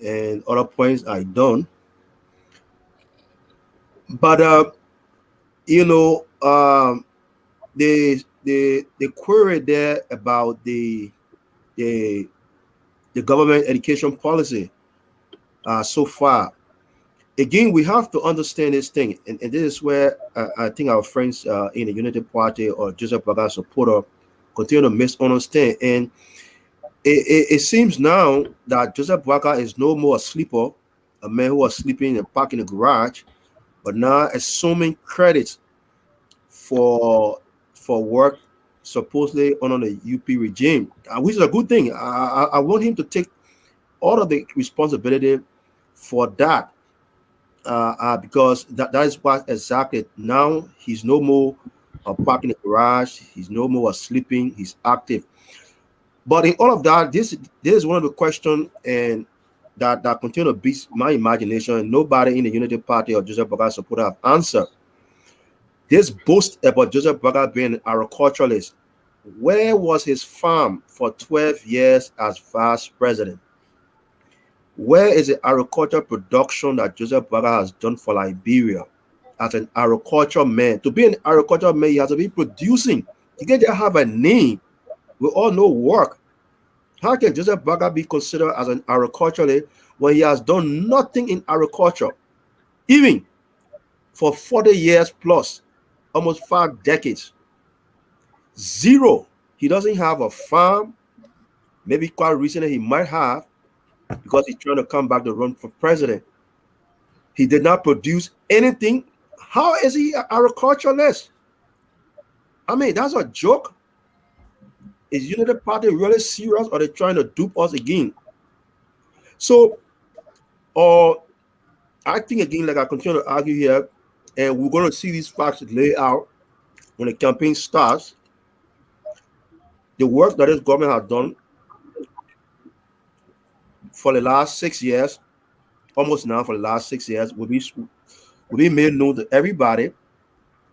and other points I don't. But the query there about the government education policy so far. Again, we have to understand this thing, and this is where I think our friends in the Unity Party or Joseph Boakai supporter continue to misunderstand. And it seems now that Joseph Boakai is no more a sleeper, a man who was sleeping in a park in the garage, but now assuming credit for work supposedly under the UP regime, which is a good thing. I want him to take all of the responsibility for that. because that is what exactly now he's no more parking in the garage, he's no more sleeping, he's active. But in all of that, this is one of the questions and that continue to beat my imagination, and nobody in the Unity Party or Joseph Boakai supporter have answered. This boast about Joseph Boakai being an agriculturalist. Where was his farm for 12 years as vice president? Where is the agriculture production that Joseph Boakai has done for Liberia as an agriculture man? To be an agriculture man, he has to be producing. You can't just have a name. We all know work. How can Joseph Boakai be considered as an agriculturalist when he has done nothing in agriculture? Even for 40 years plus, almost 5 decades. Zero. He doesn't have a farm. Maybe quite recently he might have, because he's trying to come back to run for president. He did not produce anything. How is he an agriculturalist? I mean, that's a joke. Is Unity Party really serious, or are they trying to dupe us again? So, I think again, like I continue to argue here, and we're going to see these facts laid out when the campaign starts. The work that this government has done for the last 6 years, almost now for the last 6 years, will be made known to everybody.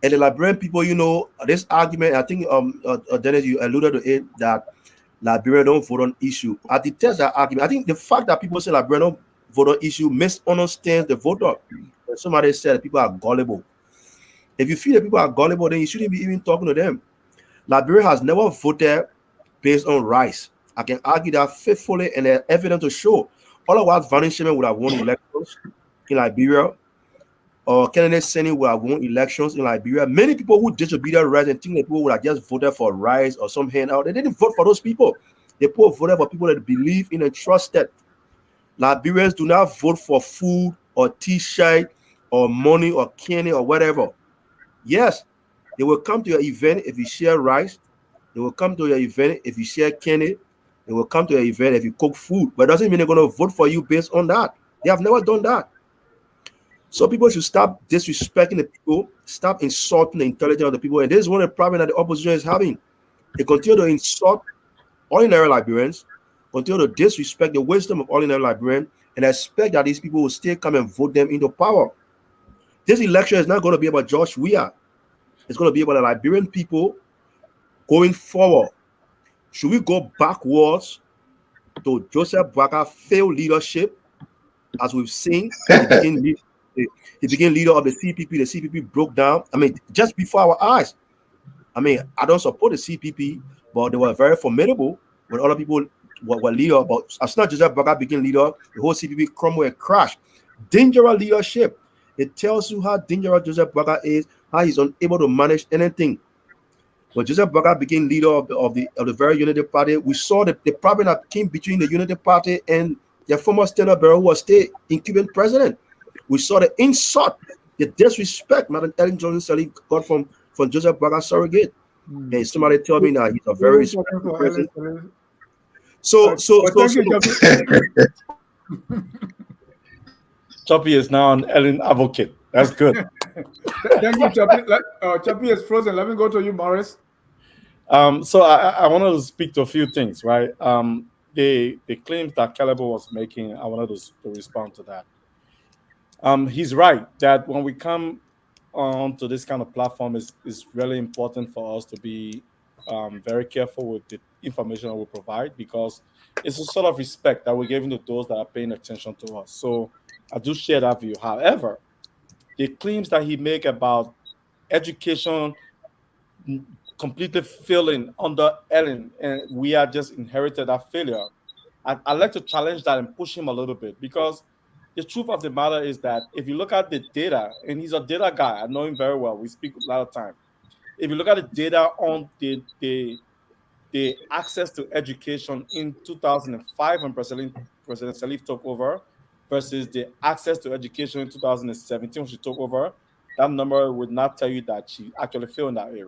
And the Liberian people, you know, this argument, I think Dennis, you alluded to it, that Liberia don't vote on issue. I detest that argument. I think the fact that people say Liberia don't vote on issue misunderstands the voter. When somebody said people are gullible. If you feel that people are gullible, then you shouldn't be even talking to them. Liberia has never voted based on rice. I can argue that faithfully, and there's evidence to show. Otherwise, Van Shemen would have won elections in Liberia, or Kennedy Seni would have won elections in Liberia. Many people who distributed rice and think that people would have just voted for rice or some handout. They didn't vote for those people. They voted for people that believe in and trusted. Liberians do not vote for food or T-shirt or money or candy or whatever. Yes, they will come to your event if you share rice. They will come to your event if you share candy. They will come to your event if you cook food. But it doesn't mean they're going to vote for you based on that. They have never done that. So people should stop disrespecting the people, stop insulting the intelligence of the people. And this is one of the problems that the opposition is having. They continue to insult ordinary Liberians, continue to disrespect the wisdom of ordinary Liberians, and expect that these people will still come and vote them into power. This election is not going to be about George Weah. It's going to be about the Liberian people going forward. Should we go backwards to Joseph Boakai failed leadership, as we've seen? He became leader of the CPP. The CPP broke down. I mean, just before our eyes. I mean, I don't support the CPP, but they were very formidable when other people were leader. But as soon as Joseph Boakai became leader, the whole CPP crumbled and crashed. Dangerous leadership. It tells you how dangerous Joseph Boakai is, how he's unable to manage anything. When Joseph Boakai became leader of the very Unity Party, we saw the problem that came between the Unity Party and their former standard bearer, who was still incumbent president. We saw the insult, the disrespect Madam Ellen Johnson Sirleaf got from Joseph Boakai surrogate. And somebody tell me that he's a very respectful person. Choppy is now an Ellen advocate. That's good. Thank you, Choppy. Choppy is frozen. Let me go to you, Morris. So I wanted to speak to a few things, right? The claims that Caleb was making, I wanted to respond to that. He's right that when we come on to this kind of platform, it's really important for us to be very careful with the information that we provide, because it's a sort of respect that we're giving to those that are paying attention to us. So I do share that view. However, the claims that he make about education completely failing under Ellen, and we are just inherited that failure, I'd like to challenge that and push him a little bit, because the truth of the matter is that if you look at the data, and he's a data guy, I know him very well, we speak a lot of time. If you look at the data on the access to education in 2005 when President Sirleaf took over versus the access to education in 2017 when she took over, that number would not tell you that she actually failed in that area.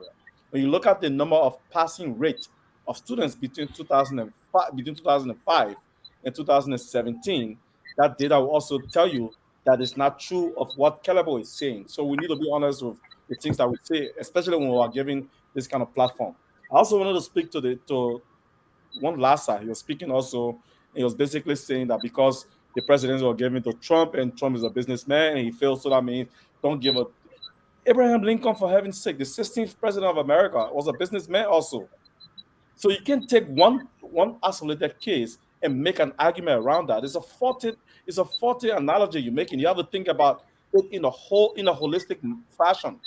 When you look at the number of passing rate of students between 2005 and 2017, that data will also tell you that is not true of what Kelebo is saying. So we need to be honest with the things that we say, especially when we are giving this kind of platform. I also wanted to speak to one last side. He was speaking also. He was basically saying that because the presidents were giving to Trump, and Trump is a businessman, and he failed, so that means don't give a. Abraham Lincoln, for heaven's sake, the 16th president of America, was a businessman also. So you can take one isolated case and make an argument around that. It's a faulty analogy you're making. You have to think about it in a holistic fashion.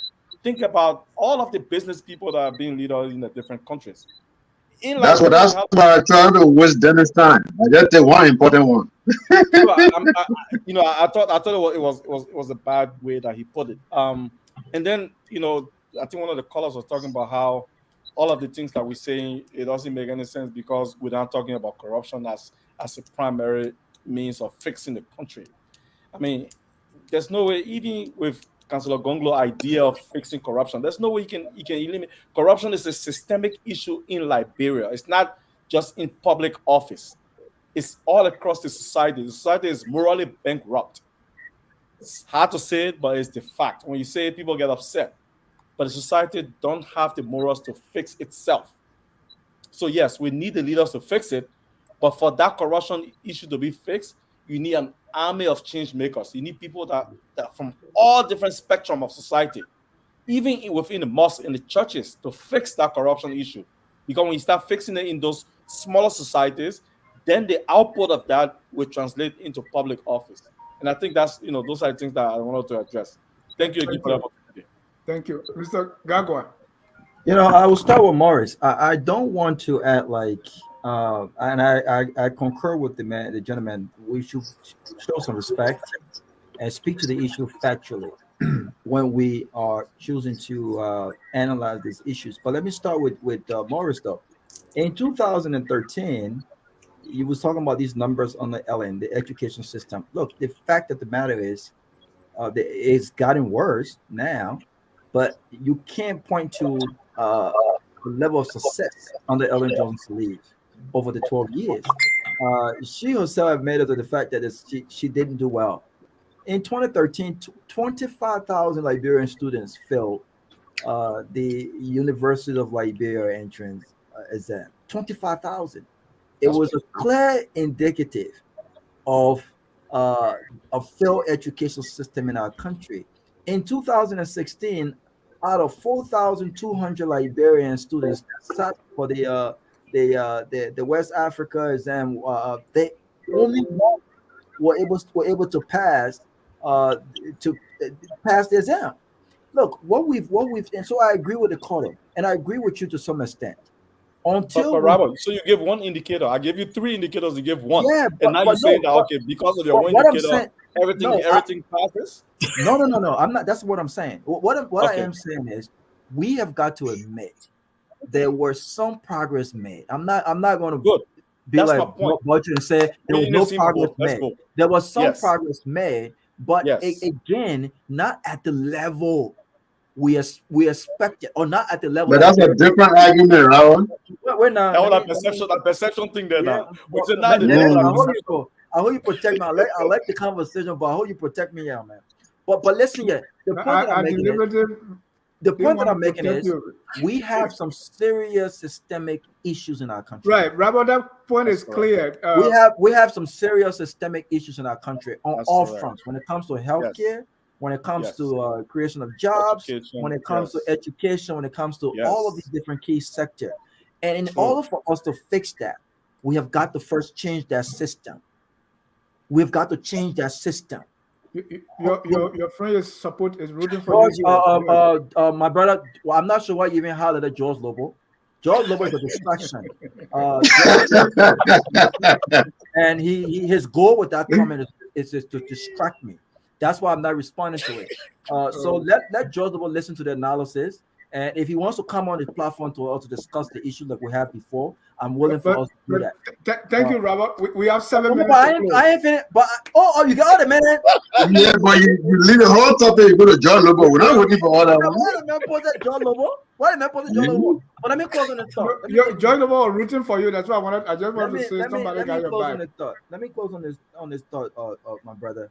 Think about all of the business people that are being leaders in the different countries. That's what I trying to waste Dennis time. I just take one important one. I thought it was a bad way that he put it. And then I think one of the callers was talking about how all of the things that we're saying, it doesn't make any sense because we're not talking about corruption as a primary means of fixing the country. I mean, there's no way, even with Councillor Gongloe idea of fixing corruption, there's no way you can eliminate corruption. Is a systemic issue in Liberia. It's not just in public office. It's all across the society. The society is morally bankrupt. It's hard to say it, but it's the fact. When you say it, people get upset. But the society don't have the morals to fix itself. So yes, we need the leaders to fix it. But for that corruption issue to be fixed, you need an army of change makers. You need people that from all different spectrum of society, even within the mosque and the churches, to fix that corruption issue. Because when you start fixing it in those smaller societies, then the output of that will translate into public office. And I think that's, those are the things that I wanted to address. Thank you again for the opportunity. Thank you. Mr. Gagwa. I will start with Morris. I don't want to act like, and I concur with the gentleman, we should show some respect and speak to the issue factually when we are choosing to analyze these issues. But let me start with Morris, though. In 2013, you was talking about these numbers on the LN, the education system. Look, the fact of the matter is, it's gotten worse now, but you can't point to a level of success under Ellen Jones' lead over the 12 years. She herself admitted to the fact that she didn't do well. In 2013, 25,000 Liberian students failed the University of Liberia entrance exam. 25,000. It was a clear indicative of a failed educational system in our country. In 2016, out of 4,200 Liberian students sat for the West Africa exam, they only were able to pass the exam. Look, what we've and so I agree with the caller, and I agree with you to some extent. Until Robert, so you give one indicator. I gave you 3 indicators. You give one, and now you're saying that because of your one indicator, everything passes. No. I'm not. That's what I'm saying. I am saying is, we have got to admit there was some progress made. I'm not going to be That's like Butcher and say there was no progress made. There was some progress made, but again, not at the level we expected, or not at the level. But that's a different argument, Raul. We're not. That perception thing there now. I hope you protect me. I like the conversation, but I hope you protect me, man. But listen here. The point that I'm making is we have some serious systemic issues in our country. Right, Robert, that point is clear. We have some serious systemic issues in our country on all fronts. When it comes to healthcare, when it comes to creation of jobs, when it comes to education, when it comes to all of these different key sectors. And in order for us to fix that, we have got to first change that system. We've got to change that system. Your friend's support is rooting for you. My brother, I'm not sure why you even hollered at George Lobo. George Lobo is a distraction. And his goal with that comment is to distract me. That's why I'm not responding to it. So let George Lobo listen to the analysis. And if he wants to come on the platform to also discuss the issue that we had before, I'm willing for us to do that. Thank you, Robert. We have 7 minutes. I ain't finished. But you got all the minute. Yeah, but you leave the whole topic. You go to John Lobo. We're not waiting for all that. Why did I put that John Lobo? But let me close on the thought. John Lobo rooting for you. That's why I just wanted to say somebody got your back. Let me close on this thought, my brother.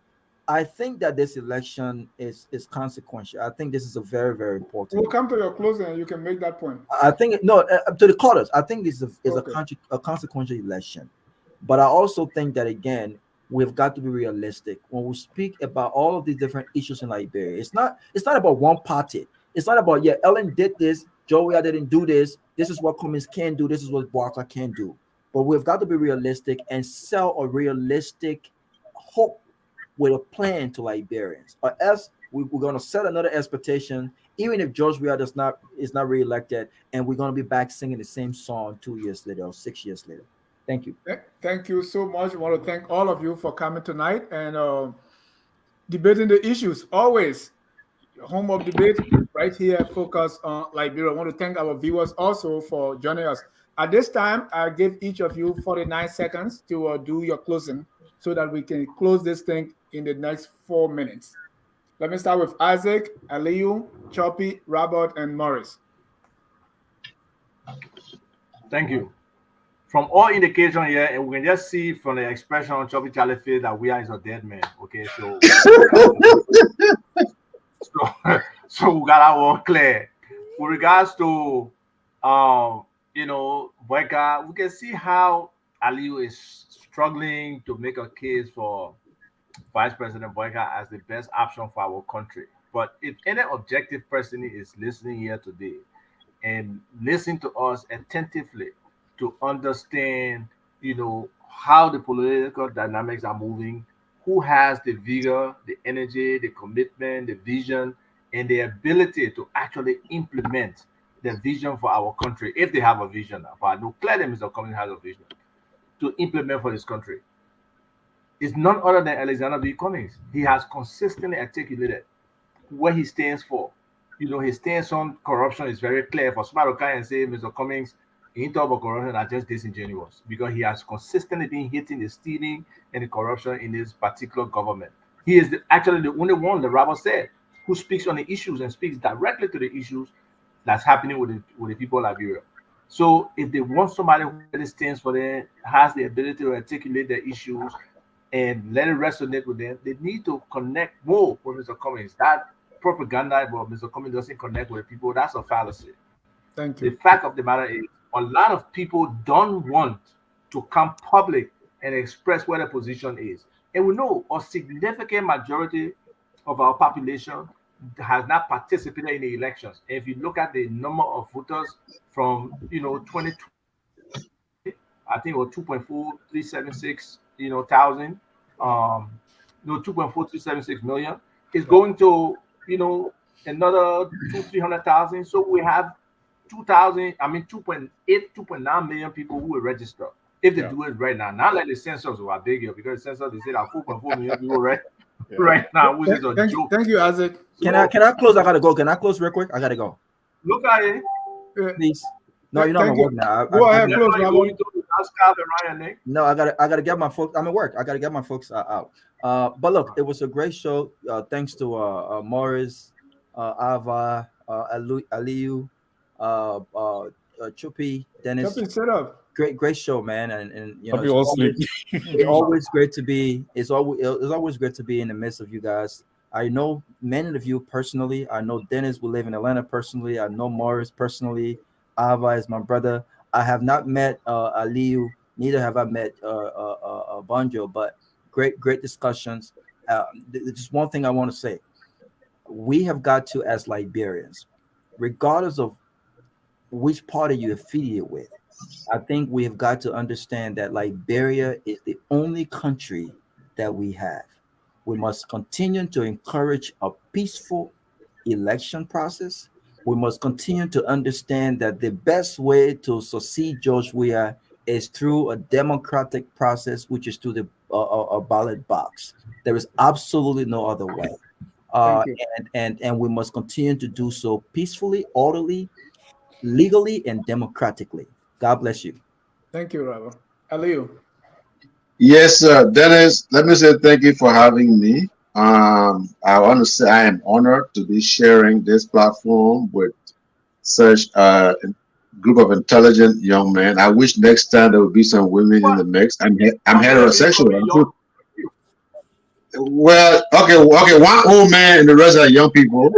I think that this election is consequential. I think this is a very, very important. We'll come to your closing and you can make that point. I think no to the callers. I think this is Okay. a consequential election, but I also think that again we've got to be realistic when we speak about all of these different issues in Liberia. It's not about one party. It's not about Ellen did this, Joey didn't do this. This is what Cummings can do. This is what Boakai can do. But we've got to be realistic and sell a realistic hope with a plan to Liberians, or else we're going to set another expectation. Even if George Weah is not reelected, and we're going to be back singing the same song 2 years later or 6 years later. Thank you. Thank you so much. I want to thank all of you for coming tonight and debating the issues. Always home of debate right here, focus on Liberia. I want to thank our viewers also for joining us. At this time, I give each of you 49 seconds to do your closing so that we can close this thing in the next 4 minutes. Let me start with Isaac, Aliyu, Choppy, Robert, and Morris. Thank you. From all indication here, and we can just see from the expression on Choppy Charlie face that Weah is a dead man. Okay, so so we got our one clear. With regards to Boakai, we can see how Aliyu is struggling to make a case for Vice President Boakai as the best option for our country. But if any objective person is listening here today and listening to us attentively to understand, how the political dynamics are moving, who has the vigor, the energy, the commitment, the vision, and the ability to actually implement the vision for our country, if they have a vision. But I know clearly Mr. Cummings has a vision to implement for this country. It's none other than Alexander B. Cummings. He has consistently articulated what he stands for. His stance on corruption is very clear. For somebody to come and say Mr. Cummings ain't talk about corruption are just disingenuous, because he has consistently been hitting the stealing and the corruption in this particular government. He is actually the only one, the rabbi said, who speaks on the issues and speaks directly to the issues that's happening with the people of Liberia. So if they want somebody who really stands for them, has the ability to articulate their issues and let it resonate with them, they need to connect more with Mr. Cummings. That propaganda about Mr. Cummings doesn't connect with the people, that's a fallacy. Thank you. The fact of the matter is, a lot of people don't want to come public and express what their position is. And we know a significant majority of our population has not participated in the elections. If you look at the number of voters from 2020, I think it was 2.4376 thousand, 2.4376 million. It's going to another 200,000-300,000. So we have 2.8, 2.9 million people who will register if they do it right now. Not like the census were big here, because the census they said that 4.4 million people right now, which is a joke. Thank you, Isaac. Can I close? I gotta go. Can I close real quick? I gotta go. Look at it. Please. No, you're not gonna work now. Go ahead, close. No, I gotta get my folks. I'm at work. I gotta get my folks out. But look, it was a great show. Thanks to Morris, Ava, Aliyu, Chupi, Dennis. Chupi, set up. Great show, man, and it's always great to be. It's always great to be in the midst of you guys. I know many of you personally. I know Dennis will live in Atlanta personally. I know Morris personally. Ava is my brother. I have not met Aliyu. Neither have I met Banjo. But great discussions. Just one thing I want to say: we have got to, as Liberians, regardless of which party you affiliate with, I think we have got to understand that Liberia is the only country that we have. We must continue to encourage a peaceful election process. We must continue to understand that the best way to succeed George Weah is through a democratic process, which is through the a ballot box. There is absolutely no other way. And we must continue to do so peacefully, orderly, legally, and democratically. God bless you. Thank you, Robert. Aliyu. Yes, sir. Dennis, let me say thank you for having me. I want to say I am honored to be sharing this platform with such a group of intelligent young men. I wish next time there would be some women in the mix. I'm heterosexual. Well, okay, one old man and the rest are young people.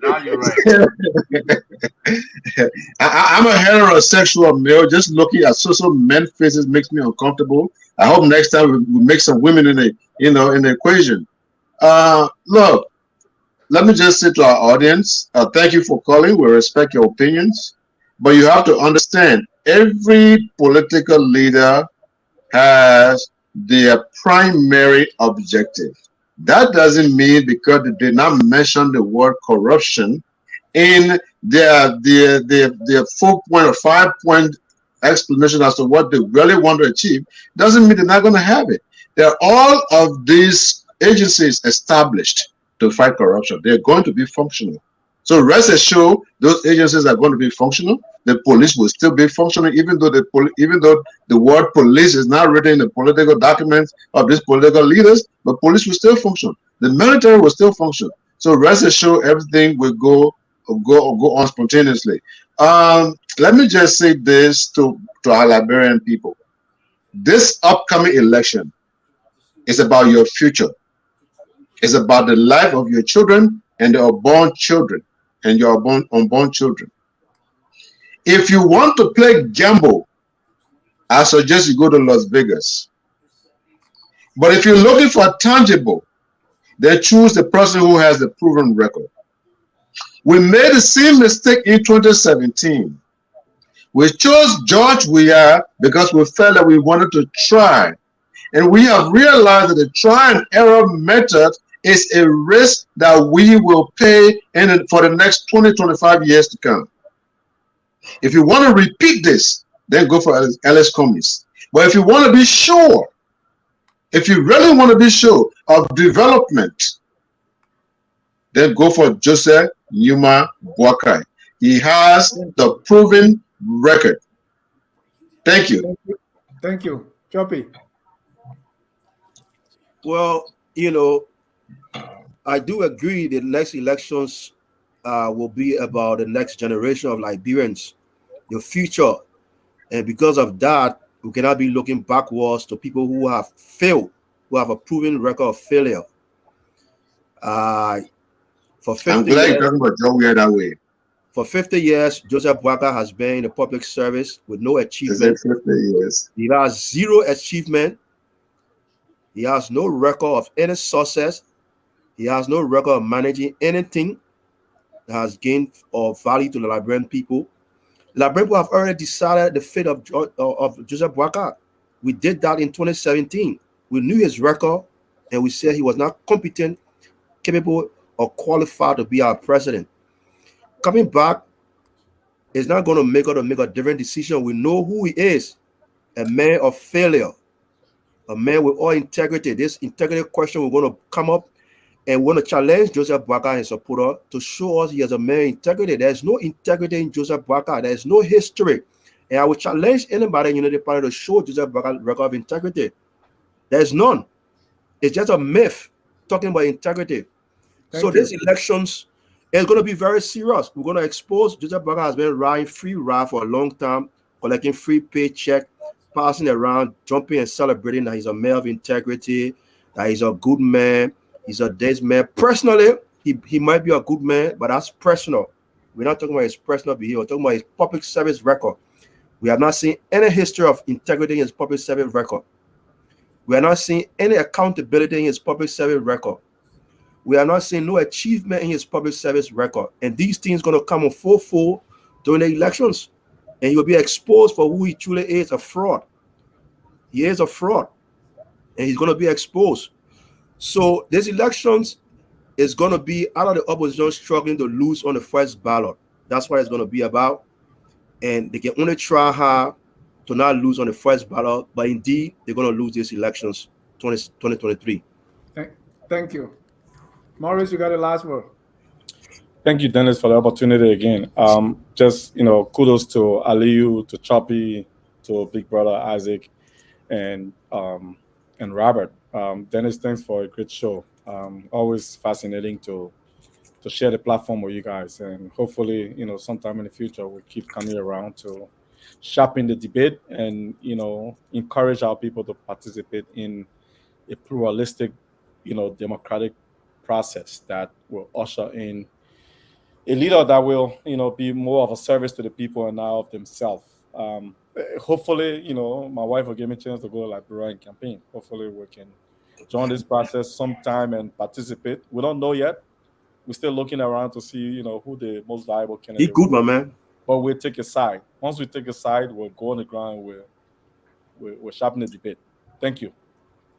Now you're right. I'm a heterosexual male. Just looking at social men faces makes me uncomfortable. I hope next time we make some women in the in the equation. Look, let me just say to our audience, thank you for calling. We respect your opinions, but you have to understand every political leader has their primary objective. That doesn't mean because they did not mention the word corruption in their 4 point or 5 point explanation as to what they really want to achieve, doesn't mean they're not going to have it. There are all of these agencies established to fight corruption. They're going to be functional. So rest assured, those agencies are going to be functional. The police will still be functional, even though the word police is not written in the political documents of these political leaders, but police will still function. The military will still function. So rest assured, everything will go on spontaneously. Let me just say this to our Liberian people. This upcoming election is about your future. It's about the life of your children and the unborn children and your unborn children. If you want to play gamble, I suggest you go to Las Vegas. But if you're looking for tangible, then choose the person who has the proven record. We made the same mistake in 2017. We chose George Weah because we felt that we wanted to try. And we have realized that the try and error method is a risk that we will pay for the next 20-25 years to come. If you want to repeat this, then go for Ellis Cummings. But if you want to be sure, if you really want to be sure of development, then go for Joseph Yuma Boakai. He has the proven record. Thank you. Thank you. Choppy. Well, I do agree the next elections will be about the next generation of Liberians, the future. And because of that, we cannot be looking backwards to people who have failed, who have a proven record of failure. For 50 I'm glad years, you're talking about Joe Weah that way. For 50 years, Joseph Boakai has been in the public service with no achievement. 50 years. He has zero achievement. He has no record of any success. He has no record of managing anything that has gained or value to the Liberian people. Liberian people have already decided the fate of Joseph Boakai. We did that in 2017. We knew his record, and we said he was not competent, capable, or qualified to be our president. Coming back is not going to make us to make a different decision. We know who he is, a man of failure, a man with all integrity. This integrity question we're going to come up, and we're going to challenge Joseph Boakai and his supporter to show us he has a man of integrity. There's no integrity in Joseph Boakai. There's no history. And I will challenge anybody in Unity Party to show Joseph Boakai record of integrity. There's none. It's just a myth talking about integrity. So these elections is going to be very serious. We're going to expose Joseph Boakai has been riding free ride for a long time, collecting free paycheck, passing around, jumping and celebrating that he's a man of integrity, that he's a good man, he's a this man. Personally, he might be a good man, but that's personal. We're not talking about his personal behavior. We're talking about his public service record. We have not seen any history of integrity in his public service record. We are not seeing any accountability in his public service record. We are not seeing no achievement in his public service record. And these things going to come on full during the elections. And he will be exposed for who he truly is, a fraud. He is a fraud. And he's going to be exposed. So these elections is going to be out of the opposition struggling to lose on the first ballot. That's what it's going to be about. And they can only try hard to not lose on the first ballot. But indeed, they're going to lose these elections 2023. Thank you. Maurice, you got the last word. Thank you, Dennis, for the opportunity again. Just kudos to Aliyu, to Choppy, to Big Brother Isaac, and Robert. Dennis, thanks for a great show. Always fascinating to share the platform with you guys, and hopefully, sometime in the future we'll keep coming around to sharpen the debate and encourage our people to participate in a pluralistic democratic process that will usher in a leader that will, be more of a service to the people and not of themselves. Hopefully, my wife will give me a chance to go to Liberia and campaign. Hopefully, we can join this process sometime and participate. We don't know yet. We're still looking around to see, who the most viable candidate. He good, my man. But we'll take a side. Once we take a side, we'll go on the ground. We'll sharpen the debate. Thank you.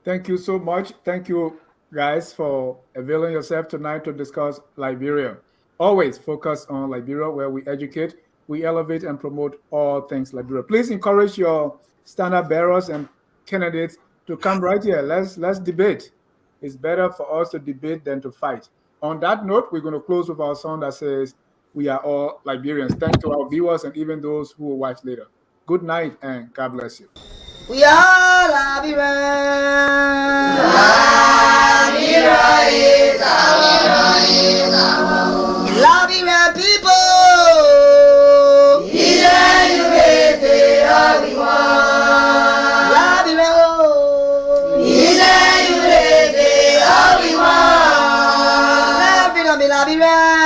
Thank you so much. Thank you, guys, for availing yourself tonight to discuss Liberia. Always focus on Liberia, where we educate, we elevate, and promote all things Liberia. Please encourage your standard bearers and candidates to come right here. Let's debate. It's better for us to debate than to fight. On that note, we're going to close with our song that says, "We are all Liberians." Thanks to our viewers and even those who will watch later. Good night and God bless you. We are Liberians. Liberia is our Liberian people. Liberia, we want. Liberia, we want. Liberia, Liberia.